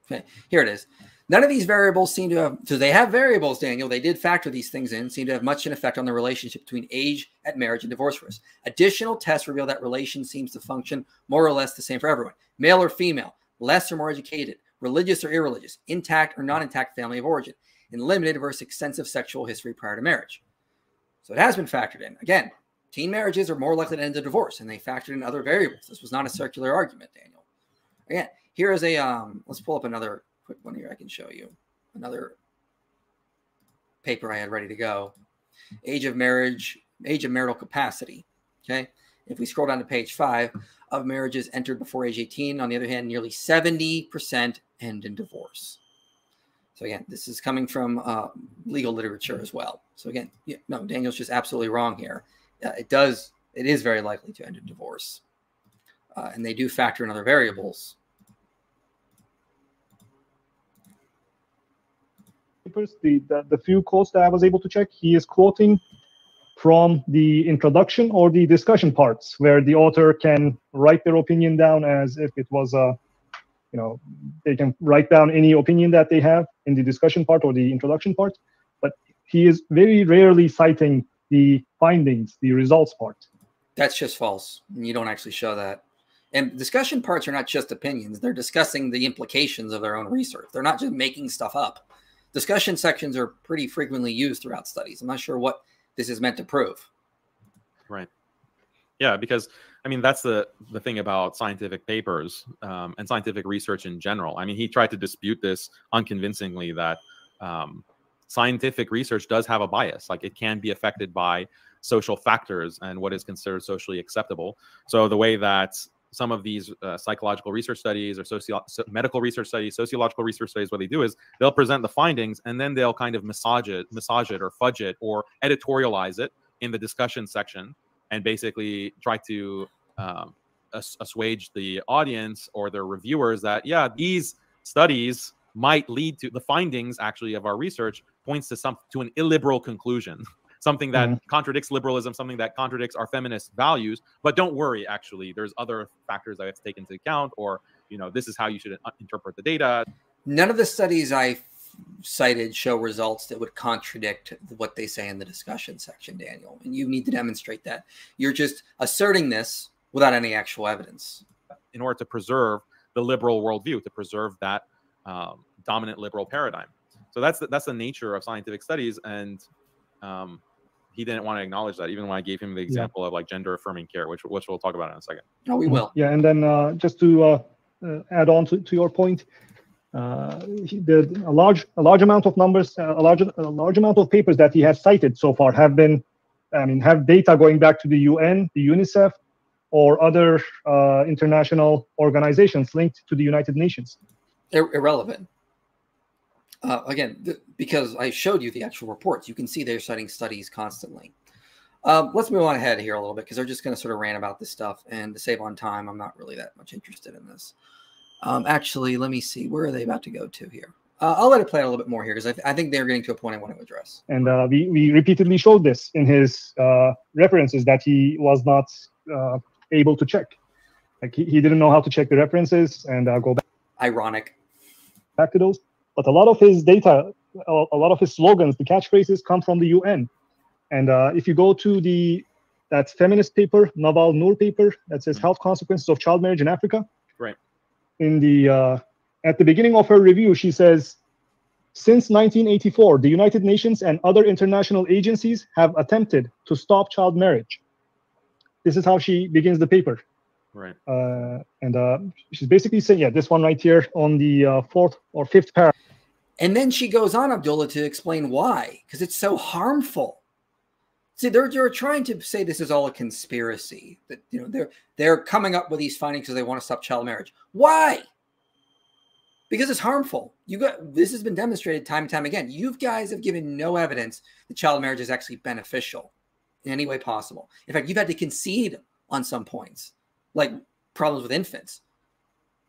Okay, here it is. None of these variables seem to have, so they have variables, Daniel. They did factor these things in, seem to have much an effect on the relationship between age at marriage and divorce risk. Additional tests reveal that relation seems to function more or less the same for everyone. Male or female, less or more educated, religious or irreligious, intact or non-intact family of origin, and limited versus extensive sexual history prior to marriage. So it has been factored in. Again, teen marriages are more likely to end in divorce, and they factored in other variables. This was not a circular argument, Daniel. Again, here is a, let's pull up another quick one here. I can show you another paper I had ready to go. Age of marriage, age of marital capacity. Okay. If we scroll down to page 5, of marriages entered before age 18, on the other hand, nearly 70% end in divorce. So again, this is coming from legal literature as well. So again, no, Daniel's just absolutely wrong here. It is very likely to end in divorce. And they do factor in other variables. The few quotes that I was able to check, he is quoting from the introduction or the discussion parts, where the author can write their opinion down as if it was a, they can write down any opinion that they have in the discussion part or the introduction part. But he is very rarely citing the findings, the results part. That's just false. You don't actually show that. And discussion parts are not just opinions. They're discussing the implications of their own research. They're not just making stuff up. Discussion sections are pretty frequently used throughout studies. I'm not sure what this is meant to prove. Right. Yeah, because, I mean, that's the thing about scientific papers and scientific research in general. I mean, he tried to dispute this unconvincingly, that scientific research does have a bias. Like, it can be affected by social factors and what is considered socially acceptable. So the way that some of these psychological research studies or medical research studies, sociological research studies, what they do is they'll present the findings and then they'll kind of massage it or fudge it or editorialize it in the discussion section, and basically try to assuage the audience or their reviewers that, yeah, these studies might lead to, the findings actually of our research points to an illiberal conclusion. Something that contradicts liberalism, something that contradicts our feminist values. But don't worry, actually, there's other factors that we have to take into account, or, this is how you should interpret the data. None of the studies I cited show results that would contradict what they say in the discussion section, Daniel. And you need to demonstrate that. You're just asserting this without any actual evidence. In order to preserve the liberal worldview, to preserve that dominant liberal paradigm. So that's the nature of scientific studies. And he didn't want to acknowledge that, even when I gave him the example of like gender affirming care, which we'll talk about in a second. No, we will. Yeah, and then just to add on to your point, a large amount of numbers, a large amount of papers that he has cited so far have data going back to the UN, the UNICEF, or other international organizations linked to the United Nations. Irrelevant. Again, because I showed you the actual reports, you can see they're citing studies constantly. Let's move on ahead here a little bit, because they're just going to sort of rant about this stuff. And to save on time, I'm not really that much interested in this. Actually, let me see. Where are they about to go to here? I'll let it play out a little bit more here, because I think they're getting to a point I want to address. And we repeatedly showed this in his references that he was not able to check. Like he didn't know how to check the references and go back. Ironic. Back to those. But a lot of his data, a lot of his slogans, the catchphrases come from the UN. And if you go to that feminist paper, Nawal Noor paper, that says health consequences of child marriage in Africa. Right. At the beginning of her review, she says, since 1984, the United Nations and other international agencies have attempted to stop child marriage. This is how she begins the paper. Right. And she's basically saying, yeah, this one right here on the fourth or fifth paragraph. And then she goes on, Abdullah, to explain why, because it's so harmful. See, they're trying to say this is all a conspiracy, that they're coming up with these findings because they want to stop child marriage. Why? Because it's harmful. This has been demonstrated time and time again. You guys have given no evidence that child marriage is actually beneficial in any way possible. In fact, you've had to concede on some points, like problems with infants.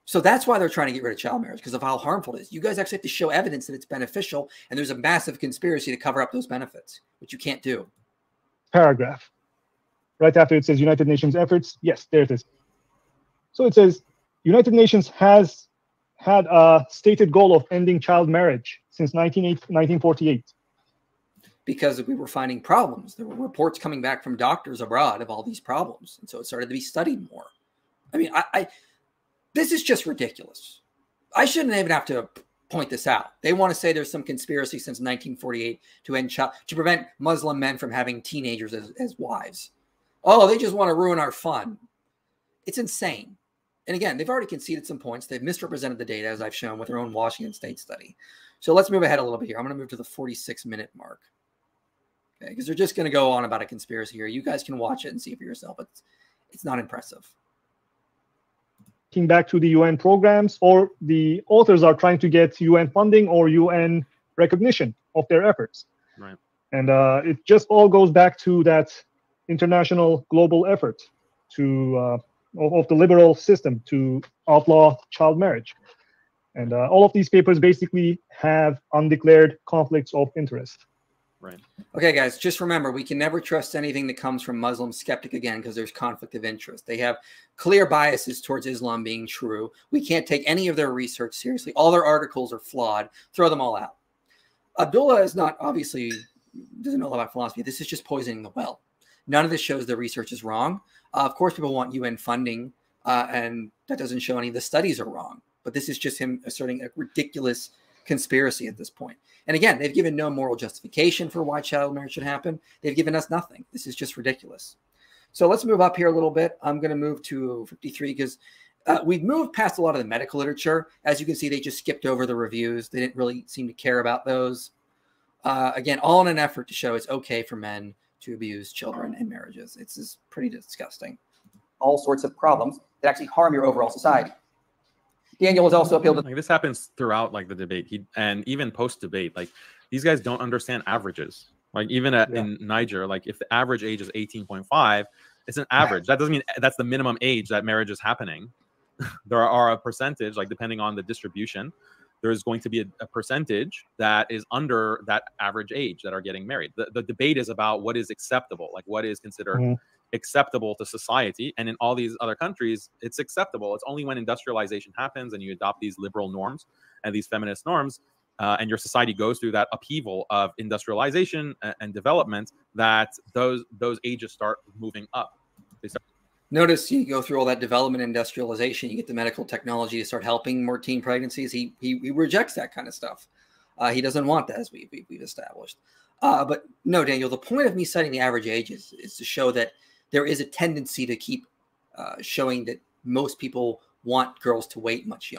So that's why they're trying to get rid of child marriage, because of how harmful it is. You guys actually have to show evidence that it's beneficial, and there's a massive conspiracy to cover up those benefits, which you can't do. Paragraph. Right after it says United Nations efforts. Yes, there it is. So it says United Nations has had a stated goal of ending child marriage since 1948. Because we were finding problems. There were reports coming back from doctors abroad of all these problems. And so it started to be studied more. I mean, this is just ridiculous. I shouldn't even have to point this out. They want to say there's some conspiracy since 1948 to prevent Muslim men from having teenagers as wives. Oh, they just want to ruin our fun. It's insane. And again, they've already conceded some points. They've misrepresented the data, as I've shown with their own Washington State study. So let's move ahead a little bit here. I'm going to move to the 46-minute mark. Okay, because they're just going to go on about a conspiracy here. You guys can watch it and see for yourself. It's not impressive. Back to the UN programs, or the authors are trying to get UN funding or UN recognition of their efforts. Right. And it just all goes back to that international global effort of the liberal system to outlaw child marriage. And all of these papers basically have undeclared conflicts of interest. Right. Okay, guys, just remember, we can never trust anything that comes from Muslim skeptic again, because there's conflict of interest. They have clear biases towards Islam being true. We can't take any of their research seriously. All their articles are flawed. Throw them all out. Abdullah is not, obviously, doesn't know about philosophy. This is just poisoning the well. None of this shows the research is wrong. Of course, people want UN funding, and that doesn't show any of the studies are wrong. But this is just him asserting a ridiculous conspiracy at this point. And again, they've given no moral justification for why child marriage should happen. They've given us nothing. This is just ridiculous. So let's move up here a little bit. I'm going to move to 53 because we've moved past a lot of the medical literature. As you can see, they just skipped over the reviews. They didn't really seem to care about those. Again, all in an effort to show it's okay for men to abuse children in marriages. It's just pretty disgusting. All sorts of problems that actually harm your overall society. Daniel has also appealed to... Like, this happens throughout like the debate, and even post-debate. Like, these guys don't understand averages. Like, even in Niger, like if the average age is 18.5, it's an average. That doesn't mean that's the minimum age that marriage is happening. There are a percentage, like depending on the distribution, there's going to be a percentage that is under that average age that are getting married. The debate is about what is acceptable, like what is considered acceptable to society. And in all these other countries, it's acceptable. It's only when industrialization happens and you adopt these liberal norms and these feminist norms, and your society goes through that upheaval of industrialization and development, that those ages start moving up. Notice you go through all that development, industrialization, you get the medical technology to start helping more teen pregnancies. He rejects that kind of stuff. He doesn't want that, as we've established. But no, Daniel, the point of me citing the average age is to show that there is a tendency to keep showing that most people want girls to wait much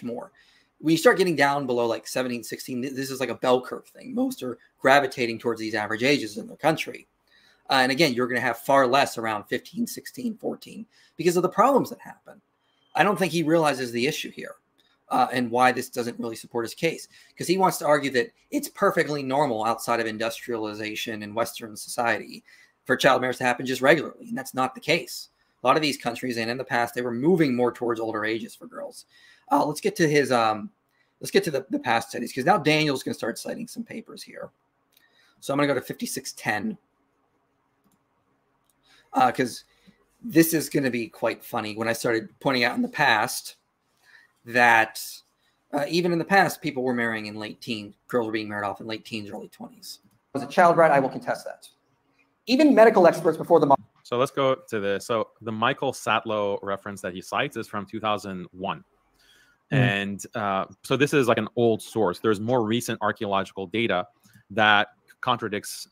more. When you start getting down below like 17, 16, this is like a bell curve thing. Most are gravitating towards these average ages in their country. And again, you're going to have far less around 15, 16, 14 because of the problems that happen. I don't think he realizes the issue here and why this doesn't really support his case, because he wants to argue that it's perfectly normal outside of industrialization and Western society for child marriage to happen just regularly. And that's not the case. A lot of these countries, and in the past, they were moving more towards older ages for girls. Let's get to his, let's get to the past studies, because now Daniel's going to start citing some papers here. So I'm going to go to 5610. Because this is going to be quite funny when I started pointing out in the past that Even in the past, people were marrying in late teens. Girls were being married off in late teens, early 20s. Was a child bride, I will contest that. Even medical experts before the So let's go to this. So the Michael Satlow reference that he cites is from 2001. And so this is like an old source. There's more recent archaeological data that contradicts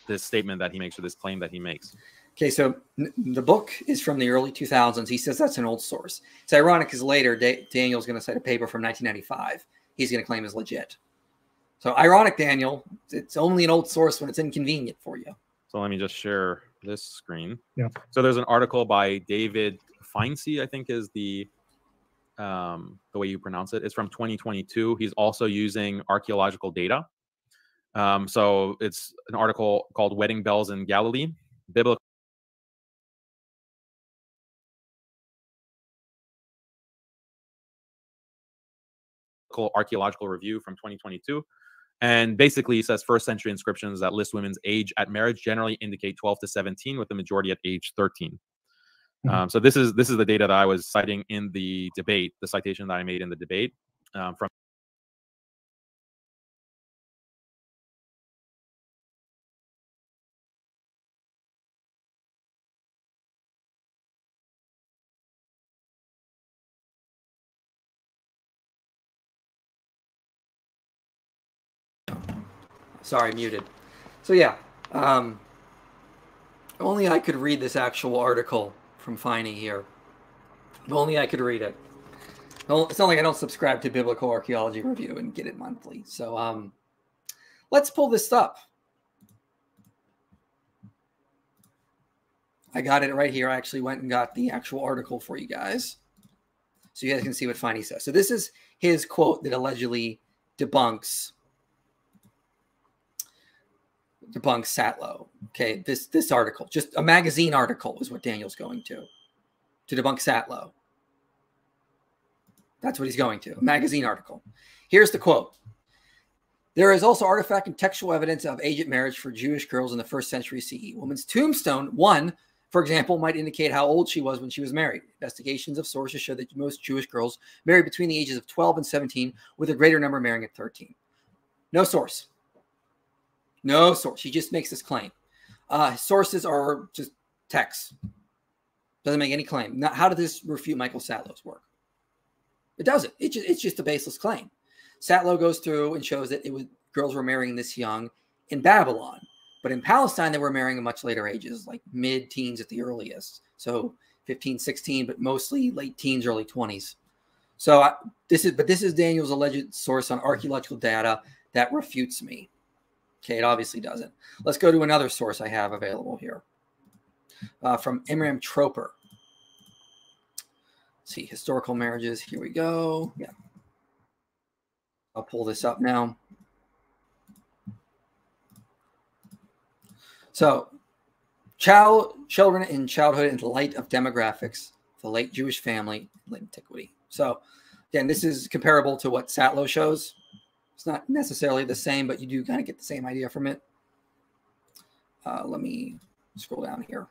this statement that he makes, or this claim that he makes. Okay, so the book is from the early 2000s. He says that's an old source. It's ironic because later Daniel's going to cite a paper from 1995. He's going to claim is legit. So ironic, Daniel. It's only an old source when it's inconvenient for you. So let me just share this screen. Yeah. So there's an article by David Feinsey, I think is the way you pronounce it. It's from 2022. He's also using archaeological data. So it's an article called Wedding Bells in Galilee, Biblical Archaeological Review from 2022. And basically, he says first century inscriptions that list women's age at marriage generally indicate 12 to 17, with the majority at age 13. So this is the data that I was citing in the debate, the citation that I made in the debate from. Sorry, muted. So yeah, only I could read this actual article from Feinsey here. If only I could read it. It's not like I don't subscribe to Biblical Archaeology Review and get it monthly. So let's pull this up. I got it right here. I actually went and got the actual article for you guys, so you guys can see what Feinsey says. So this is his quote that allegedly debunks Satlow. Okay, this article, just a magazine article, is what Daniel's going to debunk Satlow. That's what he's going to, a magazine article. Here's the quote. There is also artifact and textual evidence of age at marriage for Jewish girls in the 1st century CE. Woman's tombstone, one, for example, might indicate how old she was when she was married. Investigations of sources show that most Jewish girls marry between the ages of 12 and 17, with a greater number marrying at 13. No source. No source. He just makes this claim. Sources are just texts. Doesn't make any claim. Now, how did this refute Michael Satlow's work? It doesn't. It's just a baseless claim. Satlow goes through and shows that girls were marrying this young in Babylon. But in Palestine, they were marrying at much later ages, like mid-teens at the earliest. So 15, 16, but mostly late teens, early 20s. So this is Daniel's alleged source on archaeological data that refutes me. Okay, it obviously doesn't. Let's go to another source I have available here from Imram Troper. Let's see, historical marriages. Here we go. Yeah. I'll pull this up now. So, children in childhood in the light of demographics, the late Jewish family, late antiquity. So, again, this is comparable to what Satlow shows. It's not necessarily the same, but you do kind of get the same idea from it. Let me scroll down here.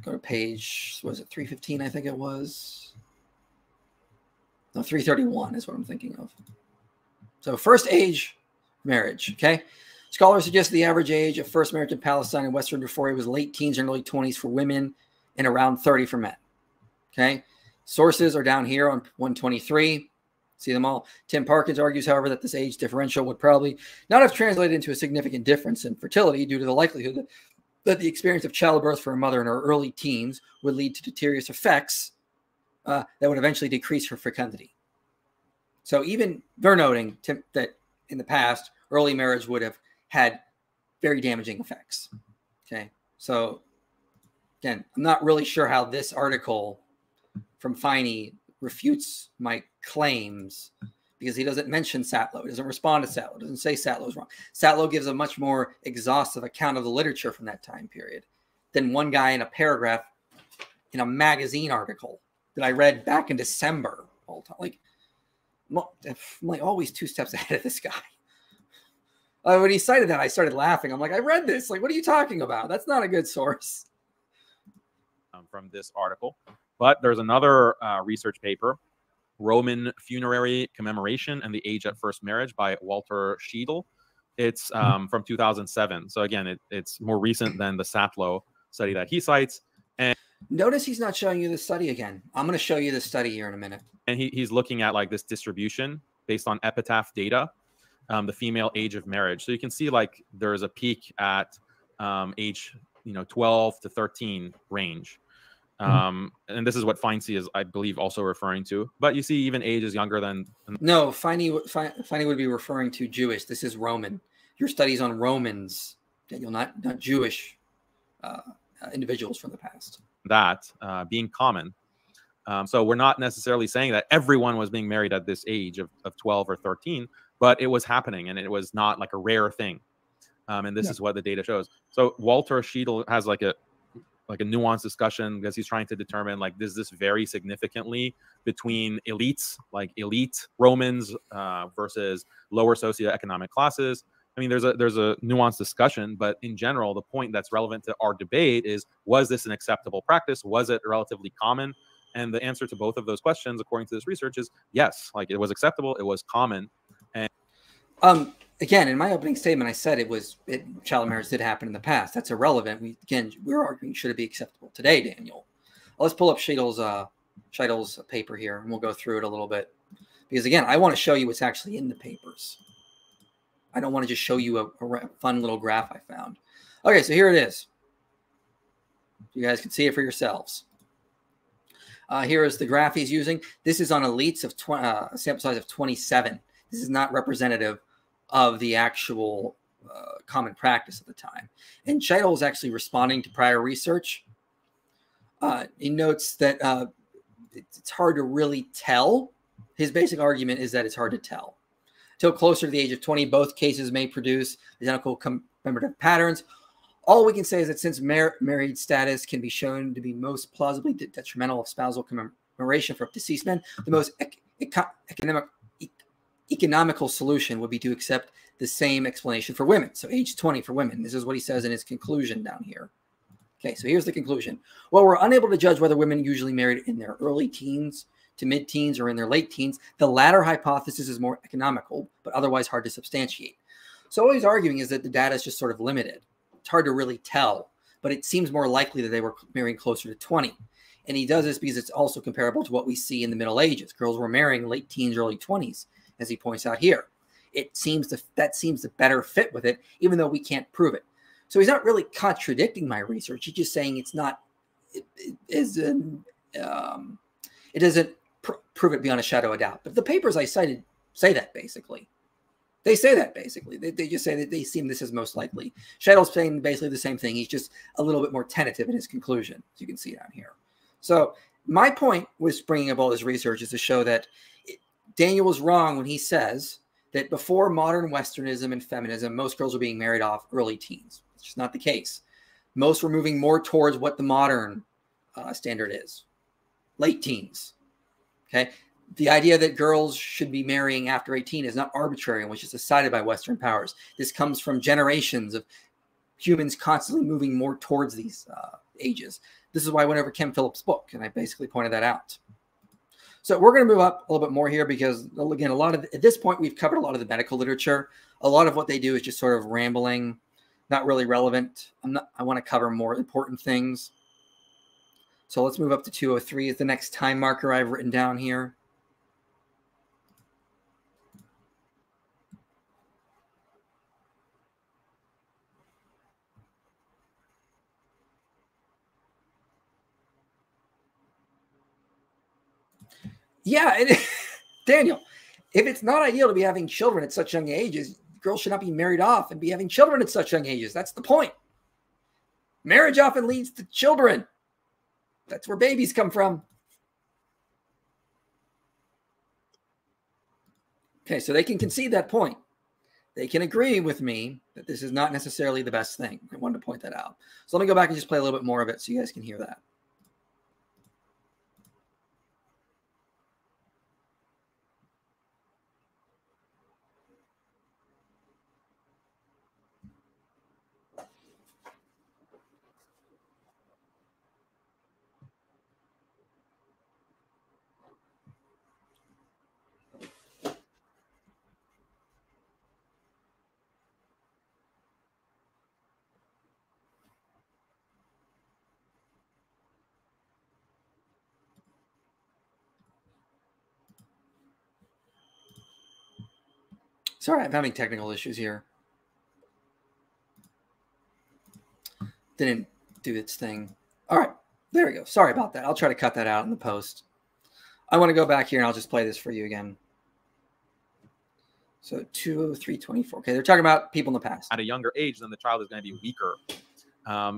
Go to page, was it 315? I think it was. No, 331 is what I'm thinking of. So first age marriage, okay? Scholars suggest the average age of first marriage in Palestine and Western Judea was late teens and early 20s for women and around 30 for men, okay? Sources are down here on 123. See them all. Tim Parkins argues, however, that this age differential would probably not have translated into a significant difference in fertility due to the likelihood that the experience of childbirth for a mother in her early teens would lead to deleterious effects that would eventually decrease her fecundity. So even they're noting that in the past, early marriage would have had very damaging effects. Okay. So again, I'm not really sure how this article from Feinsey refutes my claims because he doesn't mention Satlow. He doesn't respond to Satlow. Doesn't say Satlow's wrong. Satlow gives a much more exhaustive account of the literature from that time period than one guy in a paragraph in a magazine article that I read back in December. All the time. Like, I'm like always 2 steps ahead of this guy. When he cited that, I started laughing. I'm like, I read this. Like, what are you talking about? That's not a good source. From this article. But there's another research paper Roman Funerary Commemoration and the Age at First Marriage by Walter Schiedel. It's from 2007. So again, it's more recent than the Satlow study that he cites. And notice he's not showing you the study again. I'm going to show you the study here in a minute. And he's looking at like this distribution based on epitaph data, the female age of marriage. So you can see like there's a peak at age 12 to 13 range. And this is what Feinsey is, I believe, also referring to. But you see, even age is younger than. No, Feinsey would be referring to Jewish. This is Roman. Your study's on Romans, Daniel, not Jewish individuals from the past. That being common. So we're not necessarily saying that everyone was being married at this age of 12 or 13, but it was happening, and it was not like a rare thing. And this is what the data shows. So Walter Schiedel has like a nuanced discussion because he's trying to determine like, does this vary significantly between elites, like elite Romans versus lower socioeconomic classes? I mean, there's a nuanced discussion, but in general, the point that's relevant to our debate is, was this an acceptable practice? Was it relatively common? And the answer to both of those questions, according to this research, is yes. Like, it was acceptable, it was common. And again, in my opening statement, I said child marriage did happen in the past. That's irrelevant. We're arguing, should it be acceptable today, Daniel? Let's pull up Scheidel's paper here, and we'll go through it a little bit. Because again, I want to show you what's actually in the papers. I don't want to just show you a fun little graph I found. Okay, so here it is. You guys can see it for yourselves. Here is the graph he's using. This is on elites of sample size of 27. This is not representative of the actual common practice at the time. And Scheidel is actually responding to prior research. He notes that it's hard to really tell. His basic argument is that it's hard to tell. Till closer to the age of 20, both cases may produce identical commemorative patterns. All we can say is that since married status can be shown to be most plausibly detrimental of spousal commemoration for deceased men, the most economical solution would be to accept the same explanation for women. So age 20 for women. This is what he says in his conclusion down here. Okay, so here's the conclusion. While we're unable to judge whether women usually married in their early teens to mid-teens or in their late teens, the latter hypothesis is more economical, but otherwise hard to substantiate. So what he's arguing is that the data is just sort of limited. It's hard to really tell, but it seems more likely that they were marrying closer to 20. And he does this because it's also comparable to what we see in the Middle Ages. Girls were marrying late teens, early 20s, as he points out here. That seems to better fit with it, even though we can't prove it. So he's not really contradicting my research. He's just saying it's not, it doesn't prove it beyond a shadow of doubt. But the papers I cited say that basically. They say that basically. They just say that they seem this is most likely. Scheidel's saying basically the same thing. He's just a little bit more tentative in his conclusion, as you can see down here. So my point with bringing up all this research is to show that Daniel was wrong when he says that before modern Westernism and feminism, most girls were being married off early teens. It's just not the case. Most were moving more towards what the modern standard is, late teens. Okay, the idea that girls should be marrying after 18 is not arbitrary and was just decided by Western powers. This comes from generations of humans constantly moving more towards these ages. This is why I went over Ken Phillips' book, and I basically pointed that out. So we're going to move up a little bit more here because, again, at this point, we've covered a lot of the medical literature. A lot of what they do is just sort of rambling, not really relevant. I want to cover more important things. So let's move up to 203 is the next time marker I've written down here. Yeah, Daniel, if it's not ideal to be having children at such young ages, girls should not be married off and be having children at such young ages. That's the point. Marriage often leads to children. That's where babies come from. Okay, so they can concede that point. They can agree with me that this is not necessarily the best thing. I wanted to point that out. So let me go back and just play a little bit more of it so you guys can hear that. Sorry, I'm having technical issues here. Didn't do its thing. All right, there we go. Sorry about that. I'll try to cut that out in the post. I want to go back here and I'll just play this for you again. So 203:24. Okay, they're talking about people in the past. At a younger age, then the child is going to be weaker.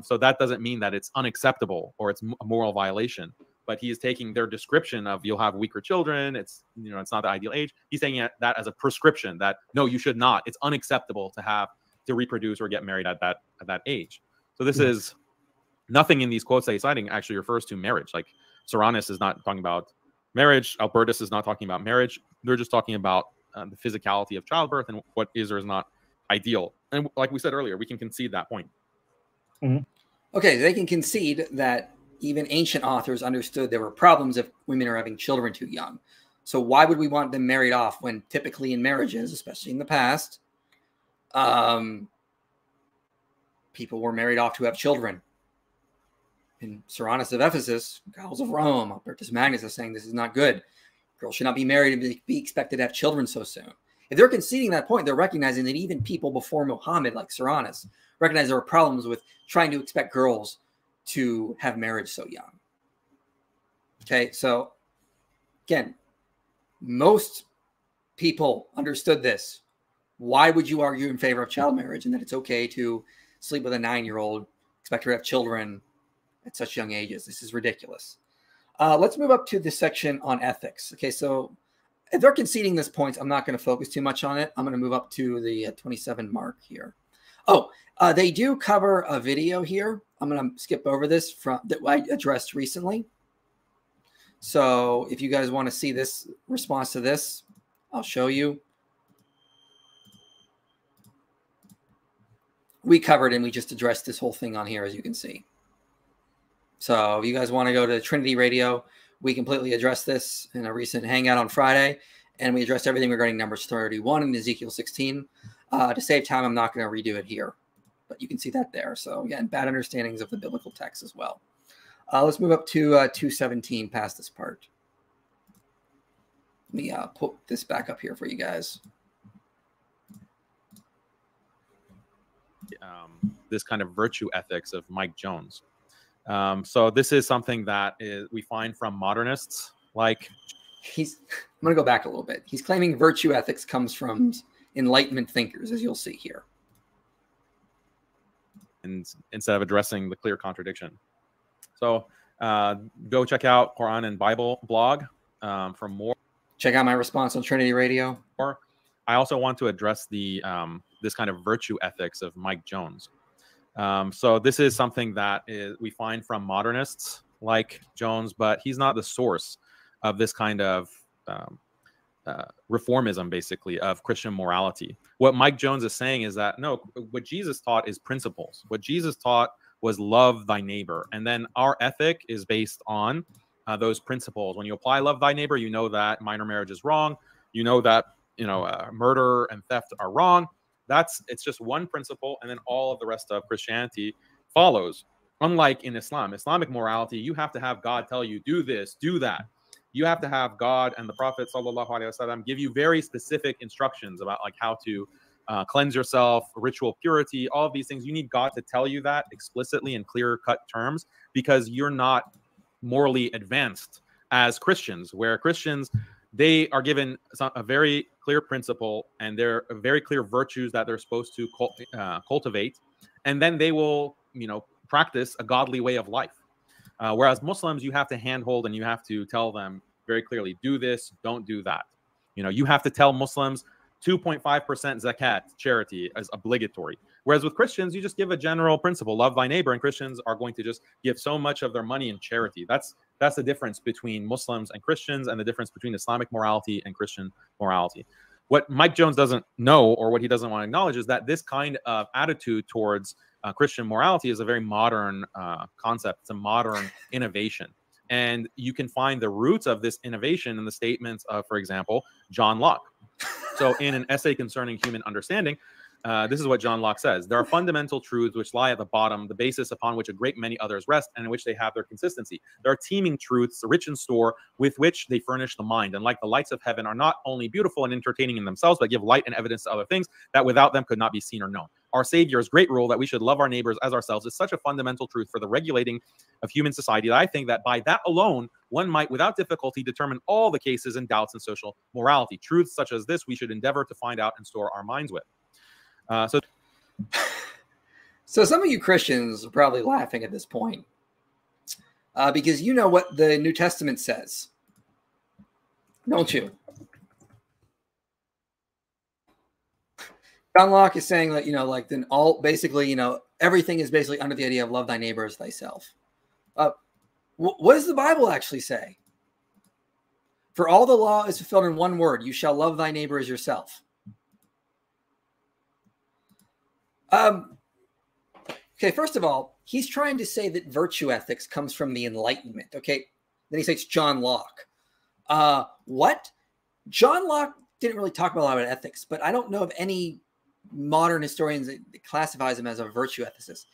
So that doesn't mean that it's unacceptable or it's a moral violation. But he is taking their description of you'll have weaker children. It's, you know, it's not the ideal age. He's taking that as a prescription that no, you should not. It's unacceptable to reproduce or get married at that age. So this is nothing in these quotes that he's citing actually refers to marriage. Like Soranus is not talking about marriage. Albertus is not talking about marriage. They're just talking about the physicality of childbirth and what is or is not ideal. And like we said earlier, we can concede that point. Mm-hmm. Okay, they can concede that even ancient authors understood there were problems if women are having children too young. So why would we want them married off when typically in marriages, especially in the past, people were married off to have children? In Soranus of Ephesus, Giles of Rome, Albertus Magnus is saying this is not good. Girls should not be married and be expected to have children so soon. If they're conceding that point, they're recognizing that even people before Muhammad, like Soranus, recognize there were problems with trying to expect girls to have marriage so young. Okay, so again, most people understood this. Why would you argue in favor of child marriage and that it's okay to sleep with a 9-year-old, expect her to have children at such young ages? This is ridiculous. Let's move up to the section on ethics. Okay, so if they're conceding this point, I'm not going to focus too much on it. I'm going to move up to the 27 mark here. Oh, they do cover a video here. I'm going to skip over this that I addressed recently. So if you guys want to see this response to this, I'll show you. We covered and we just addressed this whole thing on here, as you can see. So if you guys want to go to Trinity Radio, we completely addressed this in a recent hangout on Friday, and we addressed everything regarding Numbers 31 and Ezekiel 16. To save time, I'm not going to redo it here, but you can see that there. So again, bad understandings of the biblical text as well. Let's move up to 217 past this part. Let me put this back up here for you guys. This kind of virtue ethics of Mike Jones. So this is something that we find from modernists. Like I'm going to go back a little bit. He's claiming virtue ethics comes from Enlightenment thinkers, as you'll see here. And instead of addressing the clear contradiction. So go check out Quran and Bible blog for more. Check out my response on Trinity Radio. I also want to address the this kind of virtue ethics of Mike Jones. So this is something that we find from modernists like Jones, but he's not the source of this kind of reformism, basically, of Christian morality. What Mike Jones is saying is that, no, what Jesus taught is principles. What Jesus taught was love thy neighbor. And then our ethic is based on those principles. When you apply love thy neighbor, you know that minor marriage is wrong. You know that, murder and theft are wrong. It's just one principle, and then all of the rest of Christianity follows. Unlike in Islam, Islamic morality, you have to have God tell you, do this, do that. You have to have God and the Prophet ﷺ give you very specific instructions about like how to cleanse yourself, ritual purity, all of these things. You need God to tell you that explicitly in clear-cut terms, because you're not morally advanced as Christians, where Christians, they are given a very clear principle, and there are very clear virtues that they're supposed to cultivate, and then they will, practice a godly way of life. Whereas Muslims, you have to handhold and you have to tell them very clearly, do this, don't do that. You have to tell Muslims 2.5% zakat, charity, as obligatory. Whereas with Christians, you just give a general principle, love thy neighbor, and Christians are going to just give so much of their money in charity. That's the difference between Muslims and Christians, and the difference between Islamic morality and Christian morality. What Mike Jones doesn't know, or what he doesn't want to acknowledge, is that this kind of attitude towards Christian morality is a very modern concept. It's a modern innovation. And you can find the roots of this innovation in the statements of, for example, John Locke. So in an essay concerning human understanding, This is what John Locke says. There are fundamental truths which lie at the bottom, the basis upon which a great many others rest, and in which they have their consistency. There are teeming truths, rich in store, with which they furnish the mind, and like the lights of heaven, are not only beautiful and entertaining in themselves, but give light and evidence to other things that without them could not be seen or known. Our Savior's great rule that we should love our neighbors as ourselves is such a fundamental truth for the regulating of human society that I think that by that alone, one might without difficulty determine all the cases and doubts in social morality. Truths such as this we should endeavor to find out and store our minds with. So some of you Christians are probably laughing at this point because you know what the New Testament says, don't you? John Locke is saying that, like then all basically, everything is basically under the idea of love thy neighbor as thyself. What does the Bible actually say? For all the law is fulfilled in one word: you shall love thy neighbor as yourself. Okay, first of all, he's trying to say that virtue ethics comes from the Enlightenment. Okay, then he cites John Locke. What? John Locke didn't really talk about a lot about ethics, but I don't know of any modern historians that classifies him as a virtue ethicist.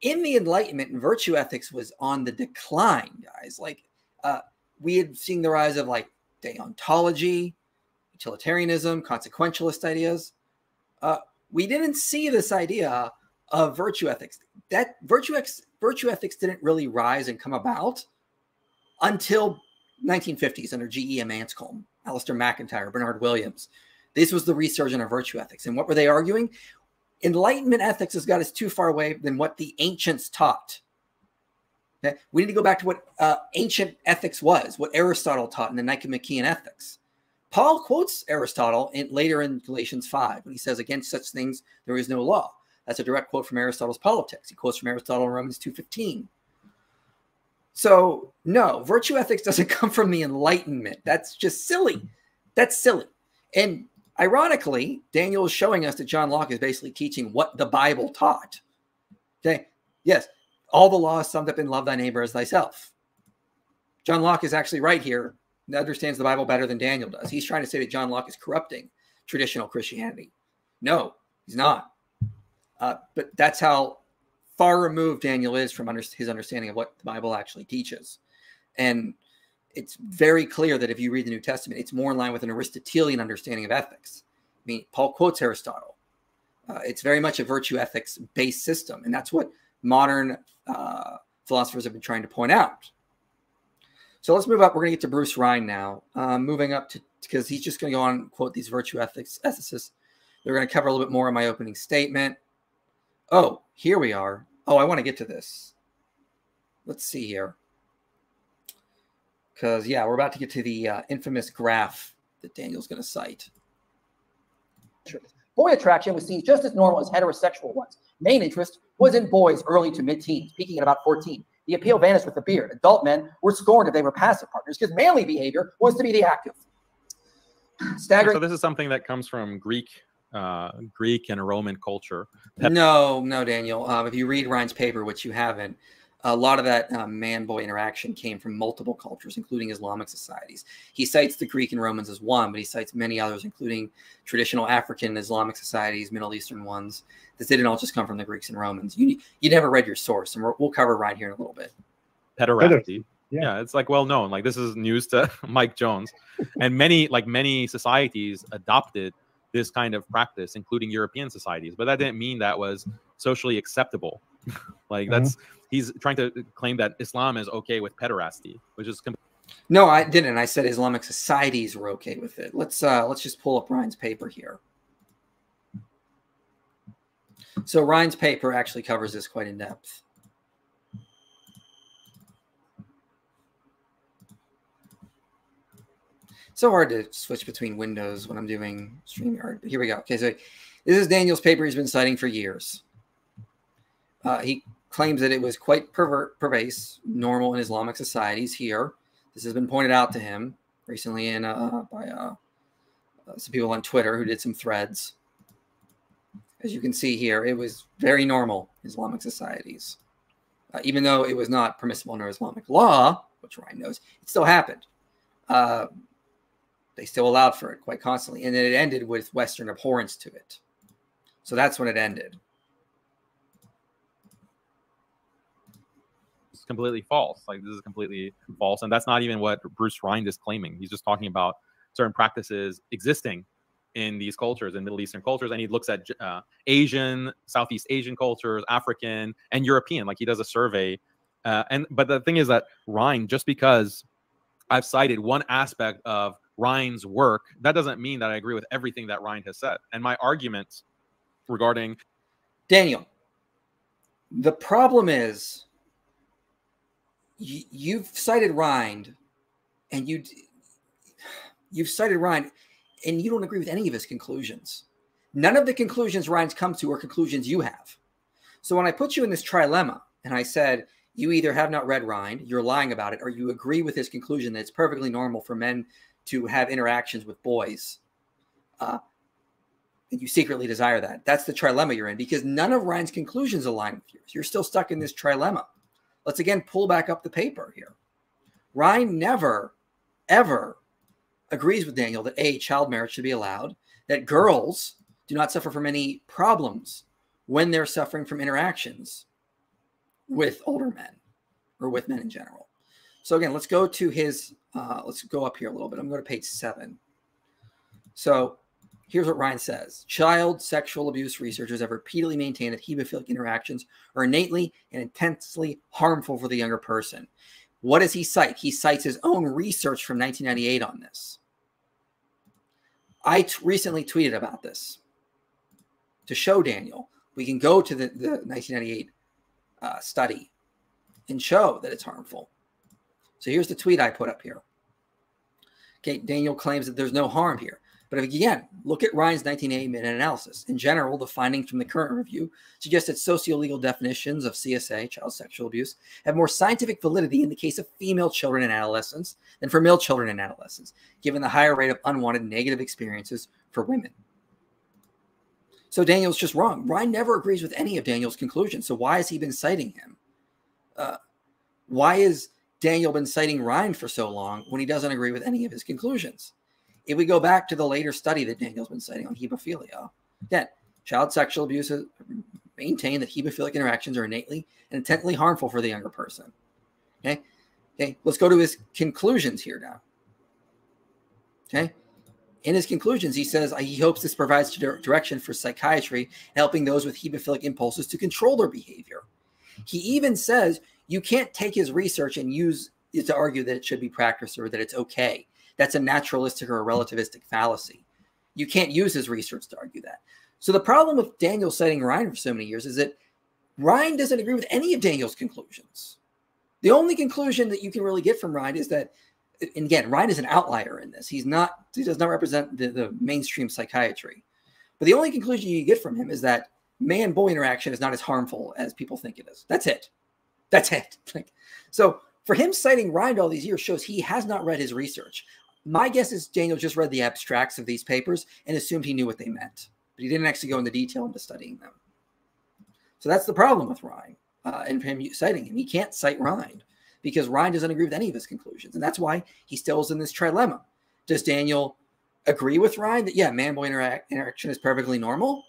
In the Enlightenment, virtue ethics was on the decline, guys. Like, we had seen the rise of like deontology, utilitarianism, consequentialist ideas. We didn't see this idea of virtue ethics. That virtue ethics didn't really rise and come about until 1950s under G.E. Manscolm, Alistair McIntyre, Bernard Williams. This was the resurgence of virtue ethics. And what were they arguing? Enlightenment ethics has got us too far away than what the ancients taught. Okay? We need to go back to what ancient ethics was, what Aristotle taught in the Nicomachean Ethics. Paul quotes Aristotle later in Galatians 5 when he says, against such things there is no law. That's a direct quote from Aristotle's Politics. He quotes from Aristotle in Romans 2:15. So, no, virtue ethics doesn't come from the Enlightenment. That's just silly. That's silly. And ironically, Daniel is showing us that John Locke is basically teaching what the Bible taught. Okay, yes, all the law is summed up in love thy neighbor as thyself. John Locke is actually right here. He understands the Bible better than Daniel does. He's trying to say that John Locke is corrupting traditional Christianity. No, he's not. But that's how far removed Daniel is from his understanding of what the Bible actually teaches. And it's very clear that if you read the New Testament, it's more in line with an Aristotelian understanding of ethics. I mean, Paul quotes Aristotle. It's very much a virtue ethics-based system, and that's what modern philosophers have been trying to point out. So let's move up. We're going to get to Bruce Ryan now. Moving up to, because he's just going to go on and quote these virtue ethics ethicists. They're going to cover a little bit more in my opening statement. Oh, here we are. Oh, I want to get to this. Let's see here. Because, yeah, we're about to get to the infamous graph that Daniel's going to cite. Boy attraction was seen just as normal as heterosexual ones. Main interest was in boys early to mid-teens, peaking at about 14. The appeal vanished with the beard. Adult men were scorned if they were passive partners because manly behavior was to be the active. Staggering. So this is something that comes from Greek and Roman culture. No, Daniel. If you read Ryan's paper, which you haven't, a lot of that man-boy interaction came from multiple cultures, including Islamic societies. He cites the Greek and Romans as one, but he cites many others, including traditional African Islamic societies, Middle Eastern ones. This didn't all just come from the Greeks and Romans. You never read your source, and we'll cover right here in a little bit. Pederasty. Yeah, it's like well known. Like this is news to Mike Jones, and many societies adopted this kind of practice, including European societies. But that didn't mean that was socially acceptable. Like he's trying to claim that Islam is okay with pederasty, which is no, I didn't. I said Islamic societies were okay with it. Let's just pull up Ryan's paper here. So Ryan's paper actually covers this quite in depth. So hard to switch between windows when I'm doing StreamYard. But here we go. Okay, so this is Daniel's paper he's been citing for years. He claims that it was quite pervasive, normal in Islamic societies here. This has been pointed out to him recently by some people on Twitter who did some threads. As you can see here, it was very normal in Islamic societies. Even though it was not permissible under Islamic law, which Ryan knows, it still happened. They still allowed for it quite constantly. And then it ended with Western abhorrence to it. So that's when it ended. It's completely false. Like, this is completely false. And that's not even what Bruce Rind is claiming. He's just talking about certain practices existing in these cultures, in Middle Eastern cultures. And he looks at Asian, Southeast Asian cultures, African, and European. Like, he does a survey. But the thing is that Rind, just because I've cited one aspect of Rind's work, that doesn't mean that I agree with everything that Rind has said. And my argument regarding Daniel, the problem is you've cited Rind, and you've cited Rind, and you don't agree with any of his conclusions. None of the conclusions Rind's come to are conclusions you have. So when I put you in this trilemma, and I said, you either have not read Rind, you're lying about it, or you agree with his conclusion that it's perfectly normal for men to have interactions with boys, and you secretly desire that. That's the trilemma you're in, because none of Rind's conclusions align with yours. You're still stuck in this trilemma. Let's again pull back up the paper here. Rind never, ever agrees with Daniel that A, child marriage should be allowed, that girls do not suffer from any problems when they're suffering from interactions with older men or with men in general. So again, let's go to his, let's go up here a little bit. I'm going to page 7. So here's what Rind says. Child sexual abuse researchers have repeatedly maintained that hemophilic interactions are innately and intensely harmful for the younger person. What does he cite? He cites his own research from 1998 on this. I recently tweeted about this to show Daniel. We can go to the 1998 study and show that it's harmful. So here's the tweet I put up here. Okay, Daniel claims that there's no harm here. But again, look at Rind's 1980 meta-analysis. In general, the findings from the current review suggest that socio-legal definitions of CSA, child sexual abuse, have more scientific validity in the case of female children and adolescents than for male children and adolescents, given the higher rate of unwanted negative experiences for women. So Daniel's just wrong. Rind never agrees with any of Daniel's conclusions. So why has he been citing him? Why has Daniel been citing Rind for so long when he doesn't agree with any of his conclusions? If we go back to the later study that Daniel's been citing on hebephilia, again, child sexual abuse has maintained that hemophilic interactions are innately and intently harmful for the younger person. Okay, let's go to his conclusions here now. Okay, in his conclusions, he says he hopes this provides direction for psychiatry, helping those with hemophilic impulses to control their behavior. He even says you can't take his research and use it to argue that it should be practiced or that it's okay. That's a naturalistic or a relativistic fallacy. You can't use his research to argue that. So the problem with Daniel citing Rind for so many years is that Rind doesn't agree with any of Daniel's conclusions. The only conclusion that you can really get from Rind is that, and again, Rind is an outlier in this. He does not represent the mainstream psychiatry. But the only conclusion you get from him is that man-boy interaction is not as harmful as people think it is. That's it. That's it. So for him citing Rind all these years shows he has not read his research. My guess is Daniel just read the abstracts of these papers and assumed he knew what they meant, but he didn't actually go into detail into studying them. So that's the problem with Rind and him citing him. He can't cite Rind because Rind doesn't agree with any of his conclusions. And that's why he still is in this trilemma. Does Daniel agree with Rind that, yeah, man-boy interaction is perfectly normal?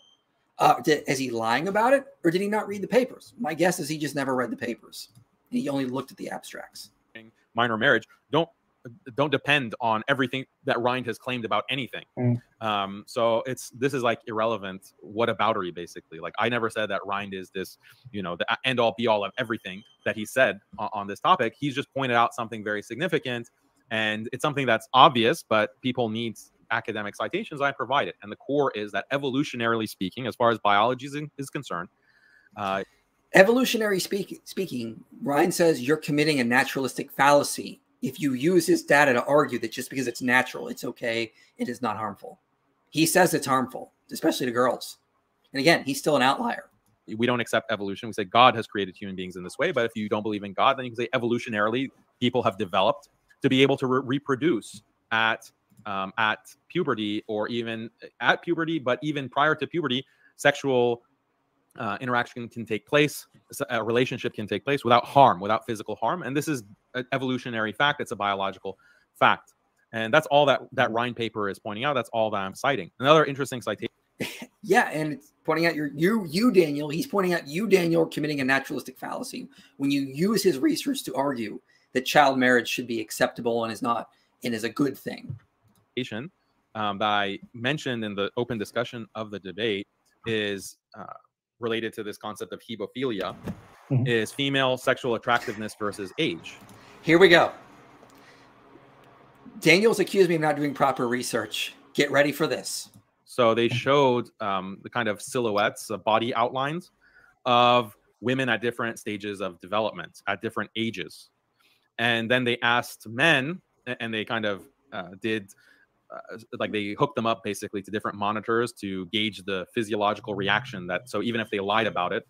Is he lying about it, or did he not read the papers? My guess is he just never read the papers. He only looked at the abstracts. Minor marriage don't depend on everything that Rind has claimed about anything. So this is like irrelevant whataboutery, basically. Like, I never said that Rind is this, the end all be all of everything that he said on this topic. He's just pointed out something very significant, and it's something that's obvious, but people need academic citations. I provide it. And the core is that evolutionarily speaking, as far as biology is concerned, evolutionary speaking, Rind says you're committing a naturalistic fallacy if you use his data to argue that just because it's natural, it's okay, it is not harmful. He says it's harmful, especially to girls. And again, he's still an outlier. We don't accept evolution. We say God has created human beings in this way. But if you don't believe in God, then you can say evolutionarily, people have developed to be able to reproduce at puberty, or even at puberty, but even prior to puberty, sexual interaction can take place, a relationship can take place without harm, without physical harm. And this is an evolutionary fact. It's a biological fact. And that's all that Rind paper is pointing out. That's all that I'm citing. Another interesting citation. Yeah, and it's pointing out you, Daniel. He's pointing out you, Daniel, are committing a naturalistic fallacy when you use his research to argue that child marriage should be acceptable and is a good thing. That I mentioned in the open discussion of the debate is related to this concept of hebophilia, is female sexual attractiveness versus age. Here we go. Daniel's accused me of not doing proper research. Get ready for this. So they showed the kind of silhouettes, body outlines of women at different stages of development, at different ages. And then they asked men, and they kind of did, like they hooked them up basically to different monitors to gauge the physiological reaction so even if they lied about it,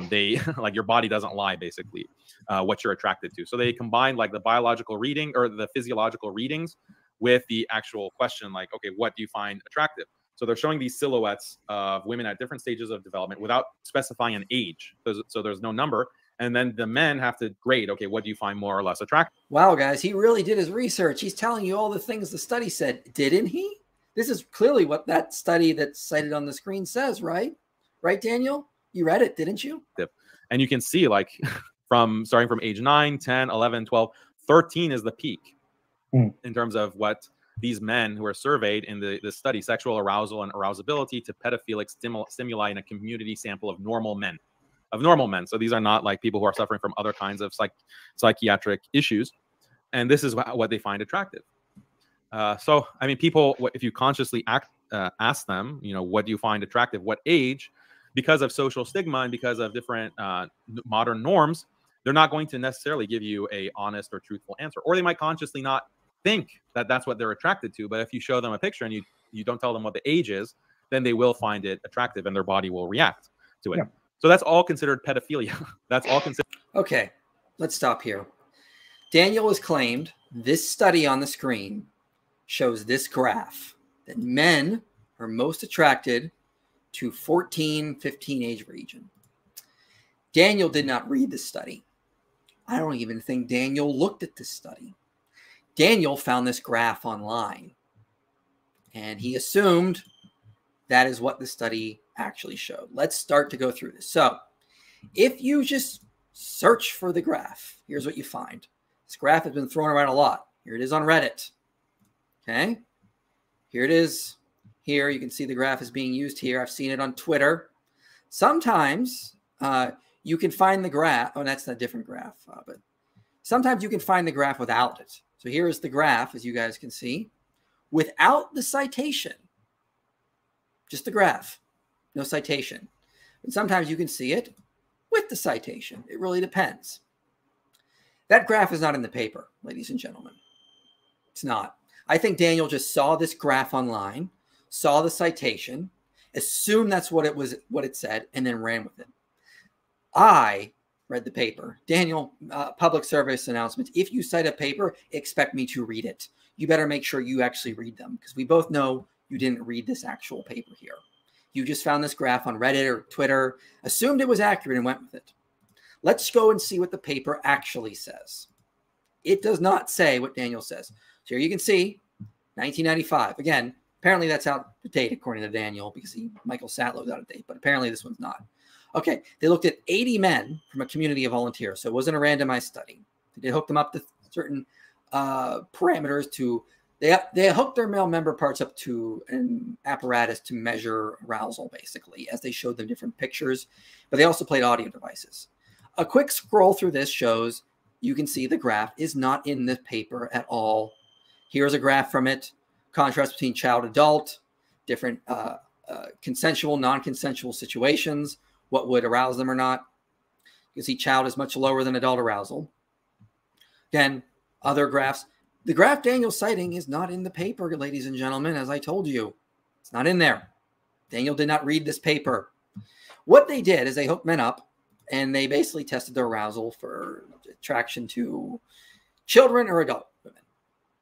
they like your body doesn't lie basically, what you're attracted to. So they combined like the biological reading or the physiological readings with the actual question, like, okay, what do you find attractive? So they're showing these silhouettes of women at different stages of development without specifying an age. So there's no number. And then the men have to grade, okay, what do you find more or less attractive? Wow, guys, he really did his research. He's telling you all the things the study said, didn't he? This is clearly what that study that's cited on the screen says, right? Right, Daniel? You read it, didn't you? And you can see like starting from age 9, 10, 11, 12, 13 is the peak in terms of what these men who are surveyed in the study, sexual arousal and arousability to pedophilic stimuli in a community sample of normal men. So these are not like people who are suffering from other kinds of psychiatric issues. And this is what they find attractive. So, I mean, people, if you consciously ask them, you know, what do you find attractive? What age? Because of social stigma and because of different modern norms, they're not going to necessarily give you a honest or truthful answer. Or they might consciously not think that that's what they're attracted to. But if you show them a picture and you don't tell them what the age is, then they will find it attractive and their body will react to it. Yeah. So that's all considered pedophilia. That's all considered. Okay, let's stop here. Daniel has claimed this study on the screen shows this graph that men are most attracted to 14, 15 age region. Daniel did not read this study. I don't even think Daniel looked at this study. Daniel found this graph online, and he assumed that is what the study actually showed. Let's start to go through this. So if you just search for the graph, here's what you find. This graph has been thrown around a lot. Here it is on Reddit. Okay. Here it is. Here you can see the graph is being used here. I've seen it on Twitter. Sometimes you can find the graph. Oh, that's a different graph. But sometimes you can find the graph without it. So here is the graph, as you guys can see, without the citation. Just the graph. No citation. And sometimes you can see it with the citation. It really depends. That graph is not in the paper, ladies and gentlemen. It's not. I think Daniel just saw this graph online, saw the citation, assumed that's what it said, and then ran with it. I read the paper. Daniel, public service announcements. If you cite a paper, expect me to read it. You better make sure you actually read them, because we both know you didn't read this actual paper here. You just found this graph on Reddit or Twitter, assumed it was accurate, and went with it. Let's go and see what the paper actually says. It does not say what Daniel says. So here you can see 1995. Again, apparently that's out of date according to Daniel, because Michael Satlow's out of date, but apparently this one's not. Okay, they looked at 80 men from a community of volunteers, so it wasn't a randomized study. They hooked them up to certain parameters to, they hooked their male member parts up to an apparatus to measure arousal, basically, as they showed them different pictures, but they also played audio devices. A quick scroll through this shows, you can see the graph is not in the paper at all. Here's a graph from it, contrast between child-adult, different consensual, non-consensual situations, what would arouse them or not. You can see child is much lower than adult arousal. Again, other graphs. The graph Daniel's citing is not in the paper, ladies and gentlemen, as I told you. It's not in there. Daniel did not read this paper. What they did is they hooked men up, and they basically tested their arousal for attraction to children or adult women.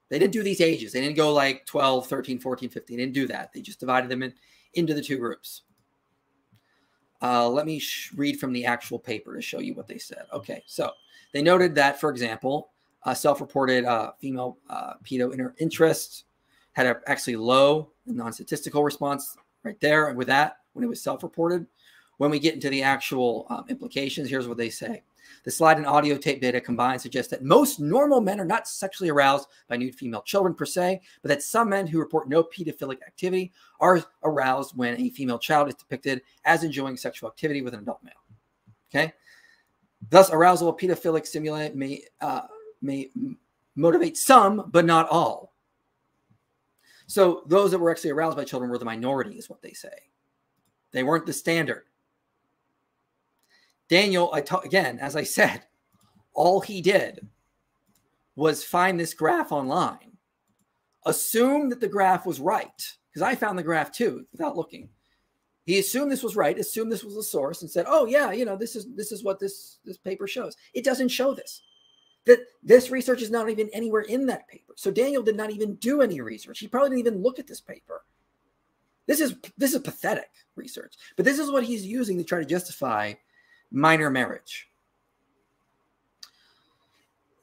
They didn't do these ages. They didn't go like 12, 13, 14, 15. They didn't do that. They just divided them into the two groups. Let me read from the actual paper to show you what they said. Okay, so they noted that, for example, self-reported female pedo interest had actually low non-statistical response right there. And with that, when it was self-reported, when we get into the actual implications, here's what they say. The slide and audio tape data combined suggest that most normal men are not sexually aroused by nude female children per se, but that some men who report no pedophilic activity are aroused when a female child is depicted as enjoying sexual activity with an adult male. Okay? Thus, arousal of pedophilic stimuli may motivate some, but not all. So those that were actually aroused by children were the minority, is what they say. They weren't the standard. Daniel, again, as I said, all he did was find this graph online, assume that the graph was right, because I found the graph too without looking. He assumed this was right, assumed this was the source, and said, "Oh yeah, you know, this is what this paper shows." It doesn't show this. That this research is not even anywhere in that paper. So Daniel did not even do any research. He probably didn't even look at this paper. This is pathetic research. But this is what he's using to try to justify minor marriage.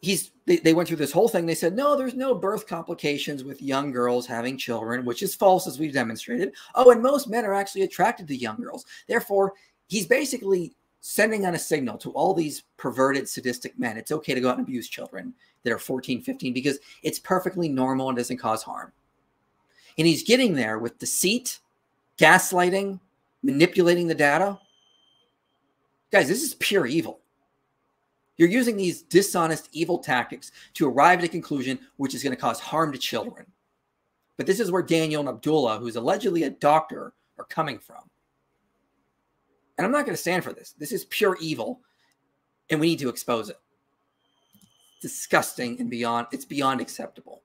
They went through this whole thing. They said, no, there's no birth complications with young girls having children, which is false, as we've demonstrated. Oh, and most men are actually attracted to young girls. Therefore, he's basically sending out a signal to all these perverted, sadistic men. It's okay to go out and abuse children that are 14, 15, because it's perfectly normal and doesn't cause harm. And he's getting there with deceit, gaslighting, manipulating the data. Guys, this is pure evil. You're using these dishonest, evil tactics to arrive at a conclusion which is going to cause harm to children. But this is where Daniel and Abdullah, who's allegedly a doctor, are coming from. And I'm not going to stand for this. This is pure evil, and we need to expose it. Disgusting and beyond. It's beyond acceptable.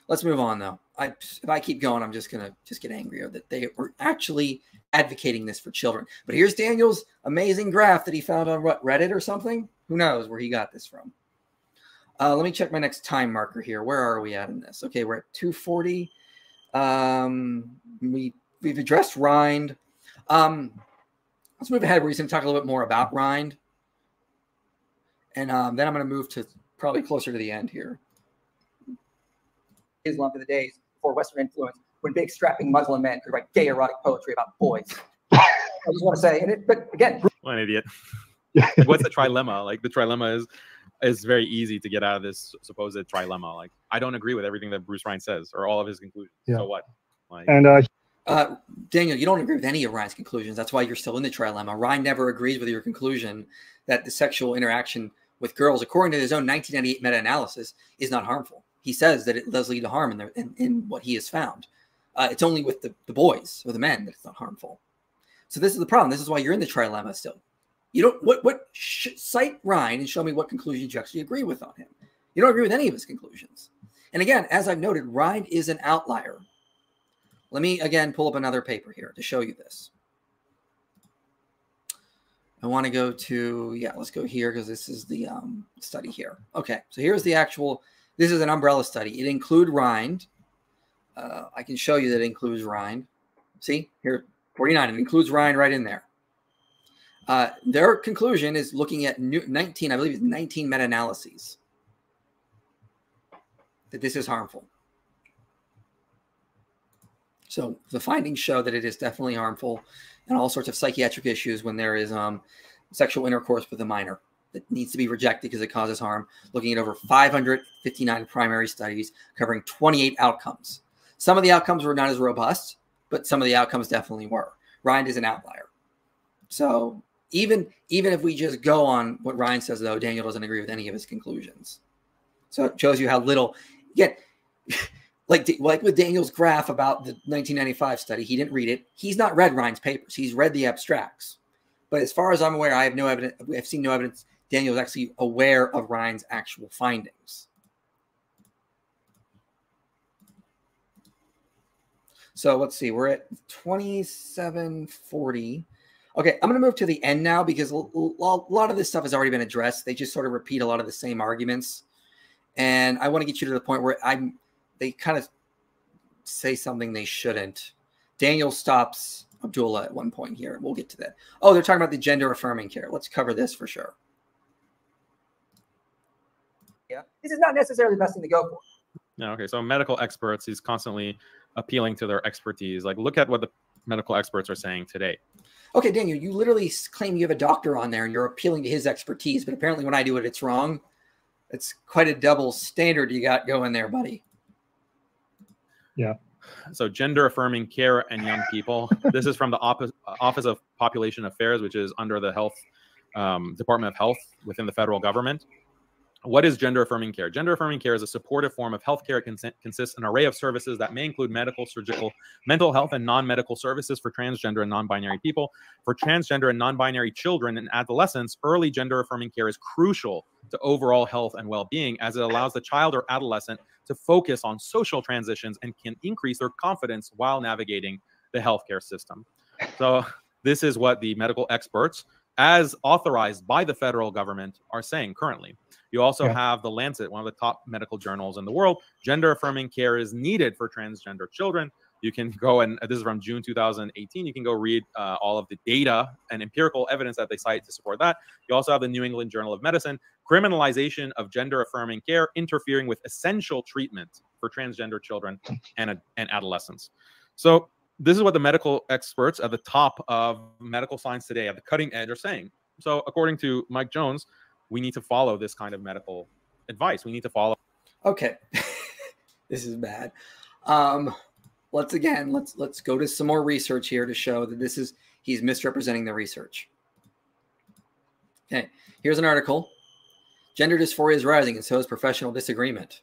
Let's move on, though. If I keep going, I'm just going to get angrier that they were actually advocating this for children. But here's Daniel's amazing graph that he found on what, Reddit or something? Who knows where he got this from? Let me check my next time marker here. Where are we at in this? Okay, we're at 2:40. We've addressed Rind. Let's move ahead. We're going to talk a little bit more about Rind. And then I'm going to move to probably closer to the end here. Islam for the days before Western influence, when big strapping Muslim men could write gay erotic poetry about boys. I just want to say, but again, what an idiot. Like, what's the trilemma? Like, the trilemma is very easy to get out of this supposed trilemma. Like, I don't agree with everything that Bruce Rind says or all of his conclusions. Yeah. So what? Like, and Daniel, you don't agree with any of Rind's conclusions. That's why you're still in the trilemma. Rind never agrees with your conclusion that the sexual interaction with girls, according to his own 1998 meta-analysis, is not harmful. He says that it does lead to harm in what he has found. It's only with the boys or the men that it's not harmful. So this is the problem. This is why you're in the trilemma still. You don't cite Rind and show me what conclusions you actually agree with on him. You don't agree with any of his conclusions. And again, as I've noted, Rind is an outlier. Let me again pull up another paper here to show you this. I want to go to, let's go here because this is the study here. Okay, so here's the actual. This is an umbrella study. It includes Rind. I can show you that it includes Rind. See, here, 49. It includes Rind right in there. Their conclusion is looking at 19, I believe it's 19 meta-analyses, that this is harmful. So the findings show that it is definitely harmful and all sorts of psychiatric issues when there is sexual intercourse with a minor. That needs to be rejected because it causes harm, looking at over 559 primary studies covering 28 outcomes. Some of the outcomes were not as robust, but some of the outcomes definitely were. Rind is an outlier. So even if we just go on what Rind says, though, Daniel doesn't agree with any of his conclusions. So it shows you how little, again, like with Daniel's graph about the 1995 study, he didn't read it. He's not read Rind's papers. He's read the abstracts. But as far as I'm aware, I have no evidence. I've seen no evidence Daniel is actually aware of Rind's actual findings. So let's see, we're at 2740. Okay, I'm going to move to the end now because a lot of this stuff has already been addressed. They just sort of repeat a lot of the same arguments. And I want to get you to the point where they kind of say something they shouldn't. Daniel stops Abdullah at one point here. We'll get to that. Oh, they're talking about the gender affirming care. Let's cover this for sure. Yeah, this is not necessarily the best thing to go for. No, okay. So medical experts, he's constantly appealing to their expertise. Like, look at what the medical experts are saying today. Okay, Daniel, you literally claim you have a doctor on there and you're appealing to his expertise, but apparently when I do it, it's wrong. It's quite a double standard you got going there, buddy. Yeah. So gender affirming care and young people. This is from the Office of Population Affairs, which is under the Department of Health within the federal government. What is gender affirming care? Gender affirming care is a supportive form of healthcare. It consists of an array of services that may include medical, surgical, mental health, and non-medical services for transgender and non-binary people. For transgender and non-binary children and adolescents, early gender affirming care is crucial to overall health and well-being, as it allows the child or adolescent to focus on social transitions and can increase their confidence while navigating the healthcare system. So this is what the medical experts, as authorized by the federal government, are saying currently. You also have The Lancet, one of the top medical journals in the world. Gender affirming care is needed for transgender children. You can go, and this is from June 2018. You can go read all of the data and empirical evidence that they cite to support that. You also have the New England Journal of Medicine, criminalization of gender affirming care interfering with essential treatment for transgender children and adolescents. So this is what the medical experts at the top of medical science today, at the cutting edge, are saying. So according to Mike Jones, we need to follow this kind of medical advice. We need to follow. Okay. This is bad. Let's go to some more research here to show that he's misrepresenting the research. Okay. Here's an article. Gender dysphoria is rising, and so is professional disagreement.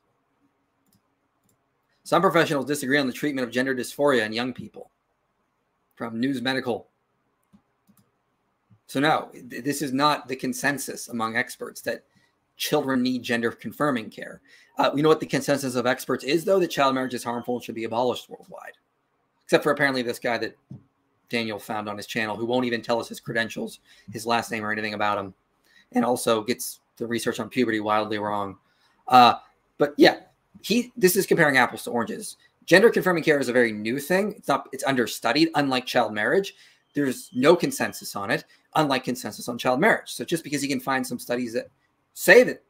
Some professionals disagree on the treatment of gender dysphoria in young people. From News Medical. So no, this is not the consensus among experts that children need gender-confirming care. We know what the consensus of experts is, though, that child marriage is harmful and should be abolished worldwide. Except for apparently this guy that Daniel found on his channel who won't even tell us his credentials, his last name, or anything about him. And also gets the research on puberty wildly wrong. But yeah, this is comparing apples to oranges. Gender-confirming care is a very new thing. It's understudied, unlike child marriage. There's no consensus on it, unlike consensus on child marriage. So just because you can find some studies that say that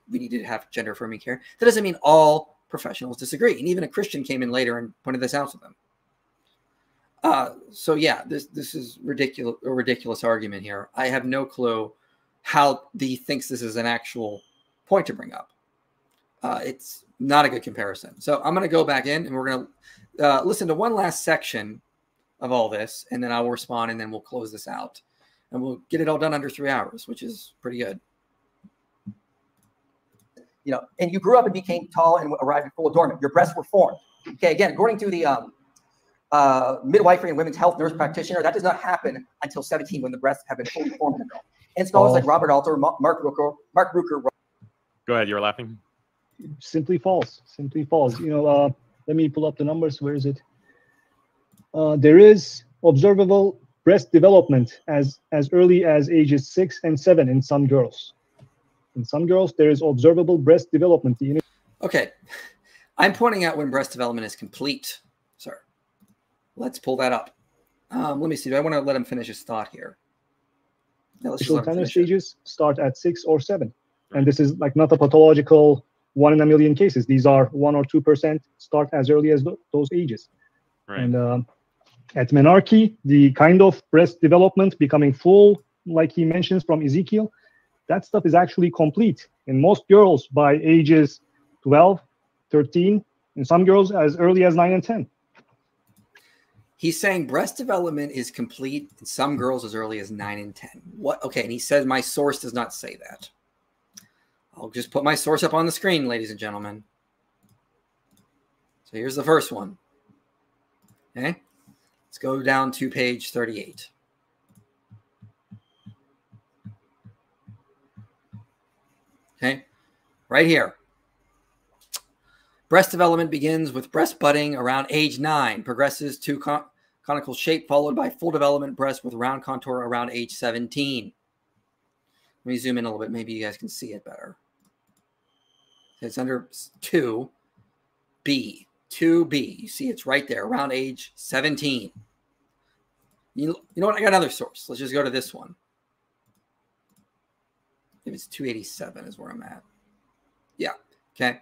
we need to have gender affirming care, that doesn't mean all professionals disagree. And even a Christian came in later and pointed this out to them. So yeah, this is a ridiculous argument here. I have no clue how he thinks this is an actual point to bring up. It's not a good comparison. So I'm going to go back in and we're going to listen to one last section of all this, and then I will respond, and then we'll close this out. And we'll get it all done under 3 hours, which is pretty good. You know, and you grew up and became tall and arrived at full adornment. Your breasts were formed. Okay, again, according to the midwifery and women's health nurse practitioner, that does not happen until 17 when the breasts have been fully formed in a girl. And scholars like Robert Alter, Mark Brucker. Go ahead, you were laughing. Simply false. Simply false. You know, let me pull up the numbers. Where is it? There is observable breast development as early as ages 6 and 7 in some girls. In some girls, there is observable breast development. Okay. I'm pointing out when breast development is complete, sir. Let's pull that up. Let me see. Do I want to let him finish his thought here? No, let's just tender stages start at 6 or 7. And this is like not a pathological 1 in a million cases. These are 1 or 2% start as early as those ages. Right. And at menarche, the kind of breast development becoming full, like he mentions from Ezekiel, that stuff is actually complete in most girls by ages 12, 13, in some girls as early as 9 and 10. He's saying breast development is complete in some girls as early as 9 and 10. What? Okay, and he says my source does not say that. I'll just put my source up on the screen, ladies and gentlemen. So here's the first one. Okay, let's go down to page 38. Okay, right here. Breast development begins with breast budding around age 9, progresses to conical shape, followed by full development breast with round contour around age 17. Let me zoom in a little bit. Maybe you guys can see it better. It's under 2B. 2B. You see it's right there around age 17. You know what? I got another source. Let's just go to this one. If it's 287 is where I'm at. Yeah. Okay.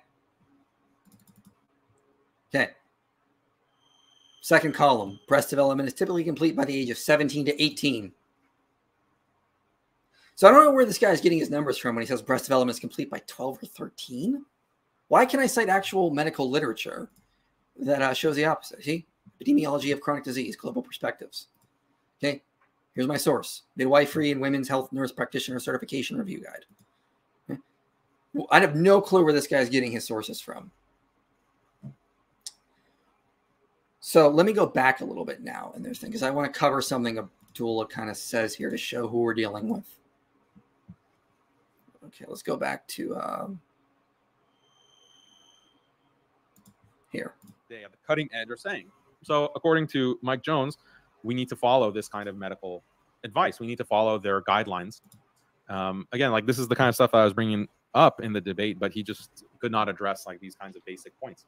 Okay. Second column, breast development is typically complete by the age of 17 to 18. So I don't know where this guy's getting his numbers from when he says breast development is complete by 12 or 13. Why can I cite actual medical literature that shows the opposite? See, Epidemiology of Chronic Disease, Global Perspectives. Okay, here's my source, Midwifery and Women's Health Nurse Practitioner Certification Review Guide. Okay. Well, I have no clue where this guy's getting his sources from. So let me go back a little bit now in this thing, because I want to cover something Abdullah kind of says here to show who we're dealing with. Okay, let's go back to here. They have the cutting edge are saying. So according to Mike Jones, we need to follow this kind of medical advice. We need to follow their guidelines. Again, like this is the kind of stuff I was bringing up in the debate, but he just could not address like these kinds of basic points.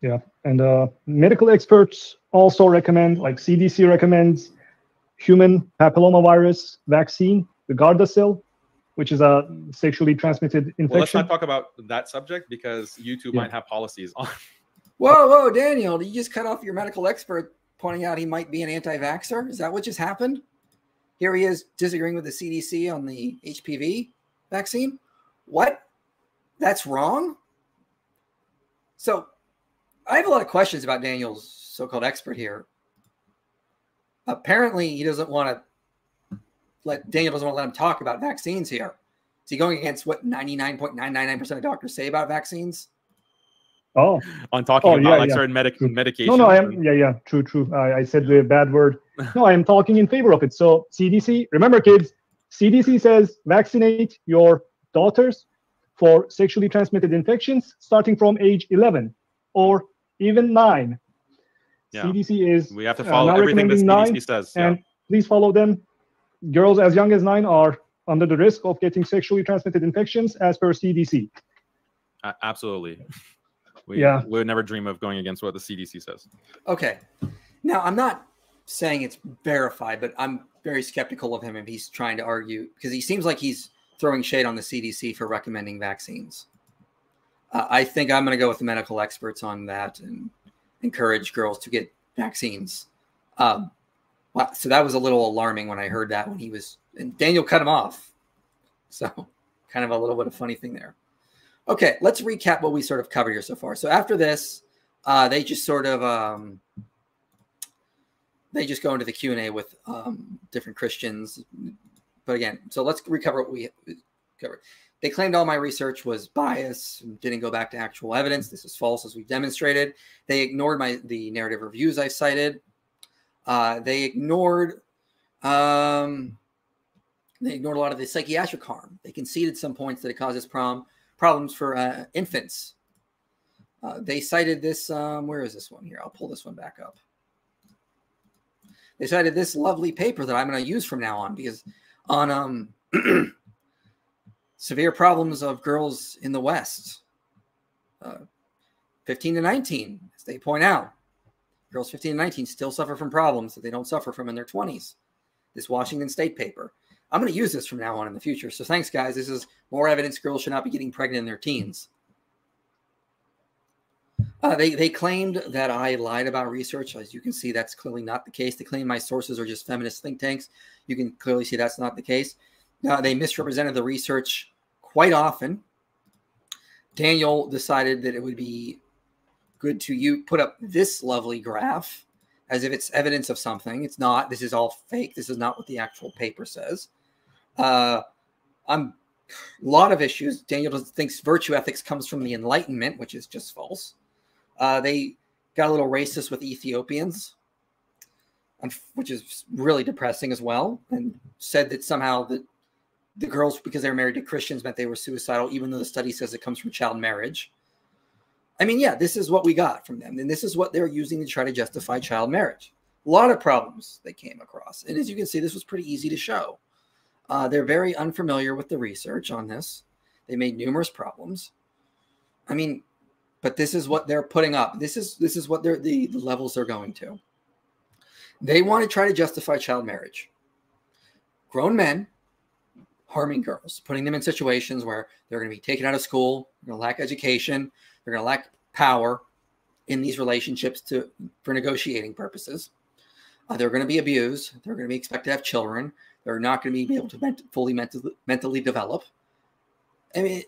Yeah, and medical experts also recommend, like CDC recommends, human papillomavirus vaccine, the Gardasil, which is a sexually transmitted infection. Well, let's not talk about that subject because YouTube might have policies on. Whoa, Daniel, did you just cut off your medical expert pointing out he might be an anti-vaxxer? Is that what just happened? Here he is disagreeing with the CDC on the HPV vaccine? What? That's wrong? So I have a lot of questions about Daniel's so-called expert here. Apparently, he doesn't want to Daniel doesn't want to let him talk about vaccines here. Is he going against what 99.999% of doctors say about vaccines? Oh, on talking about certain medications. No, I am. Yeah, true. I said the bad word. No, I am talking in favor of it. So CDC, remember, kids, CDC says vaccinate your daughters for sexually transmitted infections starting from age 11 or even 9. Yeah. CDC is we have to follow everything the CDC says. And please follow them. Girls as young as 9 are under the risk of getting sexually transmitted infections as per CDC. Absolutely. We would never dream of going against what the CDC says. Okay. Now, I'm not saying it's verified, but I'm very skeptical of him if he's trying to argue, because he seems like he's throwing shade on the CDC for recommending vaccines. I think I'm going to go with the medical experts on that and encourage girls to get vaccines. So that was a little alarming when I heard that when he was, and Daniel cut him off. So kind of a little bit of funny thing there. Okay, let's recap what we sort of covered here so far. So after this, they just sort of, they just go into the Q&A with different Christians. But again, so let's recover what we covered. They claimed all my research was biased and didn't go back to actual evidence. This is false, as we've demonstrated. They ignored the narrative reviews I cited. They ignored a lot of the psychiatric harm. They conceded some points that it causes problems for infants. They cited this, where is this one here? I'll pull this one back up. They cited this lovely paper that I'm going to use from now on, because on severe problems of girls in the West, 15 to 19, as they point out. Girls 15 to 19 still suffer from problems that they don't suffer from in their 20s. This Washington State paper. I'm going to use this from now on in the future. So thanks, guys. This is more evidence girls should not be getting pregnant in their teens. They claimed that I lied about research. As you can see, that's clearly not the case. They claim my sources are just feminist think tanks. You can clearly see that's not the case. They misrepresented the research quite often. Daniel decided that it would be good to put up this lovely graph as if it's evidence of something. It's not. This is all fake. This is not what the actual paper says. A lot of issues. Daniel thinks virtue ethics comes from the Enlightenment, which is just false. They got a little racist with Ethiopians, which is really depressing as well, and said that somehow the girls, because they were married to Christians, meant they were suicidal, even though the study says it comes from child marriage. I mean, yeah, this is what we got from them, and this is what they're using to try to justify child marriage. A lot of problems they came across, and as you can see, this was pretty easy to show. They're very unfamiliar with the research on this. They made numerous problems. I mean, but this is what they're putting up. This is what the levels they're going to. They want to try to justify child marriage. Grown men harming girls, putting them in situations where they're going to be taken out of school, they're going to lack education, they're going to lack power, in these relationships for negotiating purposes. They're going to be abused. They're going to be expected to have children. They're not going to be able to fully mentally develop. I mean,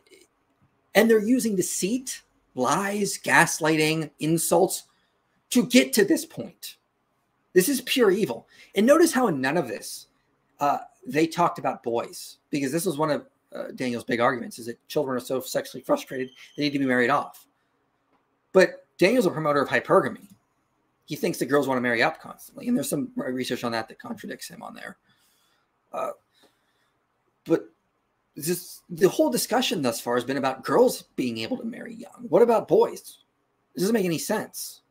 and they're using deceit, lies, gaslighting, insults to get to this point. This is pure evil. And notice how in none of this, they talked about boys, because this was one of Daniel's big arguments, is that children are so sexually frustrated, they need to be married off. But Daniel's a promoter of hypergamy. He thinks that girls want to marry up constantly. And there's some research on that contradicts him on there. But the whole discussion thus far has been about girls being able to marry young. What about boys? It doesn't make any sense.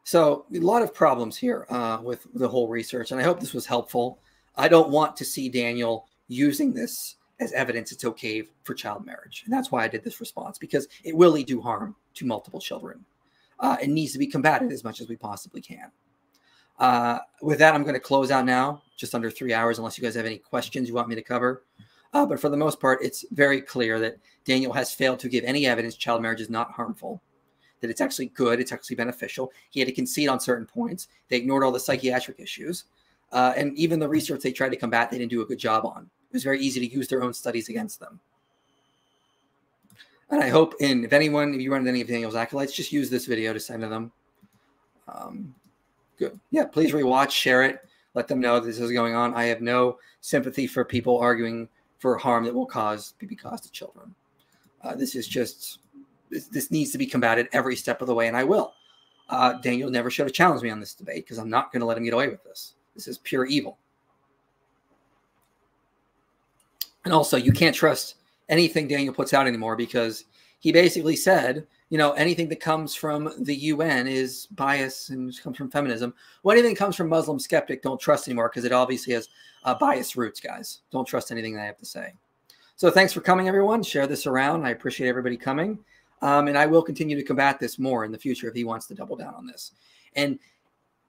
So a lot of problems here with the whole research, and I hope this was helpful. I don't want to see Daniel using this as evidence it's okay for child marriage. And that's why I did this response, because it will do harm to multiple children. It needs to be combated as much as we possibly can. With that, I'm going to close out now, just under 3 hours, unless you guys have any questions you want me to cover. But for the most part, it's very clear that Daniel has failed to give any evidence child marriage is not harmful, that it's actually good, it's actually beneficial. He had to concede on certain points. They ignored all the psychiatric issues. And even the research they tried to combat, they didn't do a good job on. It was very easy to use their own studies against them. And I hope, if you run into any of Daniel's acolytes, just use this video to send to them. Good. Yeah, please rewatch, share it, let them know this is going on. I have no sympathy for people arguing for harm that will be caused to children. This needs to be combated every step of the way, and I will. Daniel never should have challenged me on this debate, because I'm not going to let him get away with this. This is pure evil. And also, you can't trust anything Daniel puts out anymore, because he basically said, anything that comes from the UN is bias and comes from feminism. Well, anything that comes from Muslim skeptic, don't trust anymore, because it obviously has biased roots, guys. Don't trust anything they have to say. So thanks for coming, everyone. Share this around. I appreciate everybody coming. And I will continue to combat this more in the future if he wants to double down on this. And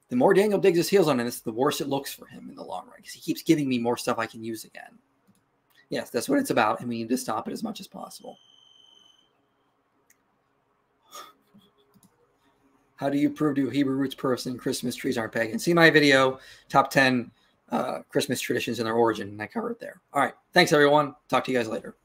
the more Daniel digs his heels on this, the worse it looks for him in the long run, because he keeps giving me more stuff I can use again. Yes, that's what it's about, and we need to stop it as much as possible. How do you prove to a Hebrew roots person Christmas trees aren't pagan? See my video, top 10 Christmas traditions and their origin, and I cover it there. All right. Thanks, everyone. Talk to you guys later.